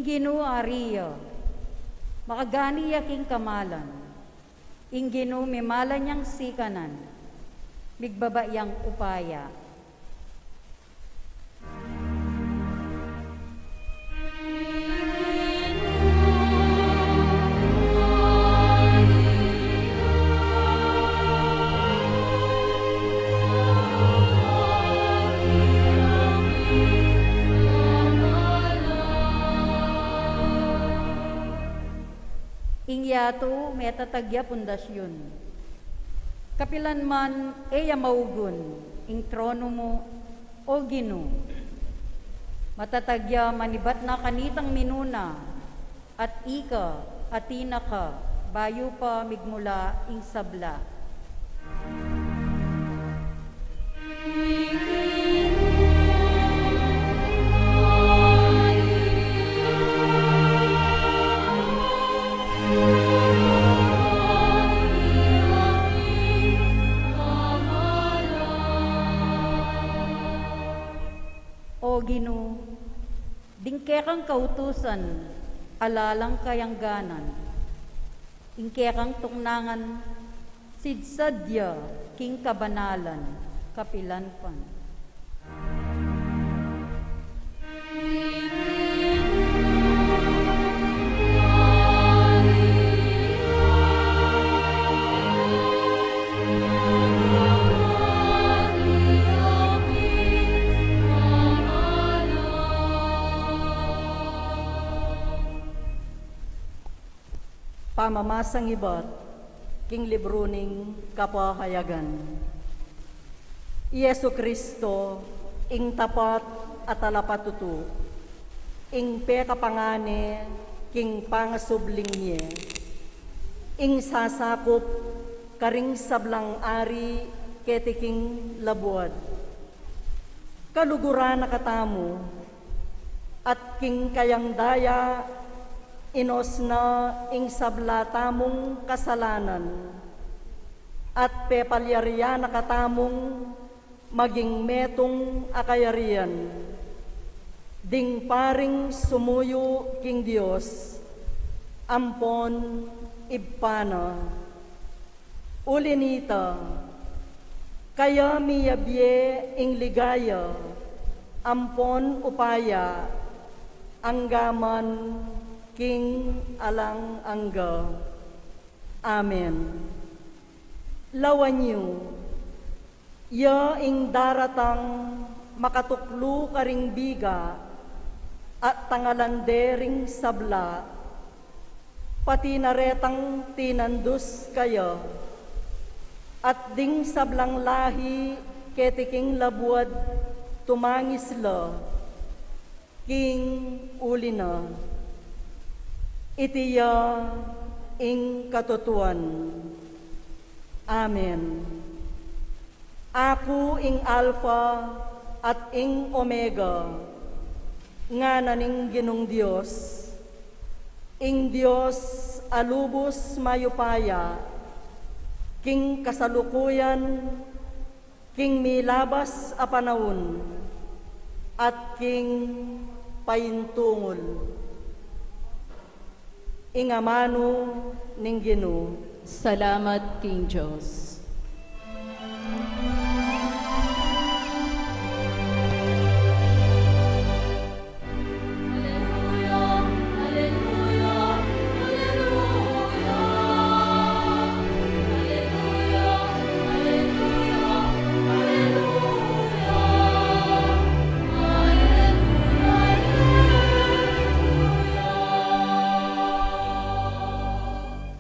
Ginoo ariya, makagani yaking kamalan, ing Ginoo mimala niyang sikanan, migbabayang upaya. Yato metatagya pundasyon. Kapilanman eya maugun, ing trono mo, o Ginoo. Matatagya manibat na kanitang minuna, at ika, atina ka, bayo pa migmula ing sabla. O Ginoo, dingkekang kautusan, alalang kayangganan, ingkekang tungnangan, sidsadya, king kabanalan, kapilanpan. Pamamasang ibat, king libruning kapahayagan. Yesu Kristo, ing tapat at alapatutu, ing pekapangane, king pangasubling niya, ing sasakop, karing sablang ari, ketiking labuad. Kaluguran na katamu, at king kayang daya, inos na ing sabla tamong kasalanan at pepalyarian na katamong maging metong akayarian. Ding paring sumuyo king Dios, ampon ibpana. Ulinita, kaya miyabye ing ligaya, ampon upaya, anggaman king alang angga. Amen. Lawanyo, ya ing daratang makatuklo karing biga at tangalandering sabla, pati naretang tinandus kayo, at ding sablang lahi ketiking labuad tumangisla, king ulina. Itiya ing katutuan. Amen. Ako ing Alpha at ing Omega, nga naning Ginong Dios, ing Dios alubos mayupaya, king kasalukuyan, king milabas a panahon, at king paintungol. Ingamano ning Ginoo. Salamat, King Diyos.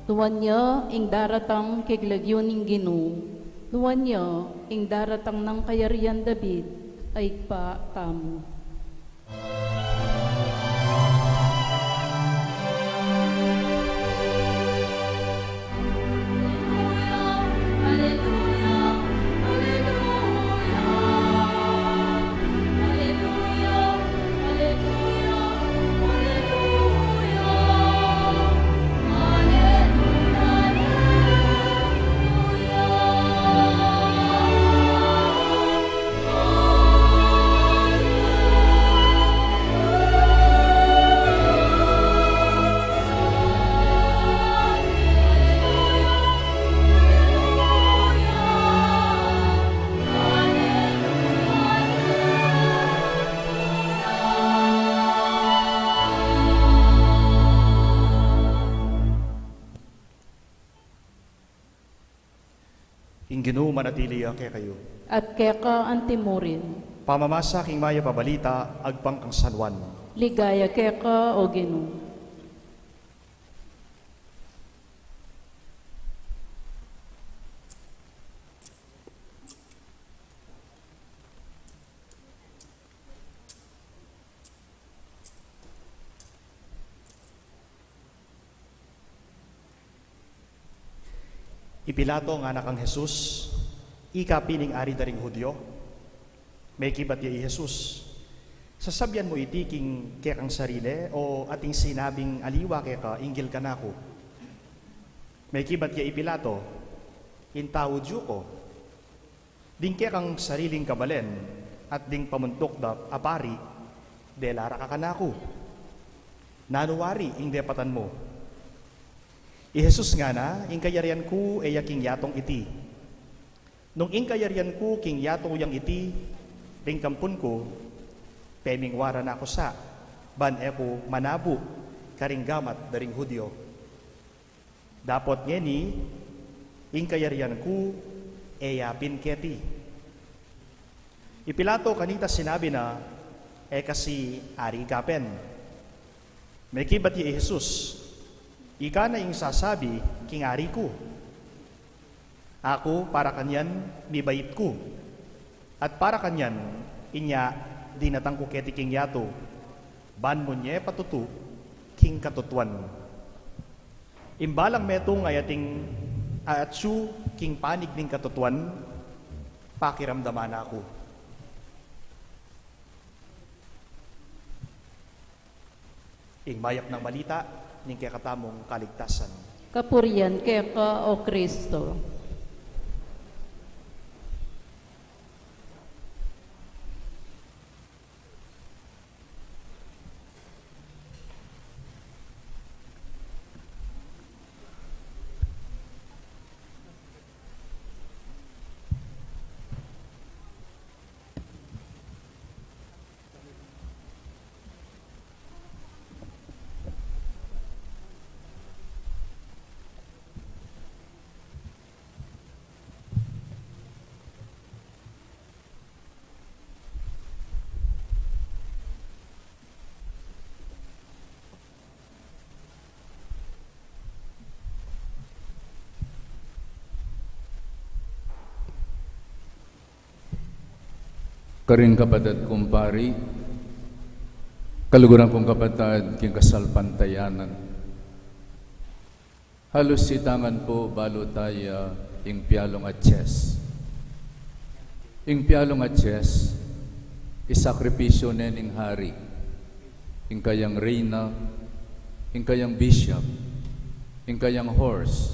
Tuwan niya ing daratang kiglagyo ning Ginoo. Tuwan niya ing daratang ng kayarian David ay pa tamo. Ing Ginoo manatili kay kayo. At keka ang timurin. Pamamasa king maya pabalita agpang kang sanwan. Ligaya keka o Ginoo. Ipilato nga anak ang Jesus, ikapining ari daring Hudyo. May kibat ya i Jesus. Sasabyan mo iti king kekang sarili o ating sinabing aliwa keka inggil ka na ako. May kibat ya Pilato, intawod yu ko. Ding kekang sariling kabalen at ding pamuntok da apari, delara ka na ako. Nanuwari ing depatan mo. I Jesus nga na, ing kayarian ko ay king yatong iti. Nung ing kayarian ko king yatong yang iti, ring kampun ko, peming wara na ako sa, ban eko manabu, karing gamat daring Hudyo. Dapot ngeni, ing kayarian ko, yapin keti. Ipilato kanita sinabi na, kasi ari kapen. May kibat ni Jesus, ika na ing sasabi, king ari ko. Ako para kanyan, mibayit ko. At para kanyan, inya, dinatang ko keti king yato. Ban mo nye patutu, king katutuan. Imbalang metong ayating atsu, king panig ning katutuan, pakiramdaman ako. Ing mayap ng balita, ning kakatamong kaligtasan. Kapurian keka o Kristo. Karing kapatid kumpari, kaluguran kong kapatid king kasalpantayanan. Halos sitangan po balo tayo ing pialong at chess. Ing pialong at chess, isakripisyo nening hari, ing kayang reyna, ing kayang bishop, ing kayang horse,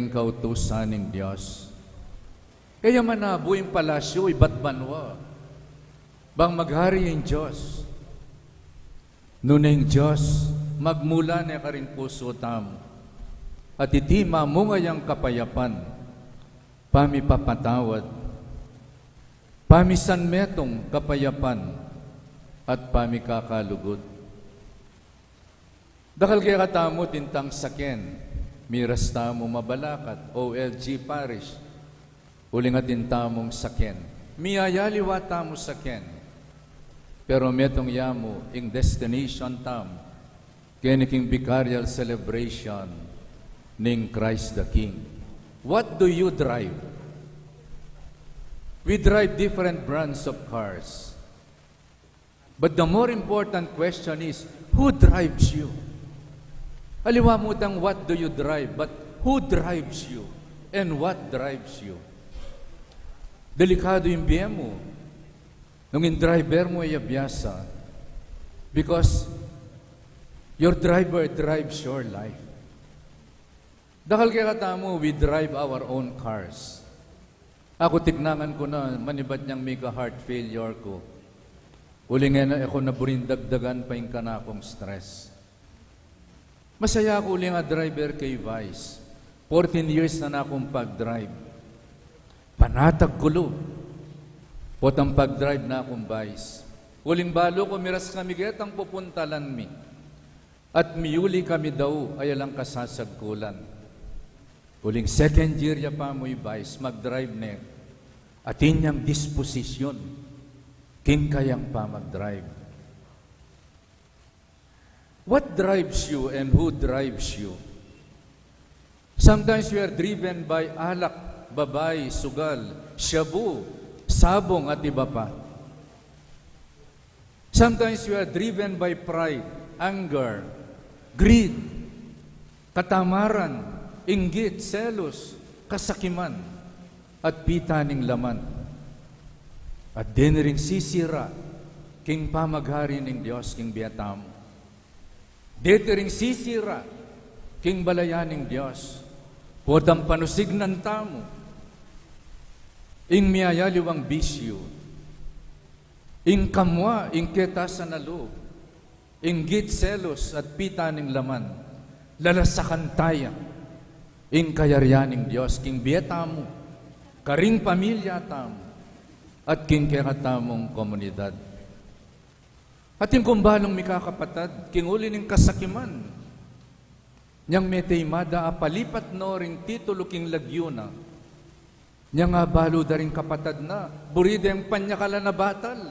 karing kautusan ng Diyos. Kaya manabo yung palasyo, iba't banwa. Bang maghari yung Diyos. Nuneng Diyos, magmula na karing puso tam. At itima mo ngayang kapayapan. Pamipapatawad. Pamisanmetong kapayapan. At pamikakalugod. Dakal kaya katamo tintang saken. Miras tamo mabalakat. OLG Parish. Uling atin tamong saken. Miyayaliwa tamo saken. Pero metong yamo ing destination tam. Keniking vicarial celebration ning Christ the King. What do you drive? We drive different brands of cars. But the more important question is, who drives you? Aliwa mo tang what do you drive, but who drives you? And what drives you? Delikado yung biya mo. Nung yung driver mo ay abiyasa. Because your driver drives your life. Dakal kaya katamo, we drive our own cars. Ako tignangan ko na, manibat niyang mega heart failure ko. Uli nga na ako naburindagdagan pa yung kanakong stress. Masaya ako uli nga driver kay Vice. 14 years na akong pag-drive. Panatag gulo. Potang pag-drive na akong Vice. Uling balo ko, miras kami getang pupuntalan mi. At miyuli kami daw, ay alang kasasagkulan. Uling second year ya pa mo'y Vice, mag-drive na. At inyang disposisyon, king kayang pa mag-drive. What drives you and who drives you? Sometimes we are driven by alak, babay, sugal, shabu, sabong at iba pa. Sometimes we are driven by pride, anger, greed, katamaran, inggit, selos, kasakiman, at pitaning laman. At din ring sisira, king pamaghari ng Diyos, king biyatamo. Dito ring sisira, king balayaning Diyos, podang panusig ng tamo, ing miyayaliwang bisyo, ing kamwa, ing ketasan na loob, inggit, selos, at pitaning laman, lalasakan taya, ing kayaryaning Diyos, king biyatamo, karing pamilya tamo, at king kekatamong komunidad. At yung kumbalong mikakapatad, king uli ng kasakiman, niyang meteymada apalipat no ring titulo king lagyuna, niyang abalo da ring kapatad na, burida yung panyakala na batal.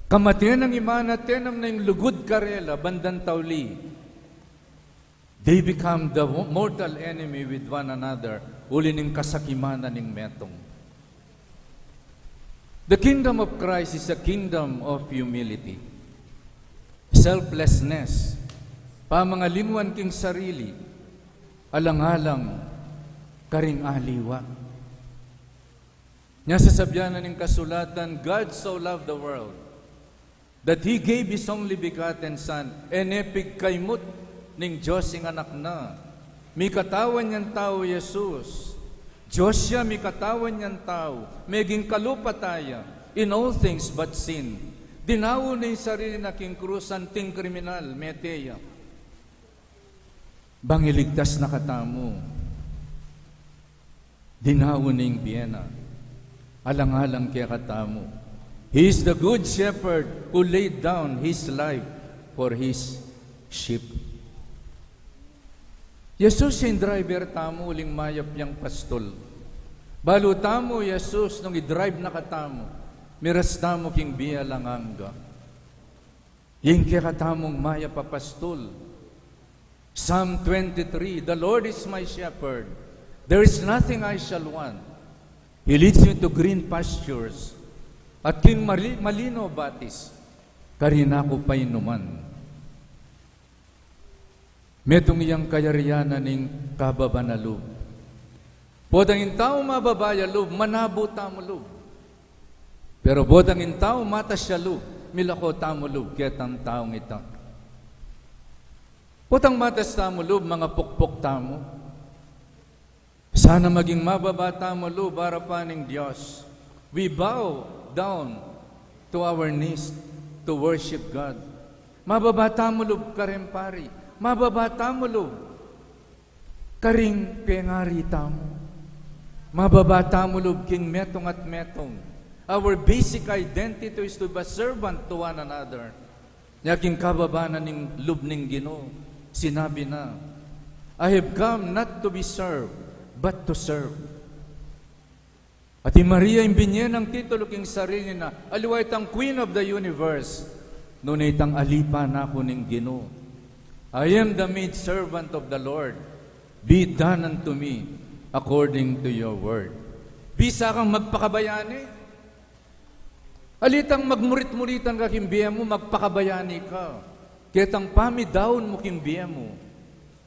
Kamatian ng imana, tenam na yung lugod karela, bandang tauli. They become the mortal enemy with one another, uli ng kasakimana ng metong. The kingdom of Christ is a kingdom of humility, selflessness, pamangalinwan king sarili, alang-alang, karing aliwa. Nya sasabyanan ng kasulatan, God so loved the world, that He gave His only begotten Son, enepig kaymut ning Diyos ing anak na, mi katawan niyang tao Jesus, Diyos siya, mi katawan niyang tao, meging kalupataya, in all things but sin. Dinawo na yung sarili na king krusan, ting kriminal, meteya. Bangiligtas na katamo. Dinawo na yung biyena, alang-alang kaya katamo. He is the good shepherd who laid down His life for His sheep. Jesus yung driver tamo, uling mayap yung pastol. Balo tamo, Jesus, nung i-drive na katamo, miras tamo king biya langanga. Yung kaya katamong mayap pa pastol. Psalm 23, the Lord is my shepherd. There is nothing I shall want. He leads me to green pastures. At king malino batis, karinako pa inuman. Metong iyang kayaryanan ng kababa na loob. Bodang in tao mababaya loob, manabo tamo loob. Pero bodang in tao mata siya loob, milako tamo loob, ketang taong ita. Potang matas tamo loob, mga pukpok tamo. Sana maging mababa tamo loob, harapan ng Diyos. We bow down to our knees to worship God. Mababa tamo loob, karempari. Mababata mo lo, karing pengari tamo. Mababata mo lo, king metong at metong. Our basic identity is to be servant to one another. Yaking kababanan ng loob ng Ginoo, sinabi na, I have come not to be served, but to serve. At Maria imbinyen ang titulo king sarili na, aliway tang Queen of the Universe, nunay tang alipan ako ng Ginoo. I am the maid servant of the Lord. Be done unto me according to your word. Bisa kang magpakabayani. Alitang magmurit-muritan ka kimbiya mo, magpakabayani ka. Ketang pamidaon mo kimbiya mo,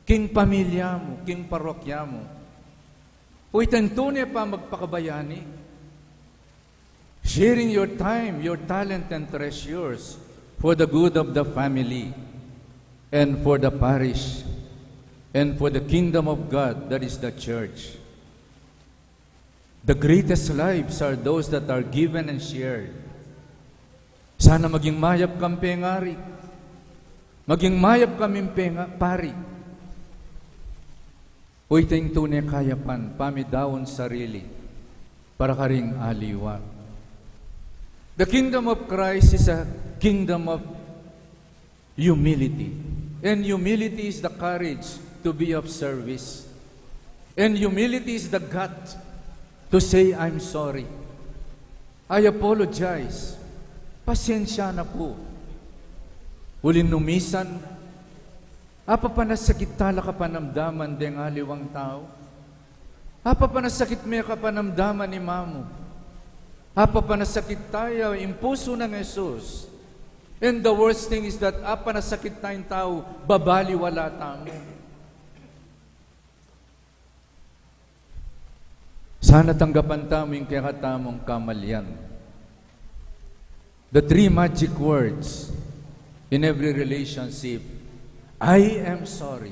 king pamilya mo, king parokya mo. Uy, tantune pa magpakabayani. Sharing your time, your talent and treasures for the good of the family, and for the parish, and for the kingdom of God, that is the church. The greatest lives are those that are given and shared. Sana maging mayap kang pengari, maging mayap kaming pari. Uy, ting tunay kayapan, pamidawon sarili, para karing aliwa. The kingdom of Christ is a kingdom of humility. And humility is the courage to be of service. And humility is the gut to say, I'm sorry. I apologize. Pasensya na po. Ulin numisan, apa pa nasakit tala ka panamdaman deng aliwang tao? Apa pa nasakit may ka panamdaman ni mamo? Apa panasakit tayo, yung puso ng Jesus. And the worst thing is that apa nasakit tayong tao, babaliwala tamo. Sana tanggapan tamo yung kakatamong kamalyan. The 3 magic words in every relationship: I am sorry,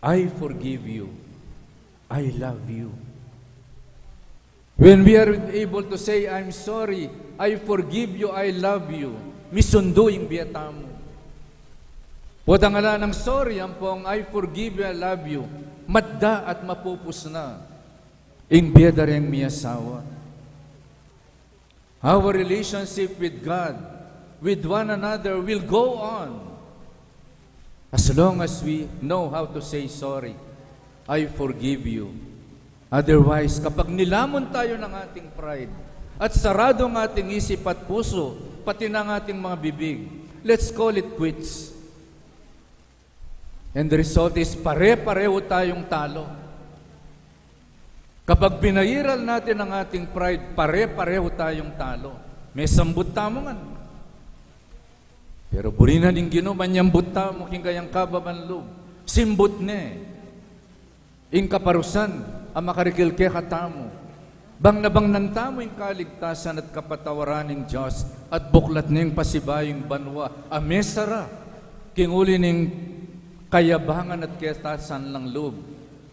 I forgive you, I love you. When we are able to say, I'm sorry, I forgive you, I love you, misundo yung biyatamo. Wadangala ng sorry, ang pong I forgive you, I love you, madda at mapupus na. Ing biyadareng miyasawa. Our relationship with God, with one another, will go on as long as we know how to say sorry. I forgive you. Otherwise, kapag nilamon tayo ng ating pride at sarado ang ating isip at puso, pati ng ating mga bibig, let's call it quits. And the result is pare-pareho tayong talo. Kapag binayiral natin ang ating pride, pare-pareho tayong talo. May sambut tamo nga. Pero burinan yung ginuman niyang buta mo king kayang kababanlog. Simbut ne. Ing kaparusan, ang makarikilke katamo. Bang nabang nantamo yung kaligtasan at kapatawaran ng Diyos at buklat niyang pasibayong banwa. Amesara, kinguli ning kayabangan at ketasan ng loob.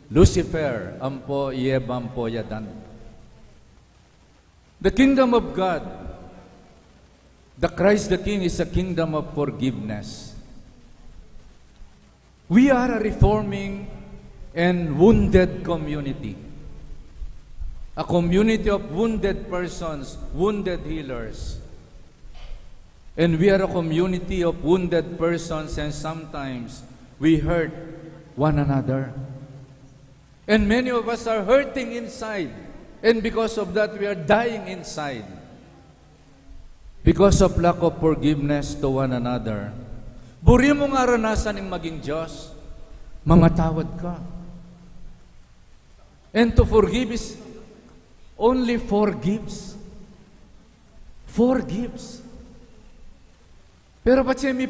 Lucifer, ampo yebam po yadan. The kingdom of God, the Christ the King, is a kingdom of forgiveness. We are a reforming and wounded community. A community of wounded persons, wounded healers. And we are a community of wounded persons, and sometimes we hurt one another. And many of us are hurting inside. And because of that, we are dying inside. Because of lack of forgiveness to one another. Buri mo nga ranasan ng maging Diyos, mangatawad ka. And to forgive is only forgives. Forgives. Pero patse may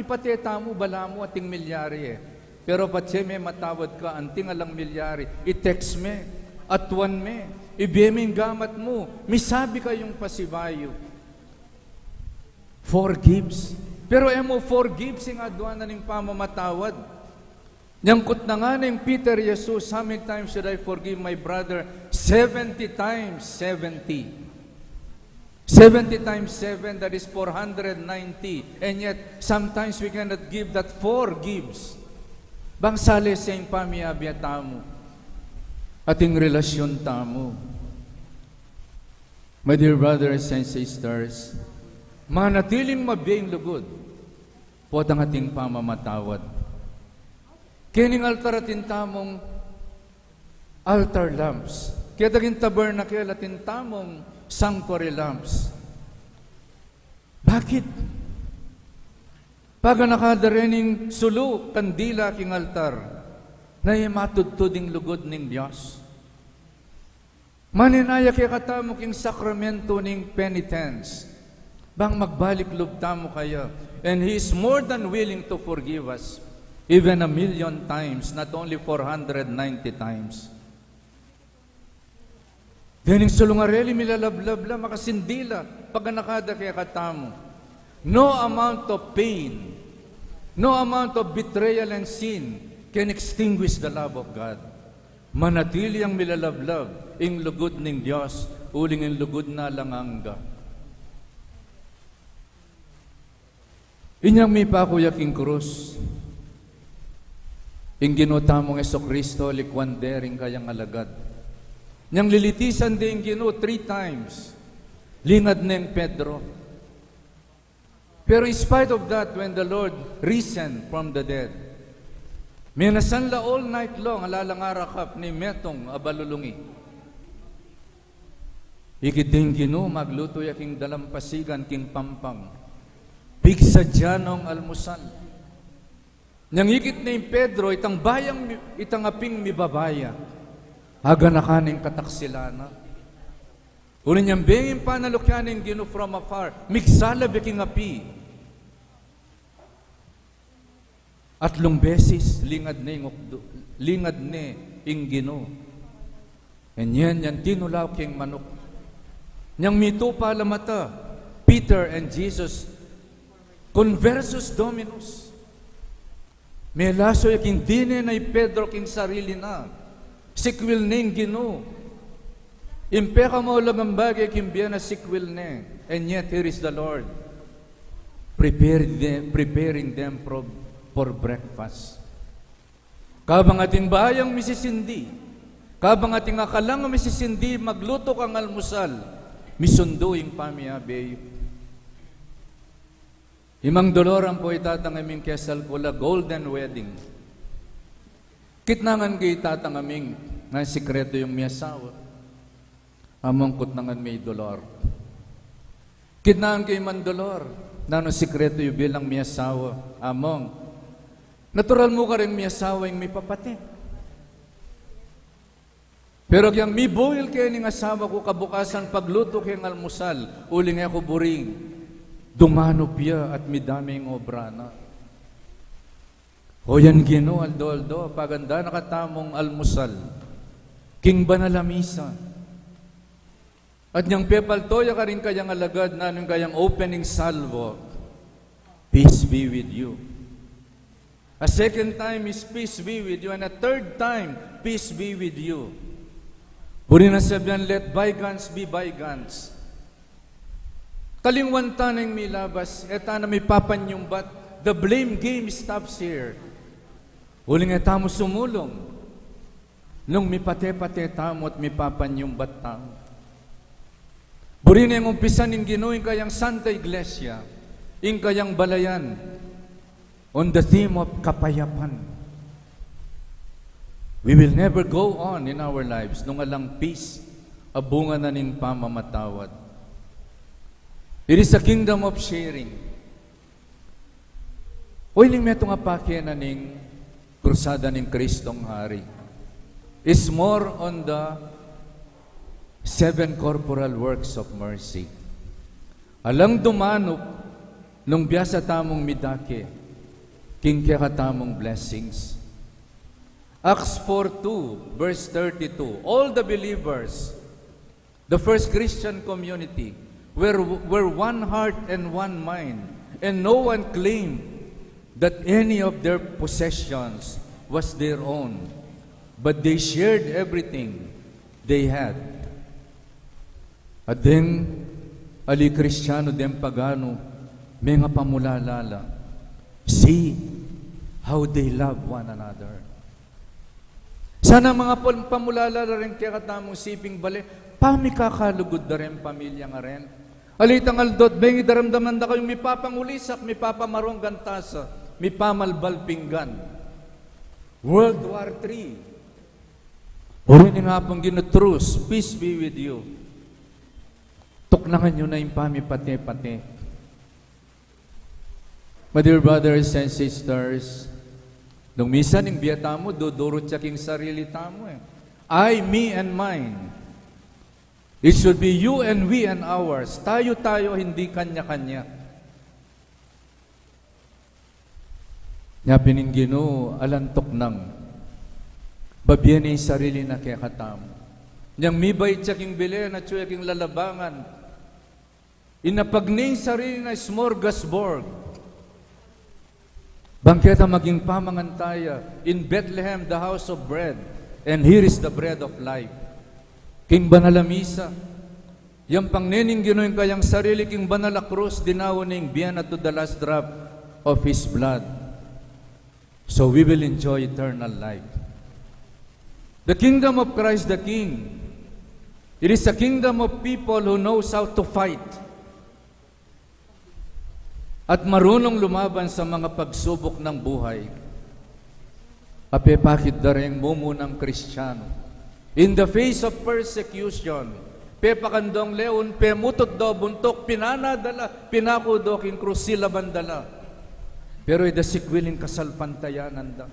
pateta mo, bala mo ating milyari eh. Pero patse may matawad ka, anting alang milyari, i-text me, atuan me, ibiyeming gamat mo, misabi kayong pasibayo. Forgives. Pero emo forgives yung adwana ng pamamatawad. Nyangkot na nga ng Peter Jesus, how many times should I forgive my brother? 70 times 70. 70 times 7, that is 490. And yet, sometimes we cannot give that 4 gives. Bang sali sa iyong pamiabya tamo, ating relasyon tamo. My dear brothers and sisters, manatiling mabiyang lugod po ang ating pamamatawad. Kining altar atin tamong altar lamps. Kaya taging tabernacle atin tamong sanctuary lamps. Bakit? Pag nakadarening sulu, kandila king altar, na matudtuding lugod ning Diyos. Maninaya kaya katamo king sakramento ning penitence. Bang magbalik loob tamo kaya. And He is more than willing to forgive us. Even 1,000,000 times, not only 490 times. Ganing sulungareli milalablab la makasindila pag nakada kaya katamo. No amount of pain, no amount of betrayal and sin can extinguish the love of God. Manatili ang milalablab ing lugod ning Dios, uling ing lugod na langanga. Inyang may pakuyak ing krus. Ing ginutamong Jesucristo, likwandering kayang alagad. Niyang lilitisan din ginu 3 times. Lingad ng Pedro. Pero in spite of that, when the Lord risen from the dead, may nasanla all night long, alalangarakap ni Metong abalulungi. Ikiting ginu, magluto yaking dalampasigan king pampang. Pigsa dyanong almusal. Nang ikit na yung Pedro, itang aping mibabaya, haga na kaning kataksilana. Unin niyang bengin panalukyanin gino from afar, migsala beking api. Atlong beses, lingad ne ing gino. And yan tinulaw king manok. Niyang mito pala mata, Peter and Jesus, conversus Dominus. May laso yaking dine na Pedro king sarili na, sikwil ning gino. Impeka mo lamang bagay kimbiyan na sikwil ne, and yet here is the Lord, preparing them for breakfast. Kabang ating bayang misisindi, kabang ating akalang misisindi, magluto kang almusal, misundo yung pamiabay. Imang doloran po itatangaming kesal kula golden wedding. Kitnangan kay itatangaming na sikreto yung miyasawa. Among kutnangan may dolor. Kitnangan kay man dolor, na no sikreto yung bilang miyasawa. Among, natural mo ka rin miyasawa yung may papati. Pero kayang mi boil kayo ng asawa ko kabukasan pagluto kayong almusal, uling ako buring, dumanop ya at midaming obra na. O yan gino, aldo, paganda nakatamong almusal, king banalamisa. At niyang pepaltoya ka rin kayang alagad na nung kayang opening salvo, peace be with you. A second time is peace be with you, and a third time, peace be with you. Puri na sabihan, let bygones be bygones. Kalingwan ng milabas, eta na may papanyumbat, the blame game stops here. Uling eta mo sumulong, nung may pate-pate tamo at may papanyumbat tamo. Buri na yung umpisa ng ginuing kayang Santa Iglesia, ing kayang balayan, on the theme of kapayapan. We will never go on in our lives nung alang peace, abunga na ning pamamatawad. It is a kingdom of sharing. Uiling metong apake na ning krusada ning Kristong Hari is more on the 7 corporal works of mercy. Alang dumanop nung biyasa tamong midake, king kaya tamong blessings. Acts 4:2, verse 32, all the believers, the first Christian community, were one heart and one mind, and no one claimed that any of their possessions was their own, but they shared everything they had. At then, ali Kristiyano dem pagano, may nga pamulalala, see how they love one another. Sana mga pamulalala rin kaya katamong siping bali, pami kakalugod na rin pamilya nga rin. Alitang aldot, bengi daramdaman da kayong may papangulisak, may papamarong gantasa, may pamalbal pinggan. World War III. Uri nga pong ginutrus, peace be with you. Tuklangan nyo na yung pami-pate-pate. My dear brothers and sisters, nung misan yung biyata mo, dudurot siya king sarili tamo eh. I, me, and mine. It should be you and we and ours. Tayo-tayo, hindi kanya-kanya. Nya pininggino, alantok nang. Babiyan yung sarili na kaya katamo. Nyang mibay siya king bilen at siya king lalabangan. Inapagning sarili na smorgasbord. Bangketa maging pamangantaya in Bethlehem, the house of bread, and here is the bread of life. King Banalamisa, yung pangnening ginoy kayang sarili king Banala Cruz, dinawaning biyana to the last drop of His blood. So we will enjoy eternal life. The kingdom of Christ the King, it is a kingdom of people who knows how to fight at marunong lumaban sa mga pagsubok ng buhay. Apepakit da rin mumunang Kristiyano. In the face of persecution, pepakandong leon, pemutot do buntok, pinanadala, pinakudoking krus sila bandala. Pero idasikwiling kasalpantayanan da.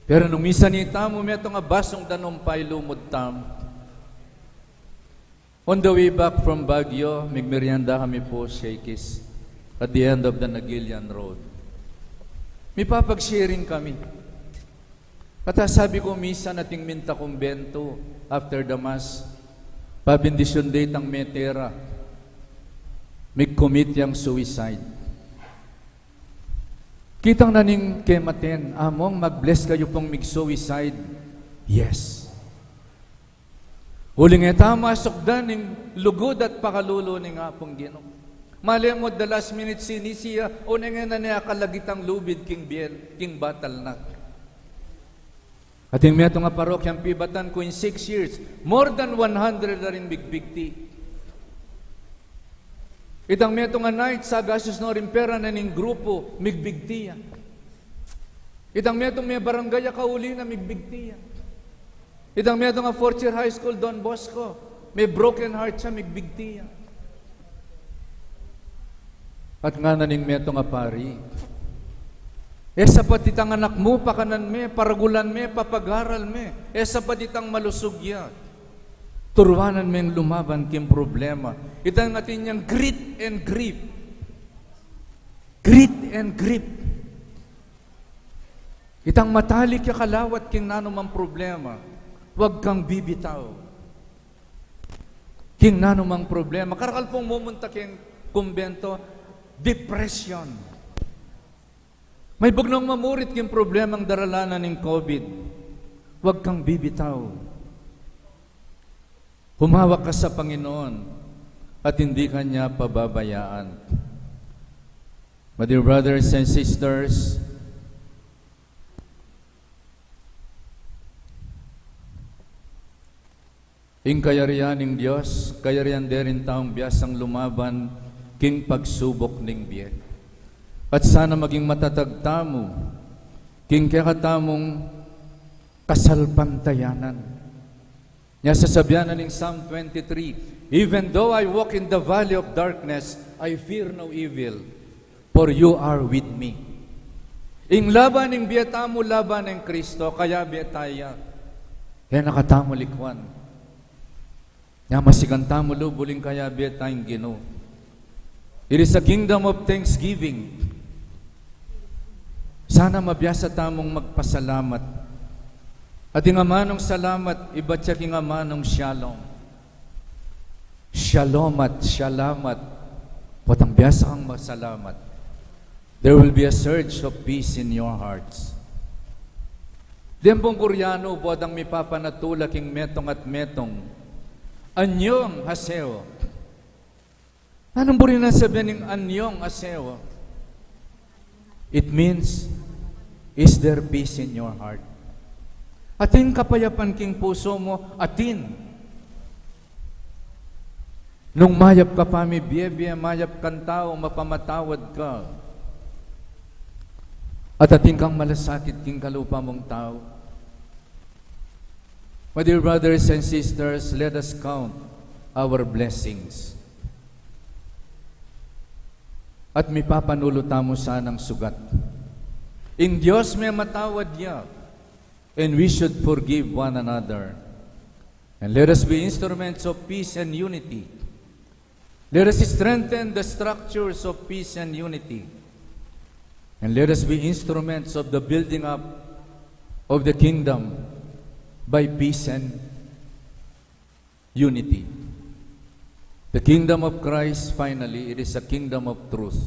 Pero nung misa ni tamo, meto nga basong danumpay lumod tamo. On the way back from Baguio, migmerienda kami po, Shakey's, at the end of the Nagilian Road. May papag-sharing kami. At sabi ko, misa nating minta kumbento after the Mass, pabindisyon date ang metera, may commit yung suicide. Kitang naning kematen, among mag-bless kayo pong mig-suicide. Yes. Huling eta masok dan ng lugod at pakalulo ni nga pong Ginoo. Malay mo, the last minute sinisiya, o na nga na niya kalagitang lubid king biel, king batal na. At yung meto nga parokyang pibatan ko in 6 years, more than 100 na rin bigbigti. Itang meto nga night, sa gasos no rin pera na ning grupo, migbigtiya. Itang meto may barangay kauli na migbigtiya. Itang meto nga 4th year high school, Don Bosco, may broken heart siya, migbigtiya. At nga naning meto nga pari, sapat itang anak mo, pakanan me, paragulan me, papagaral me, sapat itang malusugya. Turwanan me lumaban kim problema. Itang natin yung grit and grip. Grit and grip. Itang matalik ya kalawat king nanumang problema. Huwag kang bibitaw. King nanumang problema. Karakal pong mumunta king kumbento, depression. May bugnong mamurit king problemang daralanan ng COVID. Huwag kang bibitaw. Humawak ka sa Panginoon at hindi ka niya pababayaan. My dear brothers and sisters, ing kayarian ng Diyos, kayarian derin taong biyasang lumaban, king pagsubok ning biyen. At sana maging matatag tamo, king kakatamong kasalpantayanan. Nya sasabihan na ning Psalm 23, even though I walk in the valley of darkness, I fear no evil, for you are with me. Ing laban ning biyatamo, laban ng Kristo, kaya biyataya, kaya nakatamo likwan. Nya masiganta mo lubuling kaya biyat tayong Ginoo. It is a kingdom of thanksgiving. Sana mabiyasa tamong magpasalamat. At yung amanong salamat, iba't siya king amanong shalom. Shalom at shalamat. Patang biyasa kang masalamat. There will be a surge of peace in your hearts. Diyan pong Koreano, bodang may papanatula king metong at metong. Anyong haseo. Anong po rin nasabihin ng anyong haseo? It means, is there peace in your heart? Atin kapayapan king puso mo, atin. Nung mayap ka pa, may biye-biye, mayap kang tao, mapamatawad ka. At atin kang malasakit king kalupa mong tao. My dear brothers and sisters, let us count our blessings. At may papanulutan mo sanang sugat. In Diyos may matawad niya, and we should forgive one another. And let us be instruments of peace and unity. Let us strengthen the structures of peace and unity. And let us be instruments of the building up of the kingdom by peace and unity. The kingdom of Christ, finally, it is a kingdom of truth.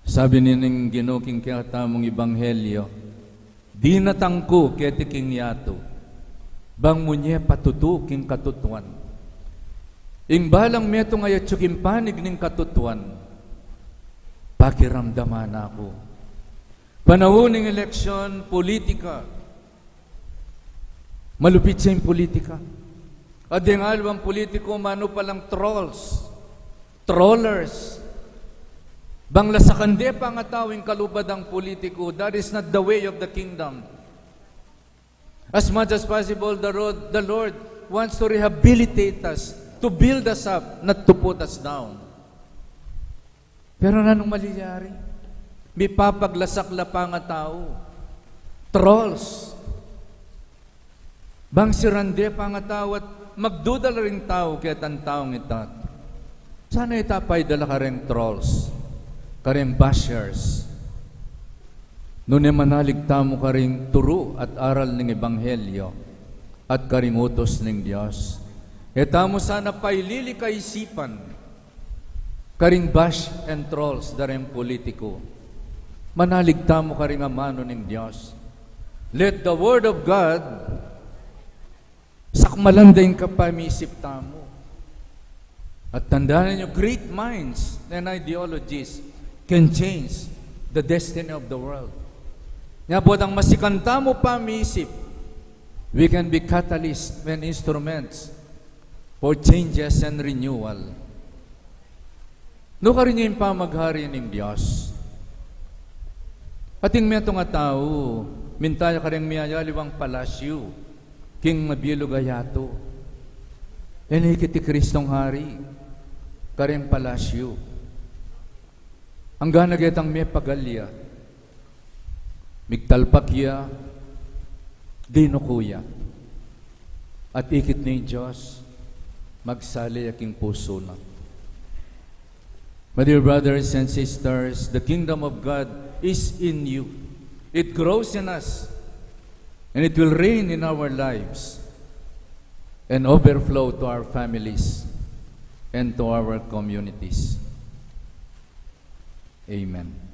Sabi nining ginuking katamong ibanghelyo, di natangko ketiking yato, bang munye patutuking katutuan. Ing balang meto ngayat tsuking panig ning katutuan, pakiramdaman ako. Panahuning eleksyon, politika, malupit sa yung politika. At yung alwang politiko, mano palang trolls, trollers. Bangla sa kande pa nga tawing kalubad ang politiko, that is not the way of the kingdom. As much as possible, the Lord wants to rehabilitate us, to build us up, not to put us down. Pero nanong maliyari? May papaglasakla pa nga tao. Trolls. Bang si Rande pa nga tao at magdudal rin tao kaya tan taong itat. Sana itapay dala ka rin trolls, ka rin bashers. Nune manalig tamo ka rin turo at aral ng Ebanghelyo at ka rin utos ng Diyos. Etamo sana pailili kaisipan, ka rin bash and trolls da rin politiko. Manalig tamo ka rin amano ng Diyos. Let the Word of God sakmalan din ka pamisip tamo. At tandaan niyo, great minds and ideologies can change the destiny of the world. Nga po, ang masikanta mo pamisip, we can be catalysts and instruments for changes and renewal. No ka rin yung pamaghari ng Diyos. Ating meto nga tao, mintaya ka rin miyayaliwang palasyo, king mabilo gayato. Enikiti Kristong Hari, karing palasyo. Ang ganagetang may pagalya, migtalpakya, dinukuya, at ikit ni Diyos, magsali aking puso na. My dear brothers and sisters, the kingdom of God is in you. It grows in us, and it will reign in our lives and overflow to our families and to our communities. Amen.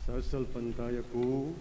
Sasalpantaya ko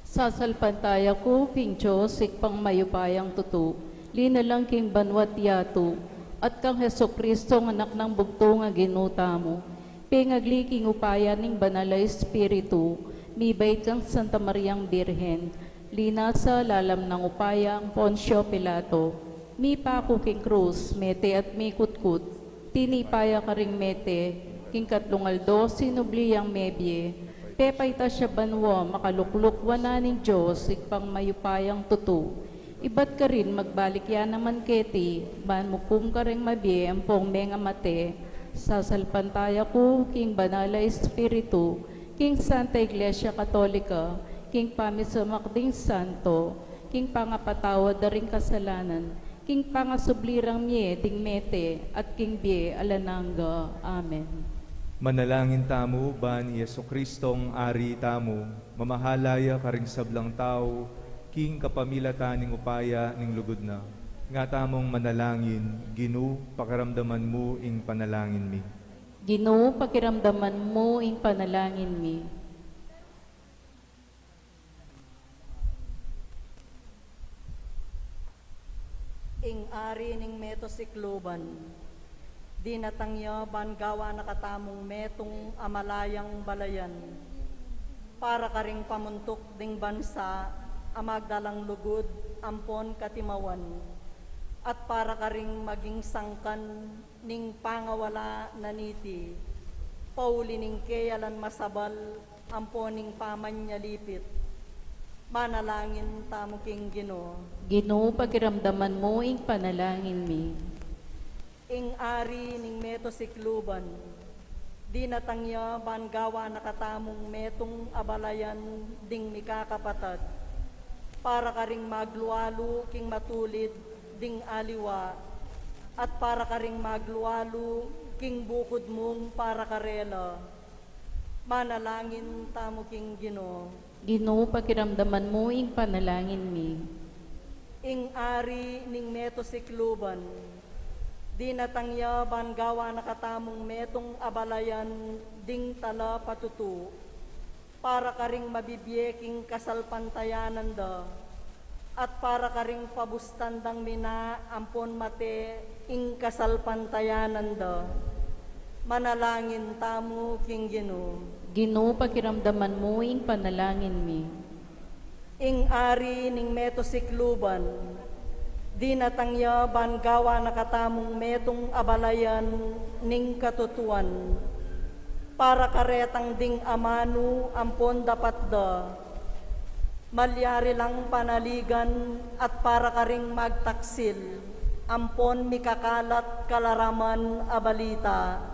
Sasalpantaya ko, King Diyos, ikpang mayupayang tutu, linalang king banwat yato, at kang Heso Kristo ng anak ng bugto nga ginuta mo, pingagliking upaya ning banala Espiritu, mibait kang Santa Mariang Birhen, lina sa lalam ng upayang Poncio Pilato, mi pako king krus, mete at mi kutkut, tinipaya ka ring mete, king katlungaldo, sinubliyang mebye, pepay ta siya banwa, makalukluk wana ning Diyos, ikpang mayupayang tutu. Ibat ka rin, magbalik yan naman keti, ban mukum ka rin mabye, ang pong menga mate, sasalpantaya ko, king banala Espiritu, king Santa Iglesia Katolika, king pamisamakding santo, king pangapatawad da ring kasalanan, king pangasublirang mye, ding mete, at king bie, alananga. Amen. Manalangin tamo ba ni Yesu Kristong ari tamo, mamahalaya karing sablang tao, king kapamilataning upaya ning lugod na. Nga tamong manalangin, Ginu, pakiramdaman mo ing panalangin mi. Ginu, pakiramdaman mo ing panalangin mi. Ing ari ning meto sikluban, di natangya ban gawa nakatamong metong amalayang balayan, para karing pamuntok ding bansa, amagdalang lugod, ampon katimawan, at para karing maging sangkan ning pangawala naniti, pauli ning kayalan masabal, ampon ning pamanyalipit, manalangin tamo king Ginoo. Ginoo, pakiramdaman mo ing panalangin mi. Ing ari ning meto sikluban, di natangya ban gawa nakatamong metong abalayan ding mikakapatad, para karing magluwalo king matulid ding aliwa, at para karing magluwalo king bukod mong para karela, manalangin tamo king Ginoo. Ginoo, pakiramdaman mo ing panalangin mi. Ing ari ning meto sikluban, di natangya ban gawa nakatamong metong abalayan ding tala patutu, para karing mabibyeking kasalpantayanan da, at para karing pabustandang mina ampon mate ing kasalpantayanan da, manalangin tamo king Ginoo. Ginoo, pakiramdaman mo ing panalangin mi. Ing ari ning meto sikluban, di natangya bangawa nakatamong metong abalayan ning katutuan, para karetang ding amanu ampon dapat da, malyari lang panaligan at para karing magtaksil, ampon mikakalat kalaraman abalita,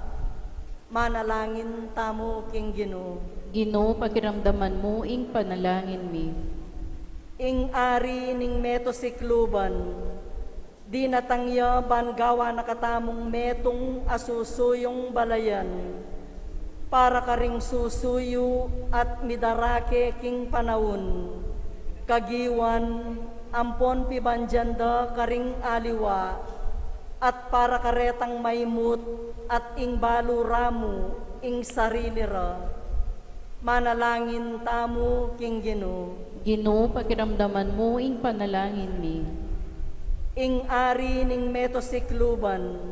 manalangin tamo king Ginoo. Ginoo, pakiramdaman mo ing panalangin mi. Ing ari ning meto sikluban, di natangya bangawa nakatamong metong asusuyong balayan, para karing susuyo at midarake king panawon, kagiwan ampon pibanjanda karing aliwa, at para karetang maymut at ing baluramu ing sarilira, manalangin tamo king Ginoo. Ginoo, pakiramdaman mo ing panalangin mi. Ing ari ning meto sikluban,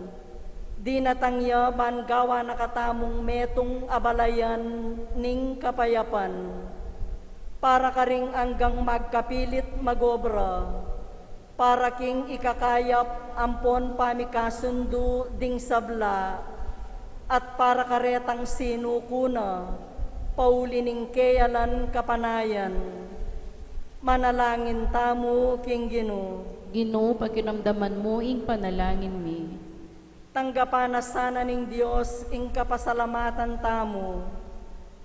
di natangya bangawa nakatamong metong abalayan ning kapayapan, para karing anggang magkapilit magobra, para king ikakayap ampon pamikasundo ding sabla, at para karetang sinukuna, paulining keyalan kapanayan, manalangin tamo king Ginoo. Ginoo, pakiramdaman mo ing panalangin mi. Tanggapan na sana ning Dios ing kapasalamatan tamo,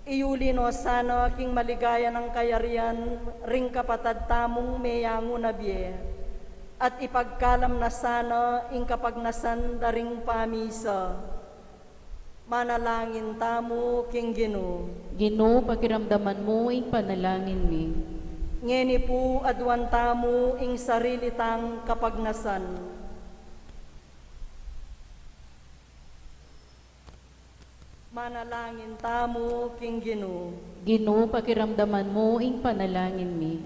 iulino sana king maligaya ng kayarian ring kapatad tamong meyango na biye, at ipagkalam na sana ing kapagnasan daring pamisa, manalangin tamo king Ginoo. Ginoo, pakiramdaman mo ing panalangin mi. Ngeni po adwan tamo ing sarili tang kapagnasan. Manalangin tamo king Ginoo. Ginoo, pakiramdaman mo ing panalangin mi.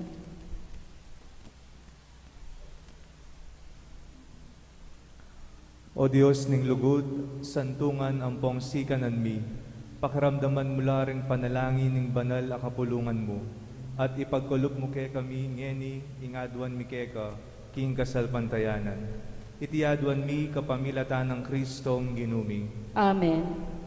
O Diyos ning lugod, santungan ampong sikanan mi, pakiramdaman mula ring panalangin ning banal a kapulungan mo, at ipagkulop mo kay kami ngeni ingadwan mi keka king kasalpantayanan. Itiadwan mi kapamilatan ng Kristong ginumi. Amen. Amen.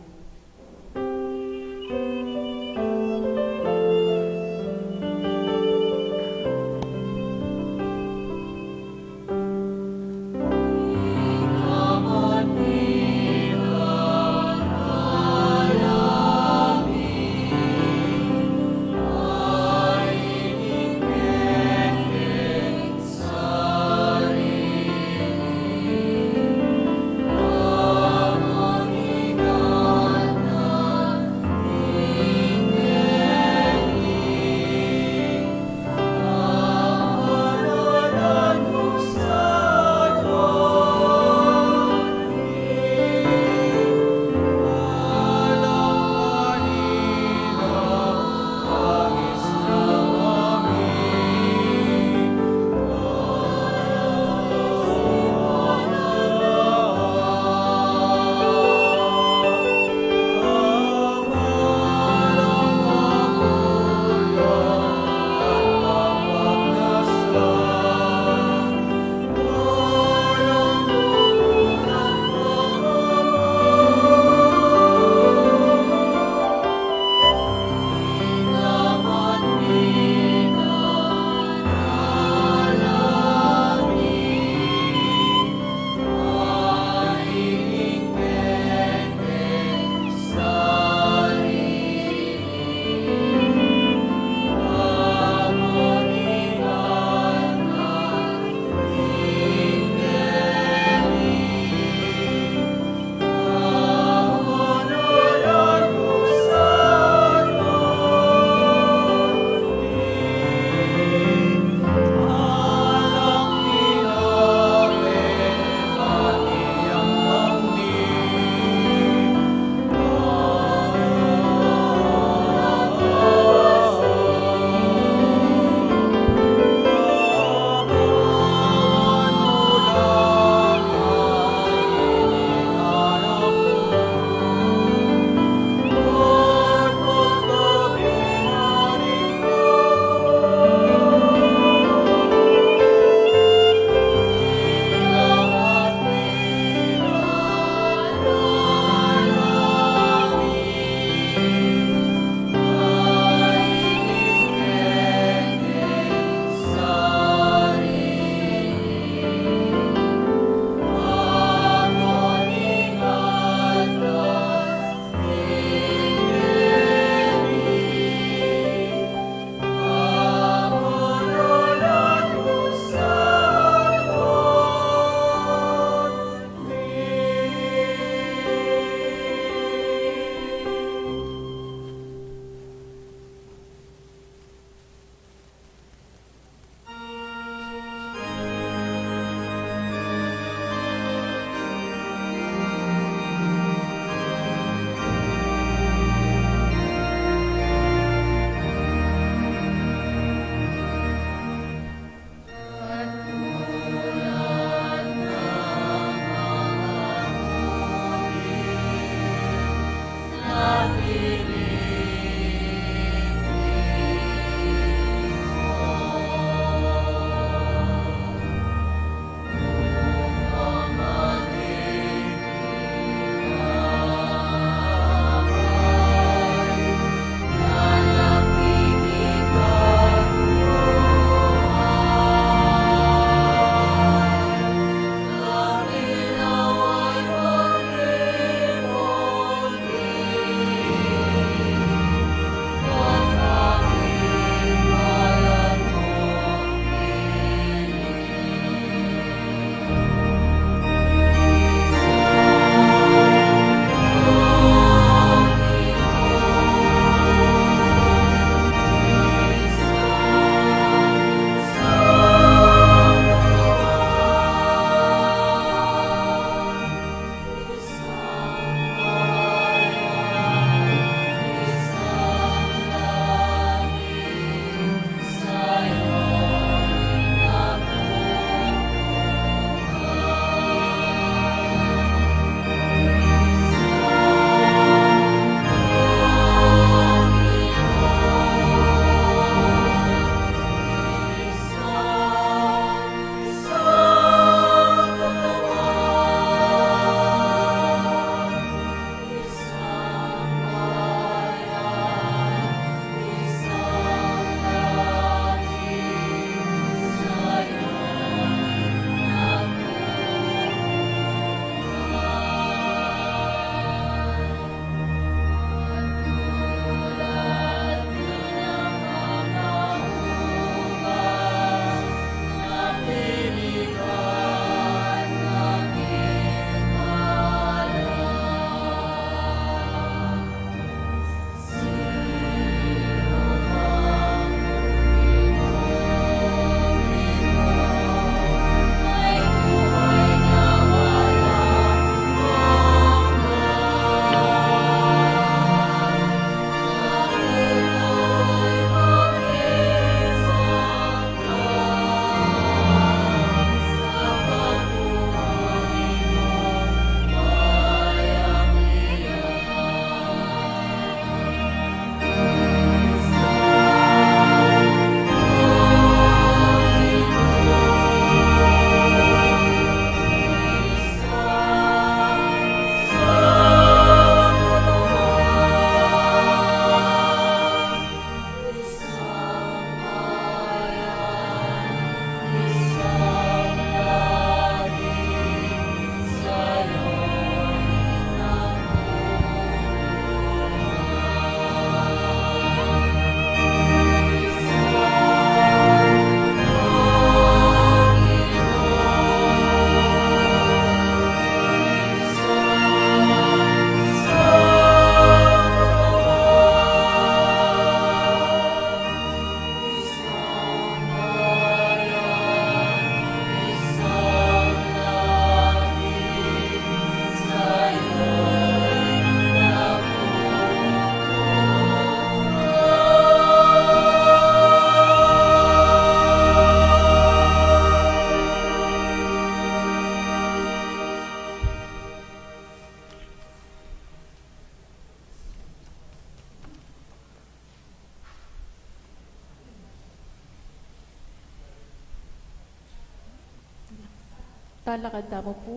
Talakad mo po.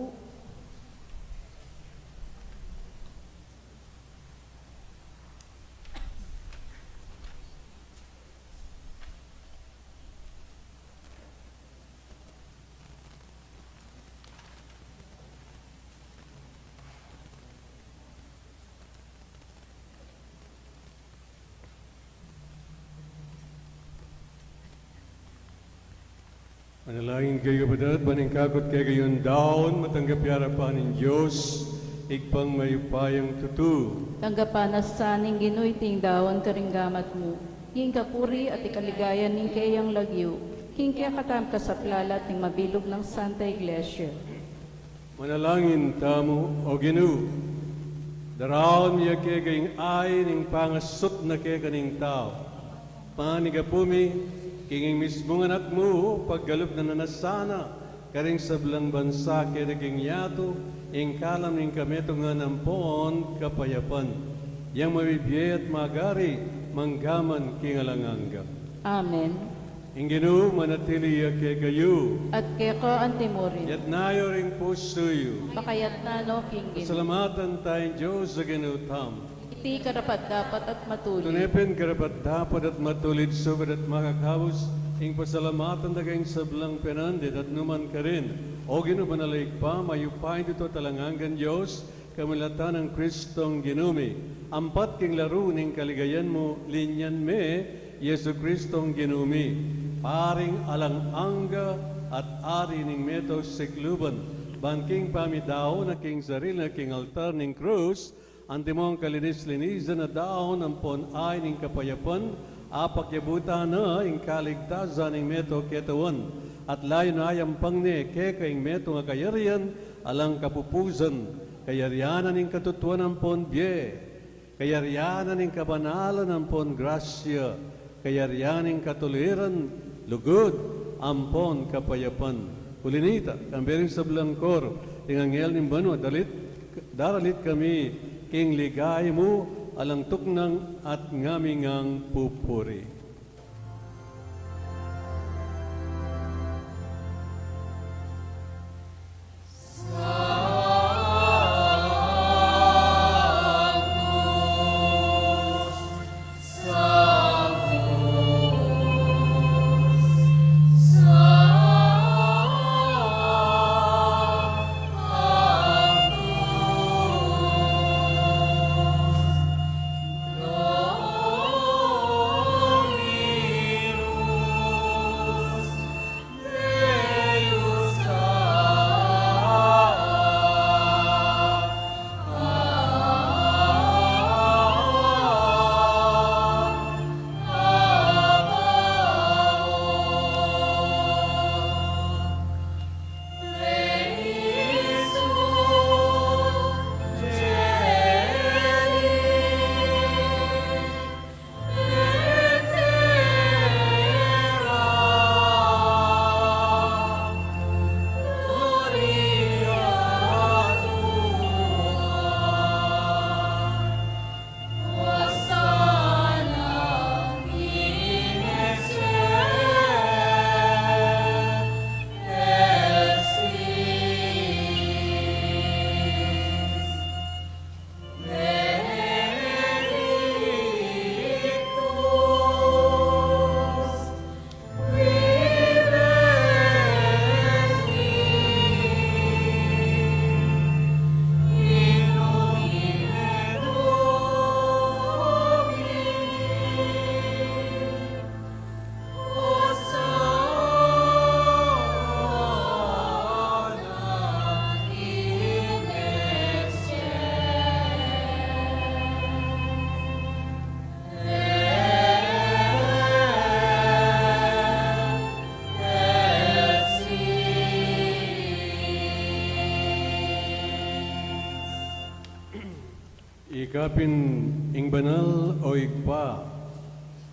Manalangin kayo kapatid, paningkakot kayo gayon daon, matanggap harapan ng Diyos, igpang mayupayang tutu. Tanggapan na sa ning Ginoy ting dawon karinggamat mo. King kapuri at ikaligayan ning kayang lagyo. King kaya katam ka sa plalat ning mabilog ng Santa Iglesia. Manalangin tamo o Ginoo. Daraon niya kaya gayong ay ning pangasot na kaya kaning tao. Panigapumi, kinging mismong anak mo, paggalop na nanasana, karing sablang bansa kaya naging yato, ing kalam ning kameto nga nampon kapayapan. Yang mabibiyay at magari, manggaman kingalanganga. Amen. Ing Ginoo manatili kay kayo. At kaya ka antimorin. Yat nayo ring pusoyo. Pakayat na no, King Ginoy. Salamatan tayong Diyos sa ginutam. Iti karapat dapat at matuloy. Tunepin karapat dapat at matulid subad at makakabos. Ing pasalamatan dagayng sablang penandit at numan ka rin. O Ginoo manalaig pa, mayupain dito talanganggan Diyos, kamilatan ng Kristong ginumi. Ampat king laro ning kaligayan mo, linyan me, Yesu Kristong ginumi. Paring alang-angga at ari ning metos sikluban. Banking pamidao na king saril na king altar ning krus, antimong kalinis-linisan na daon ang ponay ning kapayapan, apakyabutan na ing kaligtasan ning meto ketawan, at layo na ayang pangne keka ing meto nga kayarian, alang kapupusan, kayarianan ning katutuan ng pon bie, kayarianan ning kabanalan ng pon grasya, kayarianan ning katuliran, lugod, ampon kapayapan. Kulinita, kambiring sa blangkor, tingangel ning banwa, daralit kami, king ligay mo, alang tuknang at ngamingang pupuri. Ikapin ing banal o igpa,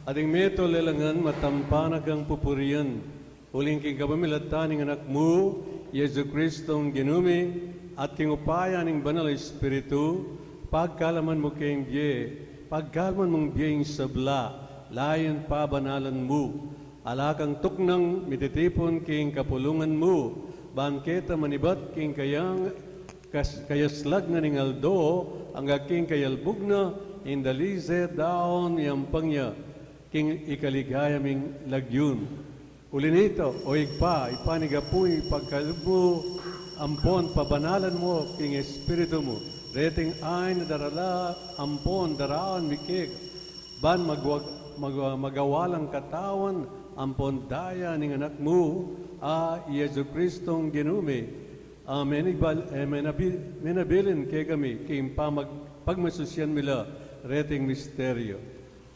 ading meto lelangan matampanag ang pupurian, huling king kapamilatan ng anak mo, Yesu Kristong ginumi, at king upaya ng banal espiritu, pagkalaman mo kayong biye, pagkalaman mong biyeng sabla, layon pa banalan mo, alakang tuknang mititipon king kapulungan mo, banketa manibat king kayaslag na ningaldo, ang aking kayalbugna, indalize daon yampangya, king ikaligaya ming lagyun. Ulinito, o ipanigapuy pagkalbo, ampon pabanalan mo, king espiritu mo, reting ay na darala, ampon daraan mikig, ban magawalang katawan, ampon daya ning anak mo, Yesu Kristong ginume, menabilin kay kami, kay pagmasusyan mila, reting misteryo.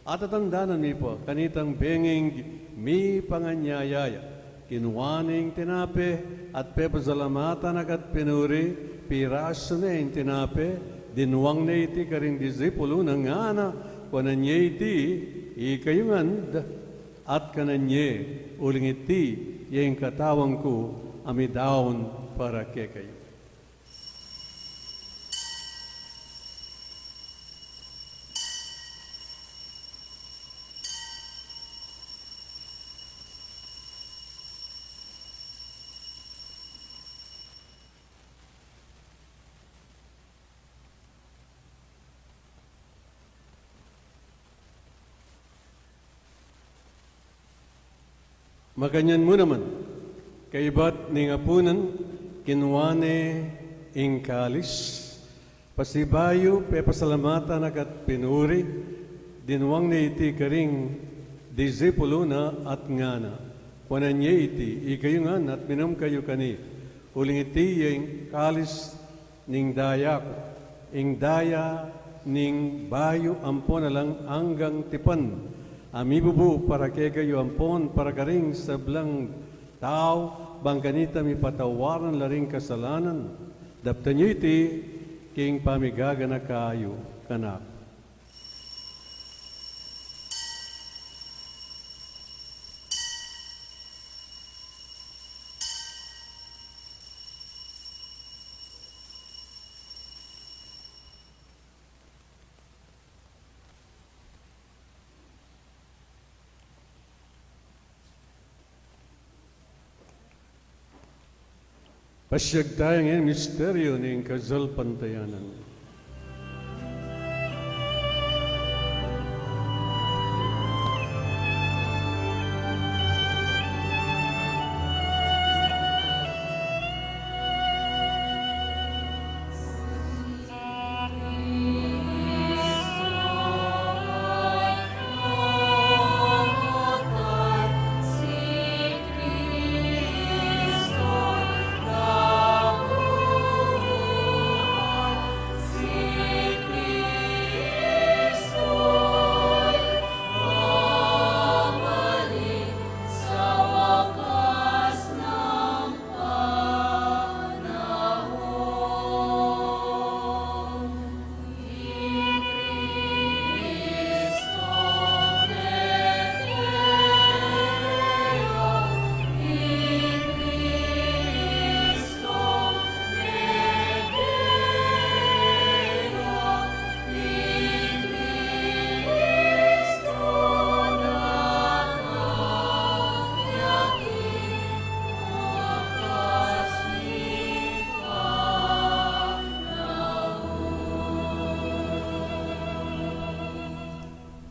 At atandanan mi po, kanitang benging mi panganyayaya, kinuwaning tinape, at pepasalamatan agad pinuri, piraso na yung tinape, dinuwang na iti karing disipulo ng ana, kananya iti, ikayungan, at kananya uling iti, yung katawang ko, amidaon para kay kayo. Maganyan mo naman, kaibat ni ngapunan, kinuwane ing kalis, pasibayo, pepasalamatan agat pinuri, dinuwang ni iti karing disipulo na at ngana. Kuanan niya iti, ikayungan at minam kayo kani, uling iti yung kalis ning dayak, ing daya ning bayo ampon na lang anggang tipan, amibubu para kay kayo ampon para karing sablang tao bang ganita mi patawaran laring kasalanan daptan nyo iti king pamigaga na kayo kanak. Pasyag tayo ngayon misteryo ng Kazalpantayanan.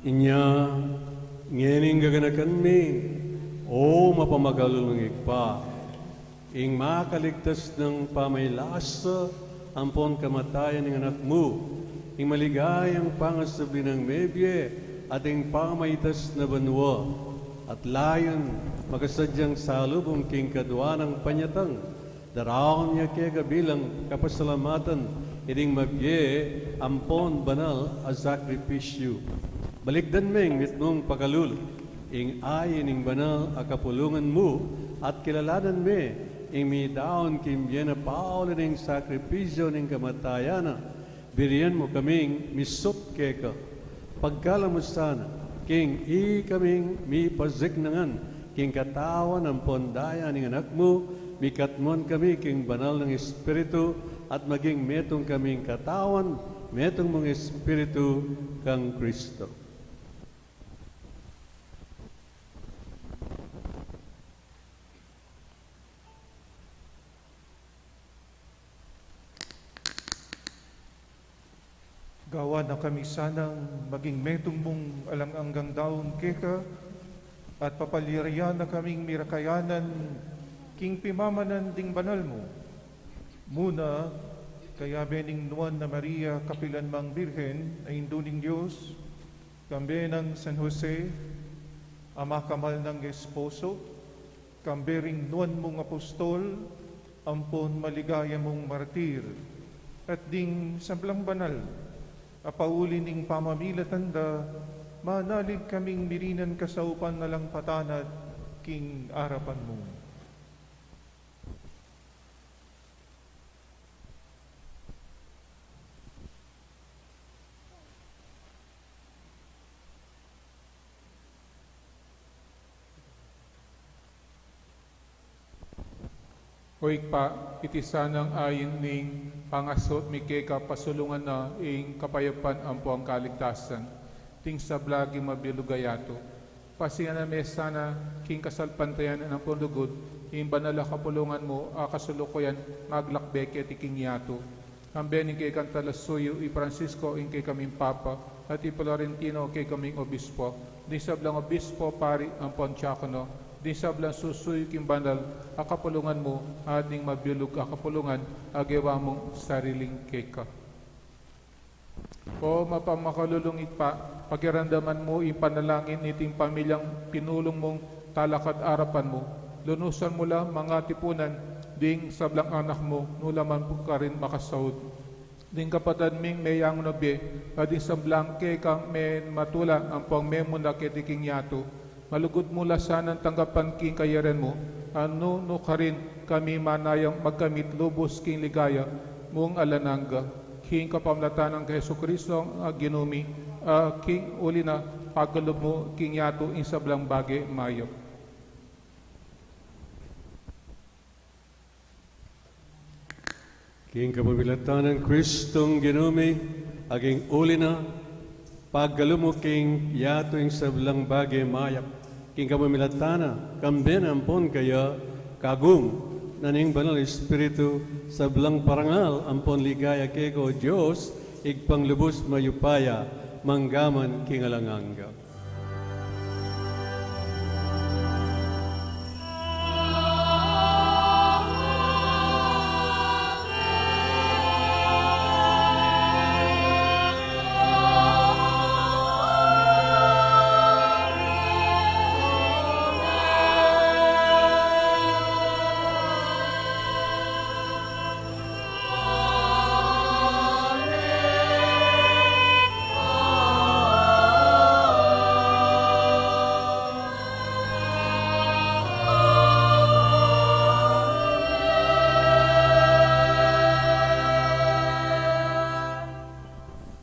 Inya, ngening gaganakan mi, o mapamagalulungig pa, ing makaligtas ng pamaylasa, ampon kamatayan ng anak mo, ing maligayang pangasabi ng mebye, at ing pamaitas na banwa, at layon, makasadyang salubong king kadwa ng panyatang, daraon niya kaya kabilang kapasalamatan, ining mabye, ampon banal a sakripisyo. Balikdan meng mitmong pagkalul, ing ayin ing banal a kapulungan mo, at kilalanan me, ing mi daon kim na paulan ing sakripisyo ning kamatayana, biriyan mo kaming misot keka, pagkalamusana, king kaming mi paziknangan, king katawan ang pondaya ning anak mo, mikatmon kami king banal ng Espiritu, at maging metong kaming katawan, metong mong Espiritu kang Kristo. Gawa na kami sanang maging metong mong alang-anggang daon keka at papaliriyan na kaming mirakayanan king pimamanan ding banal mo. Muna, kaya bening nuan na Maria kapilan mang Birhen ay induning Diyos, kambe ng San Jose, ama kamal ng esposo, kambering nuan mong apostol, ampon maligaya mong martir, at ding sablang banal, apauli ning pamamilatanda, manalig kaming mirinan kasaupan na lang patanat, king arapan mo. Oik pa, iti sanang ayin ning pangasot mikeka pasulungan na ing kapayapan ampo ang kaligtasan. Ting sablagi mabilugayato. Pasiyan na mesa na king kasalpantayan ng pundugod, ing banala kapulungan mo, akasulukoyan maglakbeke ti king yato. Kambening kay kantalasuyo i Francisco ing kay kaming papa, at i Florentino kay kaming obispo. Di sablang obispo pari ang Pontiacono, di sablang susuy king banal, akapulungan mo, ading mabilog akapulungan, agewa mong sariling keka. O mapamakalulungit pa, pakiramdaman mo ipanalangin iting pamilyang pinulong mong talakad arapan mo, lunusan mo lang mga tipunan, ding sablang anak mo, nulaman po ka rin makasahod. Ding kapatid ming mayang nabi, ading sablang kekang men matula, ang pang memo na kitiking yato, malugod mula sanang tanggapan king kayaren mo, ano no ka rin kami manayang magkamit lubos king ligaya mong alananga. King kapamlatan ng Heso Kristo ang ginumi, king uli na pagkalob mo king yato in sablang bagay mayo. King kapamilatan ng Kristong ginumi, aging uli na pagkalob mo king yato in sablang bagay mayak. King kapamilatana, kambin ampon kaya kagum, naning banal Espiritu, sablang parangal, ampon ligaya keko Diyos, igpanglubos mayupaya, manggaman kingalanganga.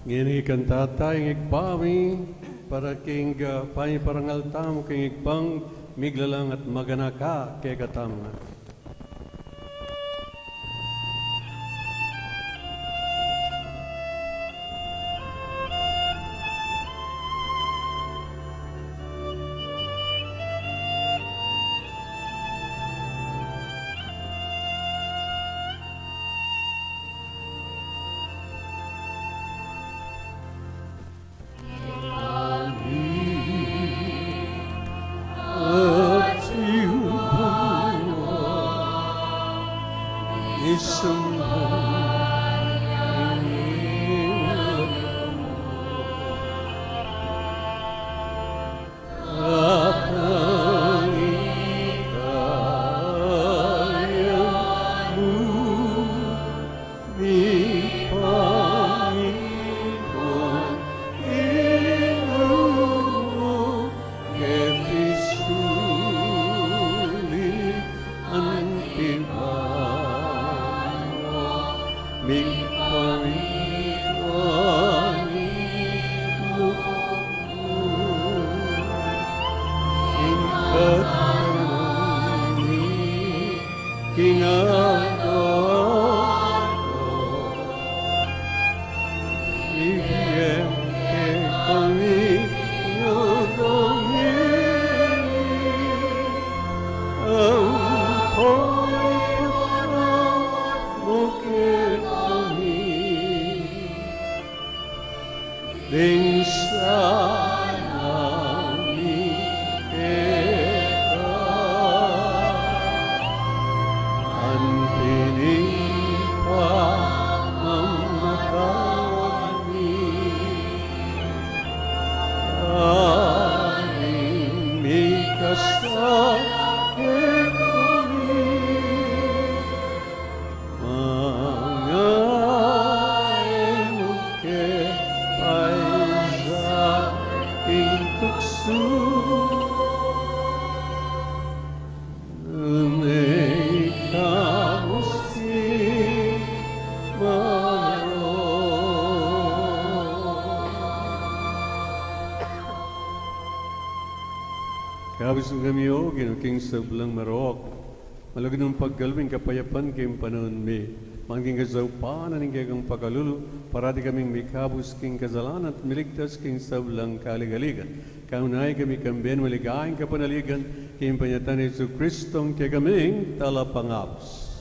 Ngini kantata ing igpami para king parangal tamo king igpang miglalang at maganaka kay katamngan. malasakit kami. Mangain mo kay sa aking tukso. May kamusti maro. Kabis mo kami o, ginuking sablang marok. Malagin ng paggalwing kapayapan kayong panahon mi. Mangking kazaupan aning kayong pagkalulu, parati kaming may kabus king kazalan at miligtas king sablang kaligaligan. Kaunay kami kamben maligayang kapanaligan, kayong panyatan ni Jesu Kristong kay kaming talapangapos.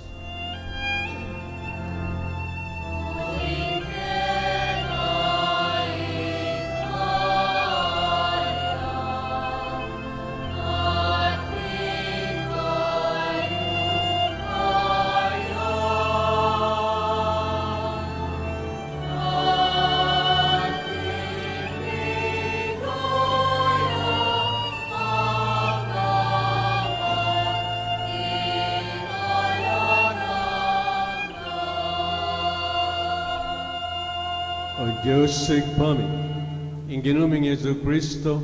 O Diyos sigpami, ing ginuming Yesu Kristo,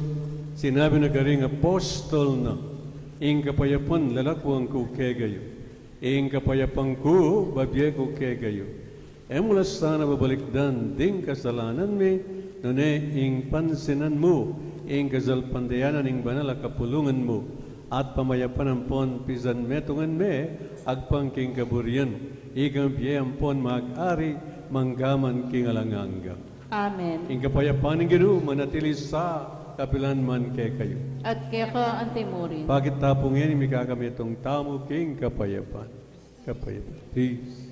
sinabi na karing apostol na, ing kapayapan lalakwang ko kegayo, ing kapayapang ko babye ko kegayo. Mula sana babalikdan ding kasalanan mi, nune ing pansinan mo, ing kazalpandayanan ing banal kapulungan mo, at pamayapan ampon pisan metungan me, agpang king kaburian, igang biye ampon mag-ari, manggaman king alanganga. Amen. Ing kapayapan ng Ginoo manatili sa kapilan man kay kayo. At kaya ka ang timurin. Bakit tapungin mi kakami itong tamo king kapayapan? Kapayapan. Peace.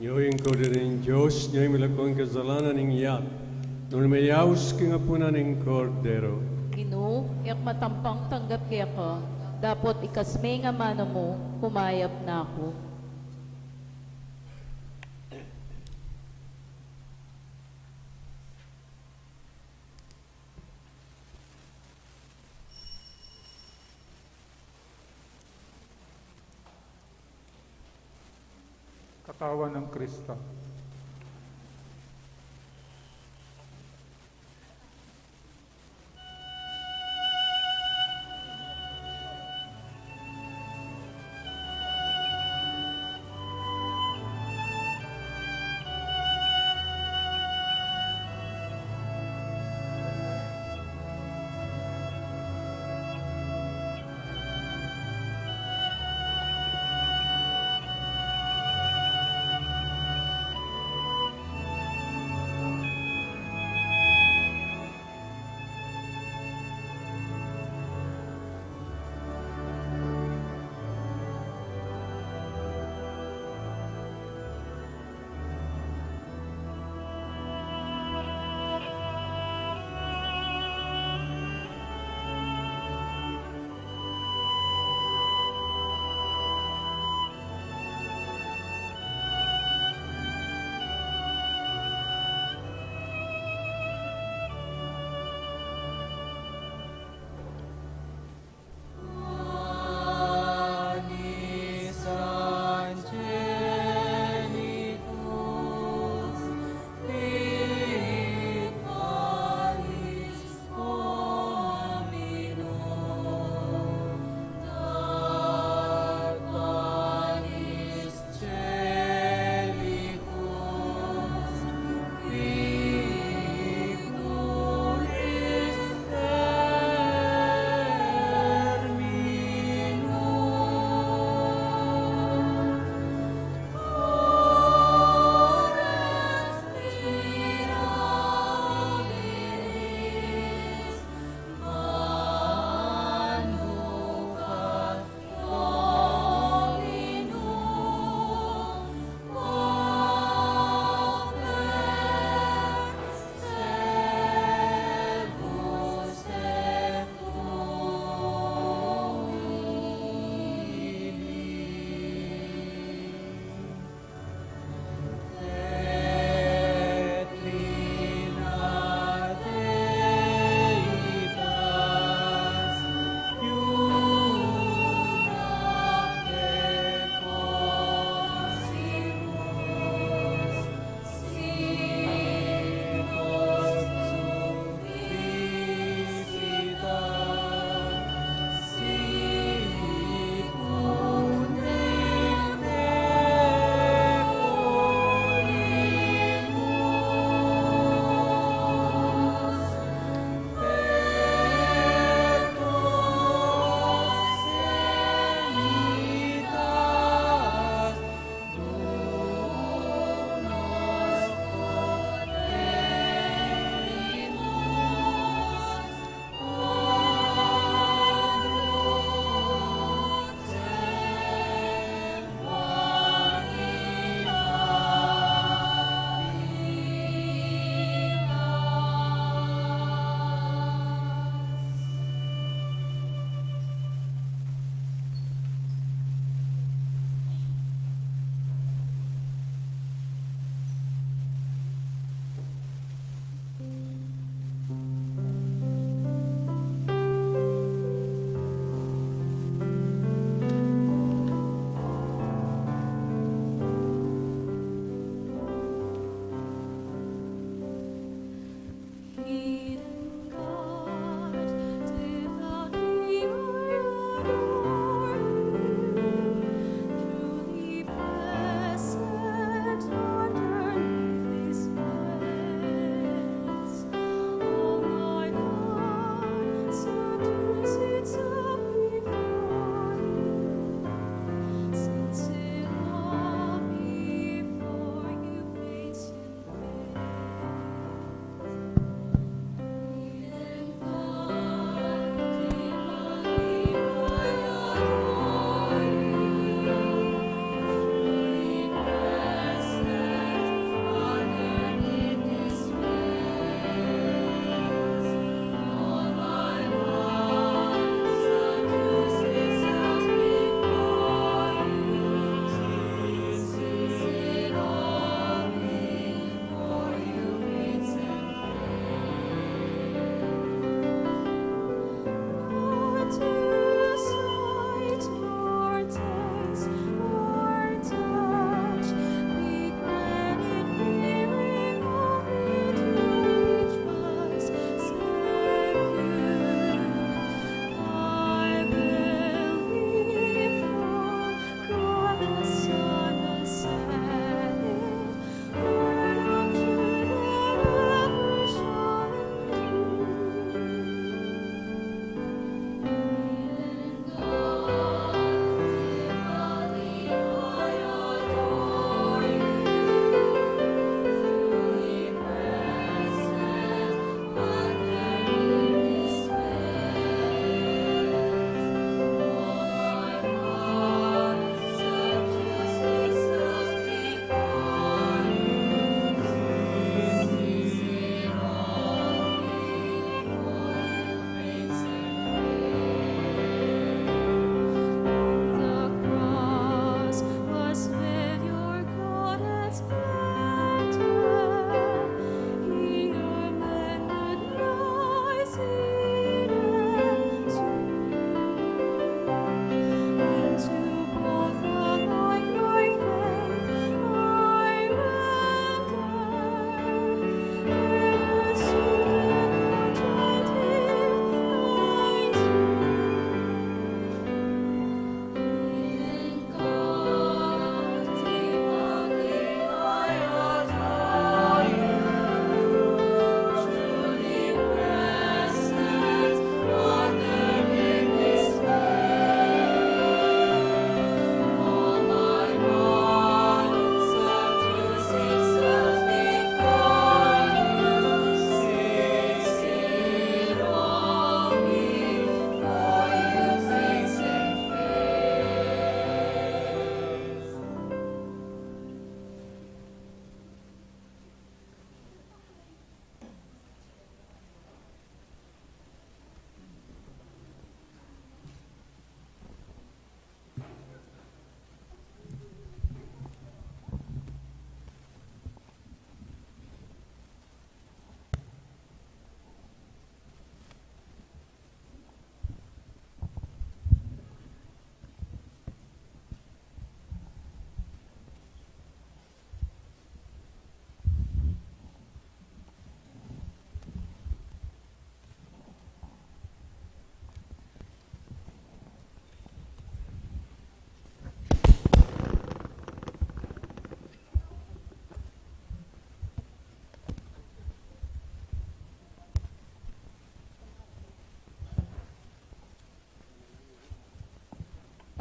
Yoing ko din Diyos, niyo'y milakong kasalanan ng iyak, nung mayaws king apunan ng kordero. Ginoo, yak matampang tanggap kaya ka, dapat ikasme nga mano mo, humayap na ako. Katawan ng Kristo.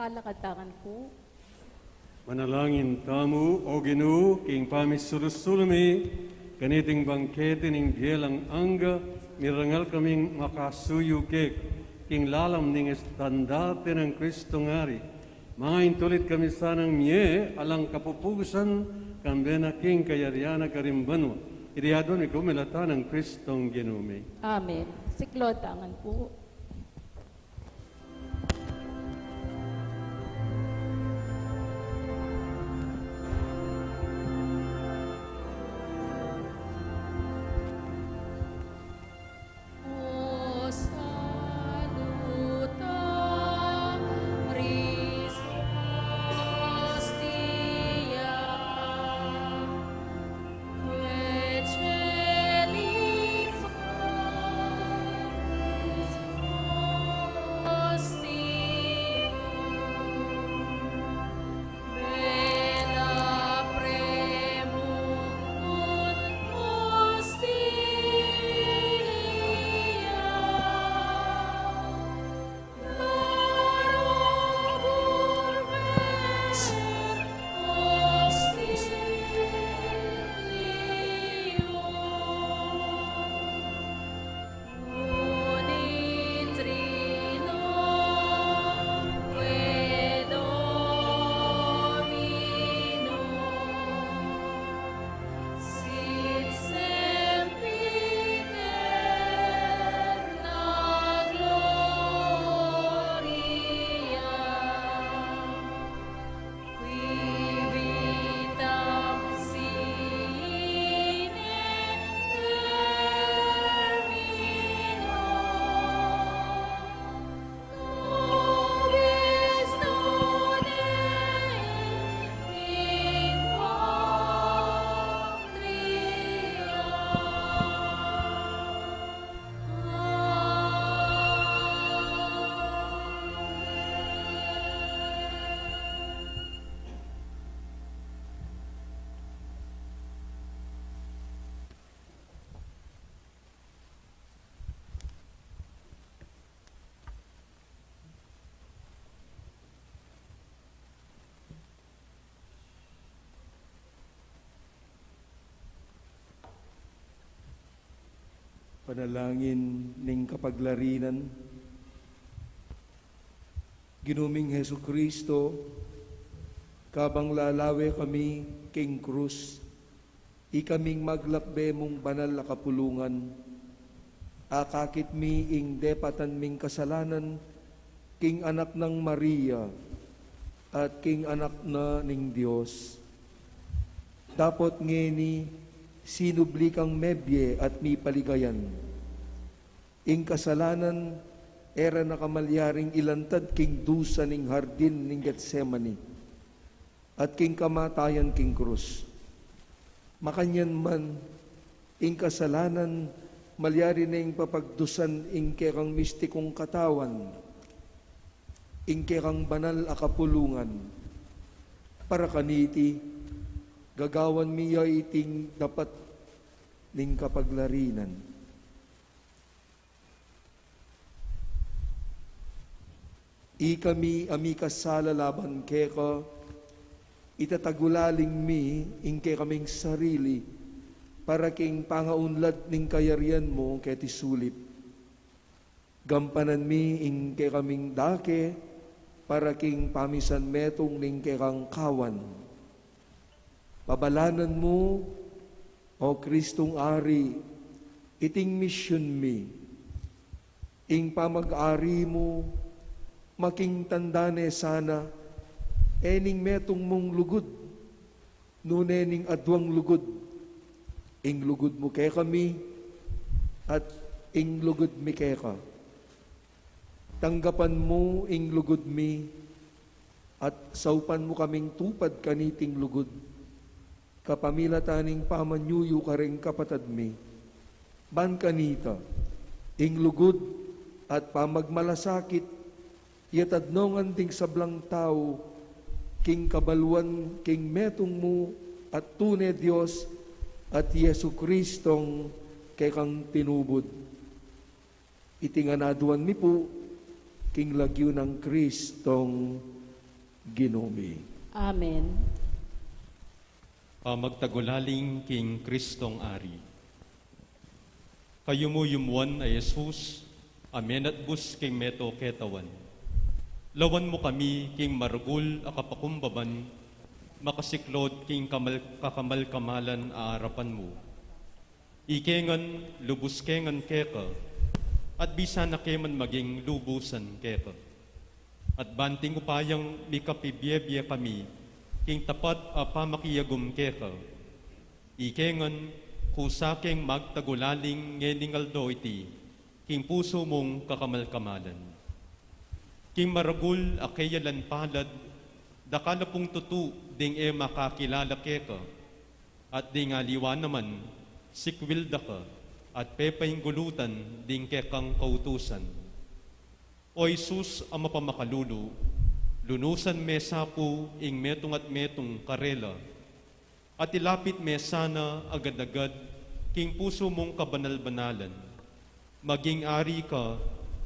Kalakatangan po. Manalangin tamu o Ginoo king pamisurusulmi kaniting bangkete ning bielang angga mirangal kaming makasuyo kek king lalam ning estandarte ng Kristo ngari. Mga intulit kami sanang miye alang kapupusan kambena king kayariana karimbanwa. Iriadon ni kumilata ng Kristong Ginoo. Amen. Siklotangan po. O saluta Christus dia Vecelis Bella premunt hostilia Lorobur Unitrino Domino Sit sempiterna gloria Qui vitam sine termino Nobis done in Panalangin ning kapaglarinan. Ginuming Hesu Kristo, kabang lalawe kami king krus, ikaming maglakbe mong banal na kapulungan, akakit mi ing depatan ming kasalanan, king anak ng Maria, at king anak na ning Diyos. Dapat ngeni, sinubli kang mebye at mi paligayan. Ing kasalanan, era na kamalyaring ilantad king dusa ning hardin ning Getsemani, at king kamatayan king krus. Makanyan man, ing kasalanan, malyari na ing papagdusan ing kekang mistikong katawan, ing kekang banal akapulungan, para kaniti, gagawan miya iting dapat ning kapaglarinan. Ikami ami kasala laban keka, itatagulaling mi ingke kaming sarili, para king pangaunlad ning kayarian mo keti sulit. Gampanan mi ingke kaming dake, para king pamisan metong ning kekang kawan. Pabalanan mo, O Kristong Ari, iting mission mi. Ing pamag-ari mo, making tandane sana, ening metong mong lugod, nunening adwang lugod, ing lugod mo kay kami, at ing lugod mi kay ka. Tanggapan mo ing lugod mi, at saupan mo kaming tupad kaniting lugod, kapamilataning pamanyuyo ka rin kapatad mi, ban kanita, ing lugod at pamagmalasakit, yatadnongan ting sablang tao, king kabaluan, king metong mo, at tune Diyos, at Yesu Kristong kay kang tinubod. Itinganaduan mi po, king lagyo ng Kristong Ginoo. Amen. Magtagulaling King Kristong Ari. Kayo mo yumuan ay Jesus, amen at bus king meto ketawan. Lawan mo kami king marugul akapakumbaban, makasiklod king kakamal-kamalan aarapan mo. Ikengan, lubus kengan keka, at bisa na keman maging lubusan keka. At banting upayang mikapibiyebye kami, king tapat pamakiyagum keka. Ikengan, kusakeng magtagulaling ngeningaldo iti, king puso mong kakamal-kamalan. King maragul akayalan palad, dakala pong tutu ding makakilala keka, at ding aliwa naman, sikwilda ka, at pepaying gulutan ding kekang kautusan. O Jesus ang mapamakalulu, lunusan me sapu ing metong at metong karela, at ilapit me sana agad-agad king puso mong kabanal-banalan. Maging ari ka,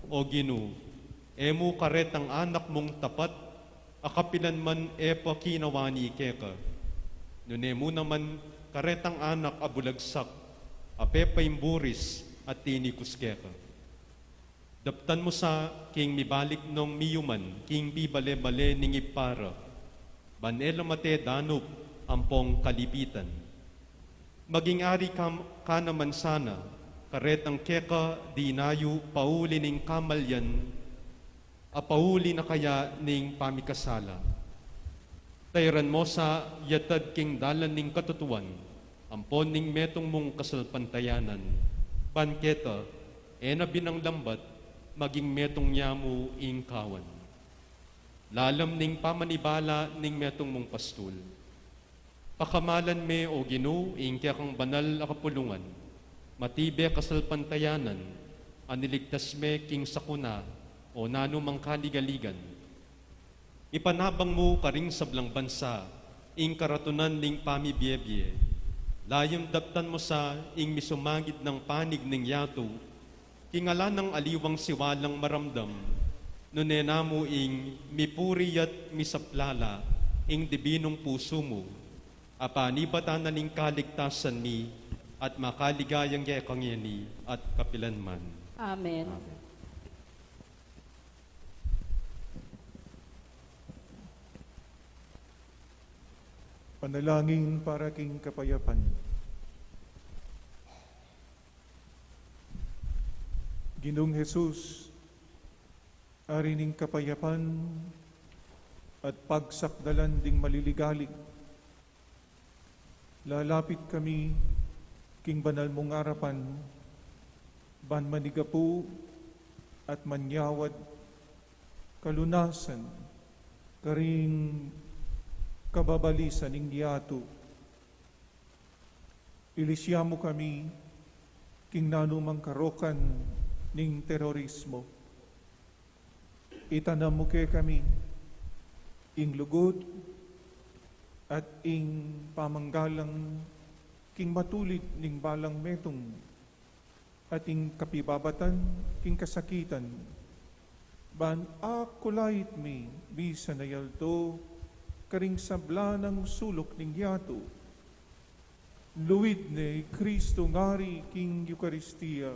o Ginoo, emo karet ang anak mong tapat, akapilan man epa kinawani keka. Nunemo naman karet ang anak abulagsak, apepa imburis at tinikus keka. Daptan mo sa king mibalik nung miyuman, king bibale-bale ning ipara, banela mate danup, ampong kalipitan. Maging ari ka naman sana, karet ang keka dinayu pauli ning kamalyan, apauli na kaya ning pamikasala. Tayran mo sa yatad king dalan ning katutuan, ampon ning metong mong kasalpantayanan, panketa, ena binang lambat, maging metong nyamu ing kawan. Lalam ning pamanibala ning metong mong pastul. Pakamalan me o Ginoo ing kang banal akapulungan, matibe kasalpantayanan, aniligtas me king sakuna o nano mang kaligaligan. Ipanabang mo karing sablang bansa, ing karatunan ning pamibiyebye, layam daptan mo sa ing misumagid ng panig ning yato, kingala ng aliwang siwalang maramdam, nunena mo ing mipuri at misaplala, ing dibinong puso mo, apanibatan na ning kaligtasan mi, at makaligayang yakang yani at kapilanman. Amen. Panalangin para king kapayapan. Ginoong Jesus, ari ning kapayapan at pagsakdalan ding maliligalig. Lalapit kami king banal mong arapan, ban manigapu at manyawad, kalunasan, karing kababalisan ning yato. Ilisya mo kami king nanumang karokan ning terorismo. Itanam mo kay kami ing lugod at ing pamanggalang king matulid ning balang metong at ing kapibabatan king kasakitan. Ban akulait mi bisa na yalto karing sabla ng sulok ning yato. Luwid ni Kristo ngari king Eucharistia,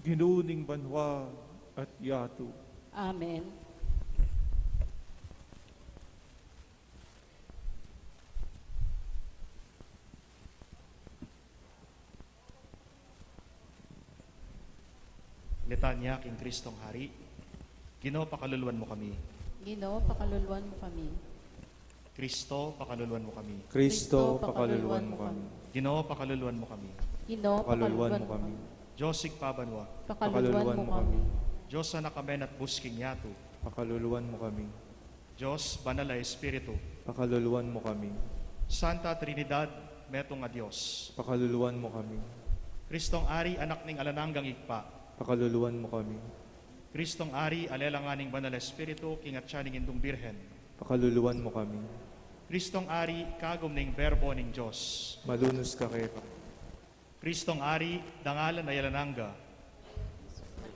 Ginoo ning banwa at yato. Amen. Litanya king Kristong Hari, Ginoo pakaluluwan mo kami. Ginoo, pakaluluwan mo kami. Kristo, pakaluluwan mo kami. Kristo, pakaluluwan mo kami. Ginoo, pakaluluwan mo kami. Ginoo, Pakaluluwan mo kami. Diyosig pabanwa. Pakaluluwan mo kami. Diyos na nakamen at busking yato. Pakaluluwan mo kami. Diyos, banal na Espiritu. Pakaluluwan mo kami. Santa Trinidad, metong nga Diyos. Pakaluluwan mo kami. Kristong Ari, anak ning alananggang igpa. Pakaluluwan mo kami. Kristong Ari, alelanganing banal na Espiritu, kingat siya ning indong birhen. Pakaluluwan mo kami. Kristong Ari, kagom ning berbo ning Diyos. Malunos ka kay Kristong Ari, dangalan na yalananga.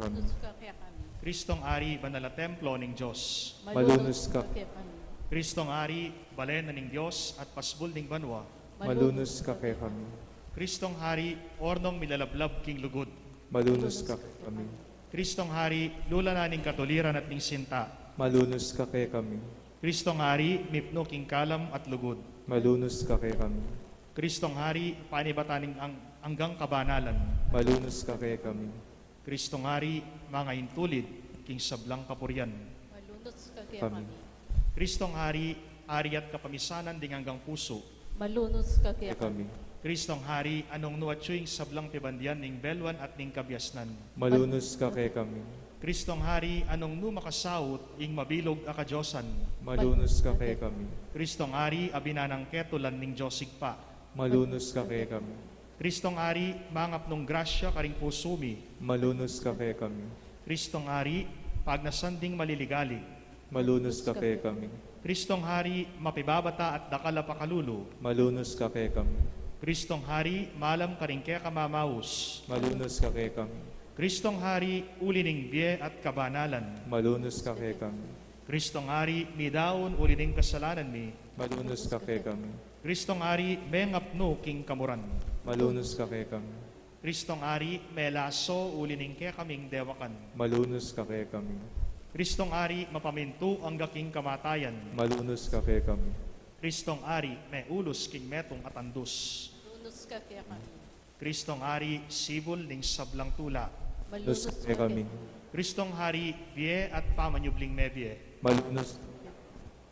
kami. Kaya kami. Kristong Ari, banal na templo ning Diyos. Malunos ka. Kaya kami. Kristong Hari, balena ning Dios at pasbul ning banwa. Malunos ka kay kami. Kristong Hari, ornong milalablab king lugod. Malunos ka kay kami. Kristong Hari, lula na ning katuliran at ning sinta. Malunos ka kay kami. Kristong Hari, mipno king kalam at lugod. Malunos ka kay kami. Kristong Hari, panibataning anggang kabanalan. Malunos ka kay kami. Kristong Hari, mga intulid, king sablang kapuryan. Malunod ka kay Kami. kami. Kristong Hari, ari at kapamisanan ding hanggang puso. Malunod ka kay Kay kami. Kristong Hari, anong nuwatsyuing sablang pibandian ning belwan at ning kabyasnan. Malunos ka kay kami. Kristong Hari, anong numakasawot ing mabilog a kadyosan. Malunos ka kay kami. Kristong Hari, abinanang ketulan ning Diosigpa. Malunos ka kay kami. Kristong Hari, mangap nung grasya karing pusumi. Malunos ka kay kami. Kristong Hari, pagnasanding maliligali. Malunos ka kay kami. Kristong Hari, mapibabata at dakala pakalulu. Malunos ka kay kami. Kristong Hari, malam karing kaya kamamaus. Malunos ka kay kami. Kristong Hari, ulining biye at kabanalan. Malunos ka kay kami. Kristong Hari, midaon ulining kasalanan mi. Malunos ka kay kami. Kristong Hari, mengapno king kamuran. Malunos ka kay kami. Kristong Ari, melaso ulining kaya kaming dewakan. Malunos ka kay kami. Kristong Ari, mapaminto ang gaking kamatayan. Malunos ka kay kami. Kristong Ari, may ulos king metong atandus. Malunod ka kay kami. Kristong Ari, sibol ning sablang tula. Malunos ka kay kami. Kristong Hari, biye at pamanyubling mebye. Malunos.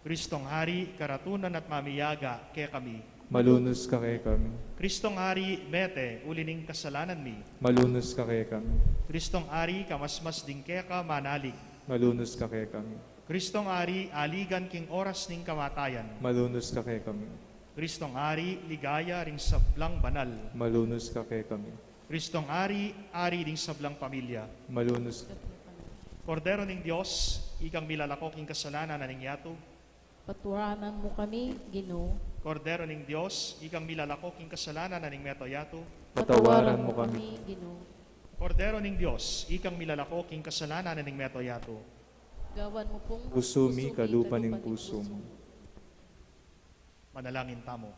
Kristong Hari, karatunan at mamiyaga kaya kami. Malunos ka kay kami. Kristong Hari, mete, ulining kasalanan mi. Malunos ka kay kami. Kristong Ari, kamasmas ding kaya ka manalig. Malunos ka kay kami. Kristong Ari, aligan king oras ning kamatayan. Malunos ka kay kami. Kristong Ari, ligaya ring sablang banal. Malunos ka kay kami. Kristong Ari, ari ding sablang pamilya. Malunos ka. Kordero ning Dios, ikang milalako king kasalanan na ning yato. Paturanan mo kami, Ginoo. Kordero ning Dios, ikang milalako king kasalanan na ning meto yato. Patawaran mo kami. Ginoo. Kordero ning Dios, ikang milalako king kasalanan na ning meto yato. Gawan mo pong Pusumi kalupa ning puso mo. Manalangin tamo.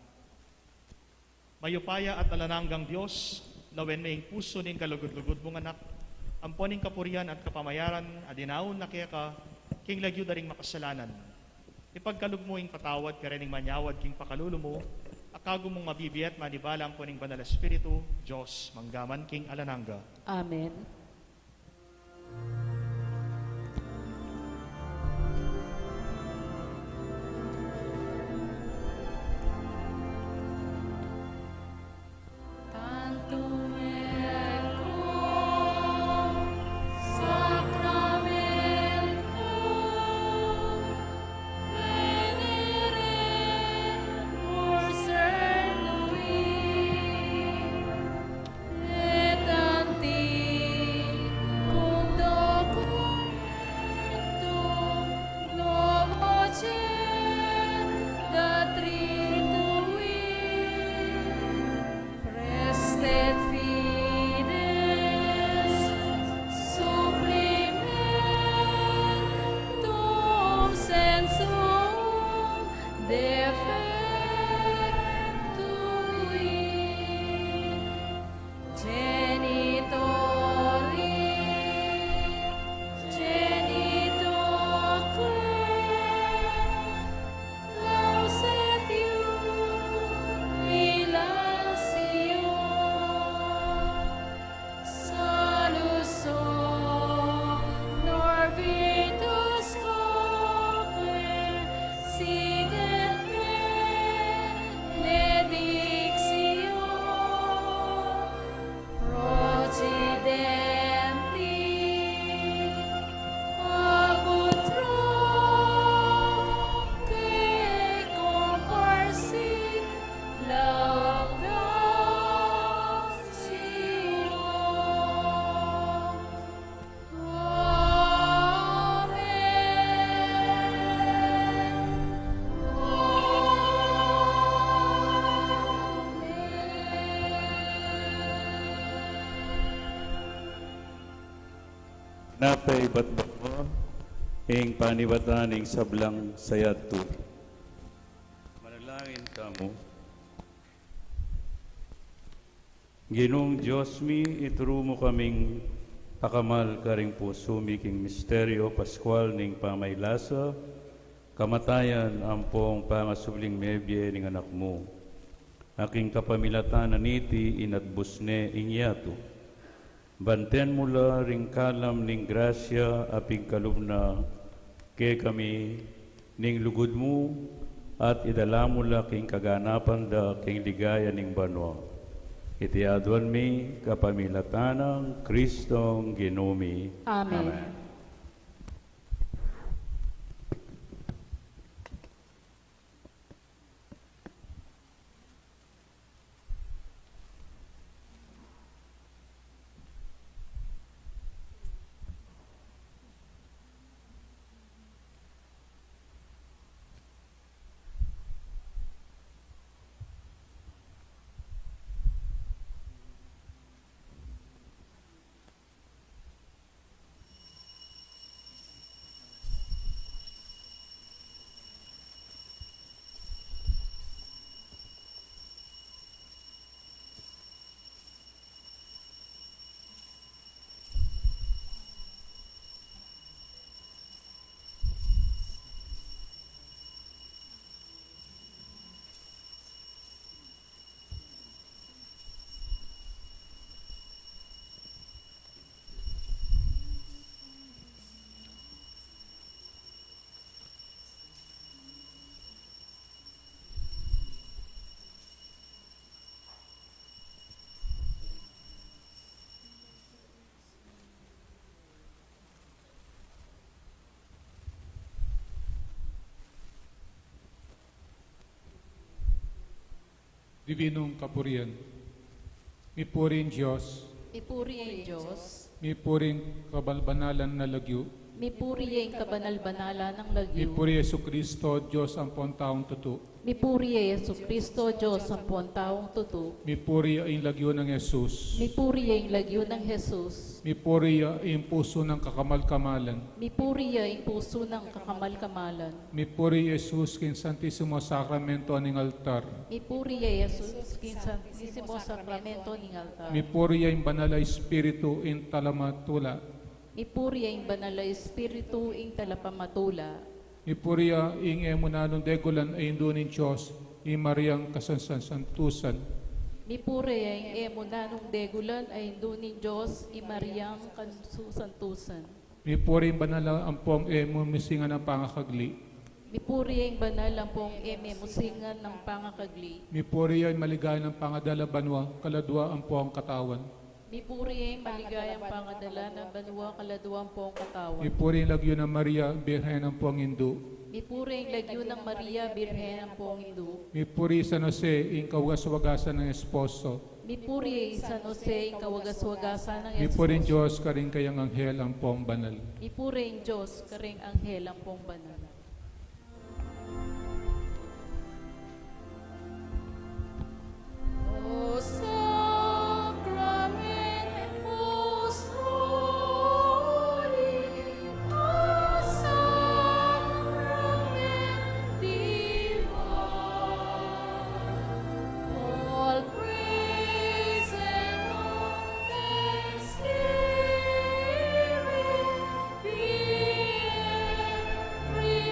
Mayupaya at alananggang Dios, lawen may puso ning kalugod-lugod mong anak, amponing kapurian at kapamayaran, adinaon na kaya ka, king lagyo daring makasalanan. Ipagkalug mo ing patawad ka rin manyawad king pakalulo mo, akago mong mabibiyat manibalang po ning banal espiritu, Diyos, manggaman king alanangga. Amen. Tantum ecco sacramentum venere urser lui et anticum documentum novo datritui Prestet fides supplimentum sensum defectui genitori genitoque lauset ilasio saluso nor virtus coque sidet benedictio procidenti abutro que comparsi laudatio. Napay batbat mo, ing panibataning sablang sayad to. tamo. Ginong Diyos mi, ituro mo kaming pakamal karing puso mi king misteryo Pascual ning pamaylasa, kamatayan ampong pangasubling mebye ning anak mo. Aking kapamilatan naniti inatbus ne ingyato. Banten mula ring kalam ning grasya aping kalumna ke kami ning lugod mo at idala mula king kaganapan da king ligaya ning banwa. Iti adwan mi kapamilatanang Kristong Ginoo. Amen. Divinong Kapurian, mipuring Diyos, Mipuri ang Diyos, mipuring kabalbanalan na lagyo, mipuri ang kabanal-banala ng lagyo, mipuri Yesu Kristo, Diyos ang taong tuto, mipuri ang Yesu Kristo, Diyos ang taong tuto, mipuri ang lagyo ng Jesus, mipuri ang lagyo ng Jesus, mipuri ang puso ng kakamal-kamalan, mipuri ang puso ng kakamal-kamalan, mipuri Jesus kin Santissimo Sacramento aning altar, mipuri ang Jesus kin Santissimo Sacramento ning altar, mipuri ang banal na Espiritu in talamatula, mipuri ang banal na Espiritu ing talapamatula, mipuri ing emunanong degulan ay indunin Diyos, i Mariang kasansantusan, mipuri ang emunanong degulan ay indunin Diyos, i Mariang kansusantusan, mipuri ang banal na ampong emumisingan ng pangakagli, mipuri ang banal ang pong musingan ng pangakagli, mipuri ang maligaya ng pangadala banwa, kaladwa ang puang katawan, mipuri ang maligayang pangadala ng banwa kaladuang pong katawan, mipuri ang lagyo ng Maria, Birhen ng puang Hindu, mipuri ang lagyo ng Maria, Birhen ng pong Hindu, mipuri San Jose, ing kawagas-wagasan ng esposo, mipuri ang San Jose, ang kawagas-wagasan ng mipuri ang Espiritu, Diyos, karing kayang anghel ang puang banal. mipuri ang Diyos, karing anghel ang pong banal. O Sacramentus Holy, O Sacrament Divine, all praise and all thanksgiving be every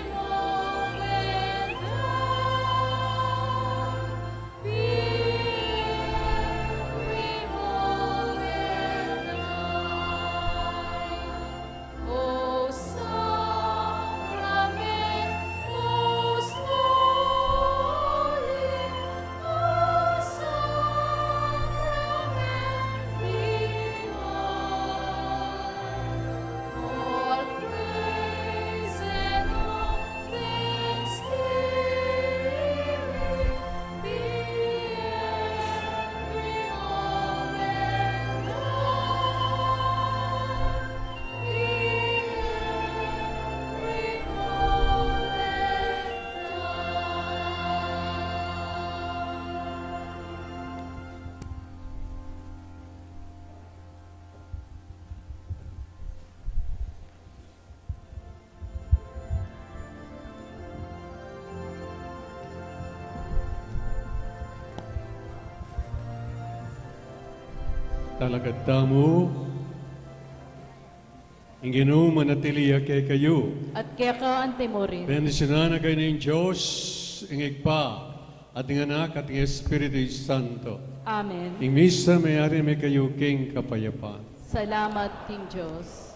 talagad tamo, ang Ginoo manatiliya kay kayo. At kaya ka ang timurin. Bendisyonan na kayo ng Diyos, ang Igpa, at ang Anak, at ang Espiritu Santo. Amen. Ang misa may ari may kayo king kapayapaan. Salamat, King Diyos.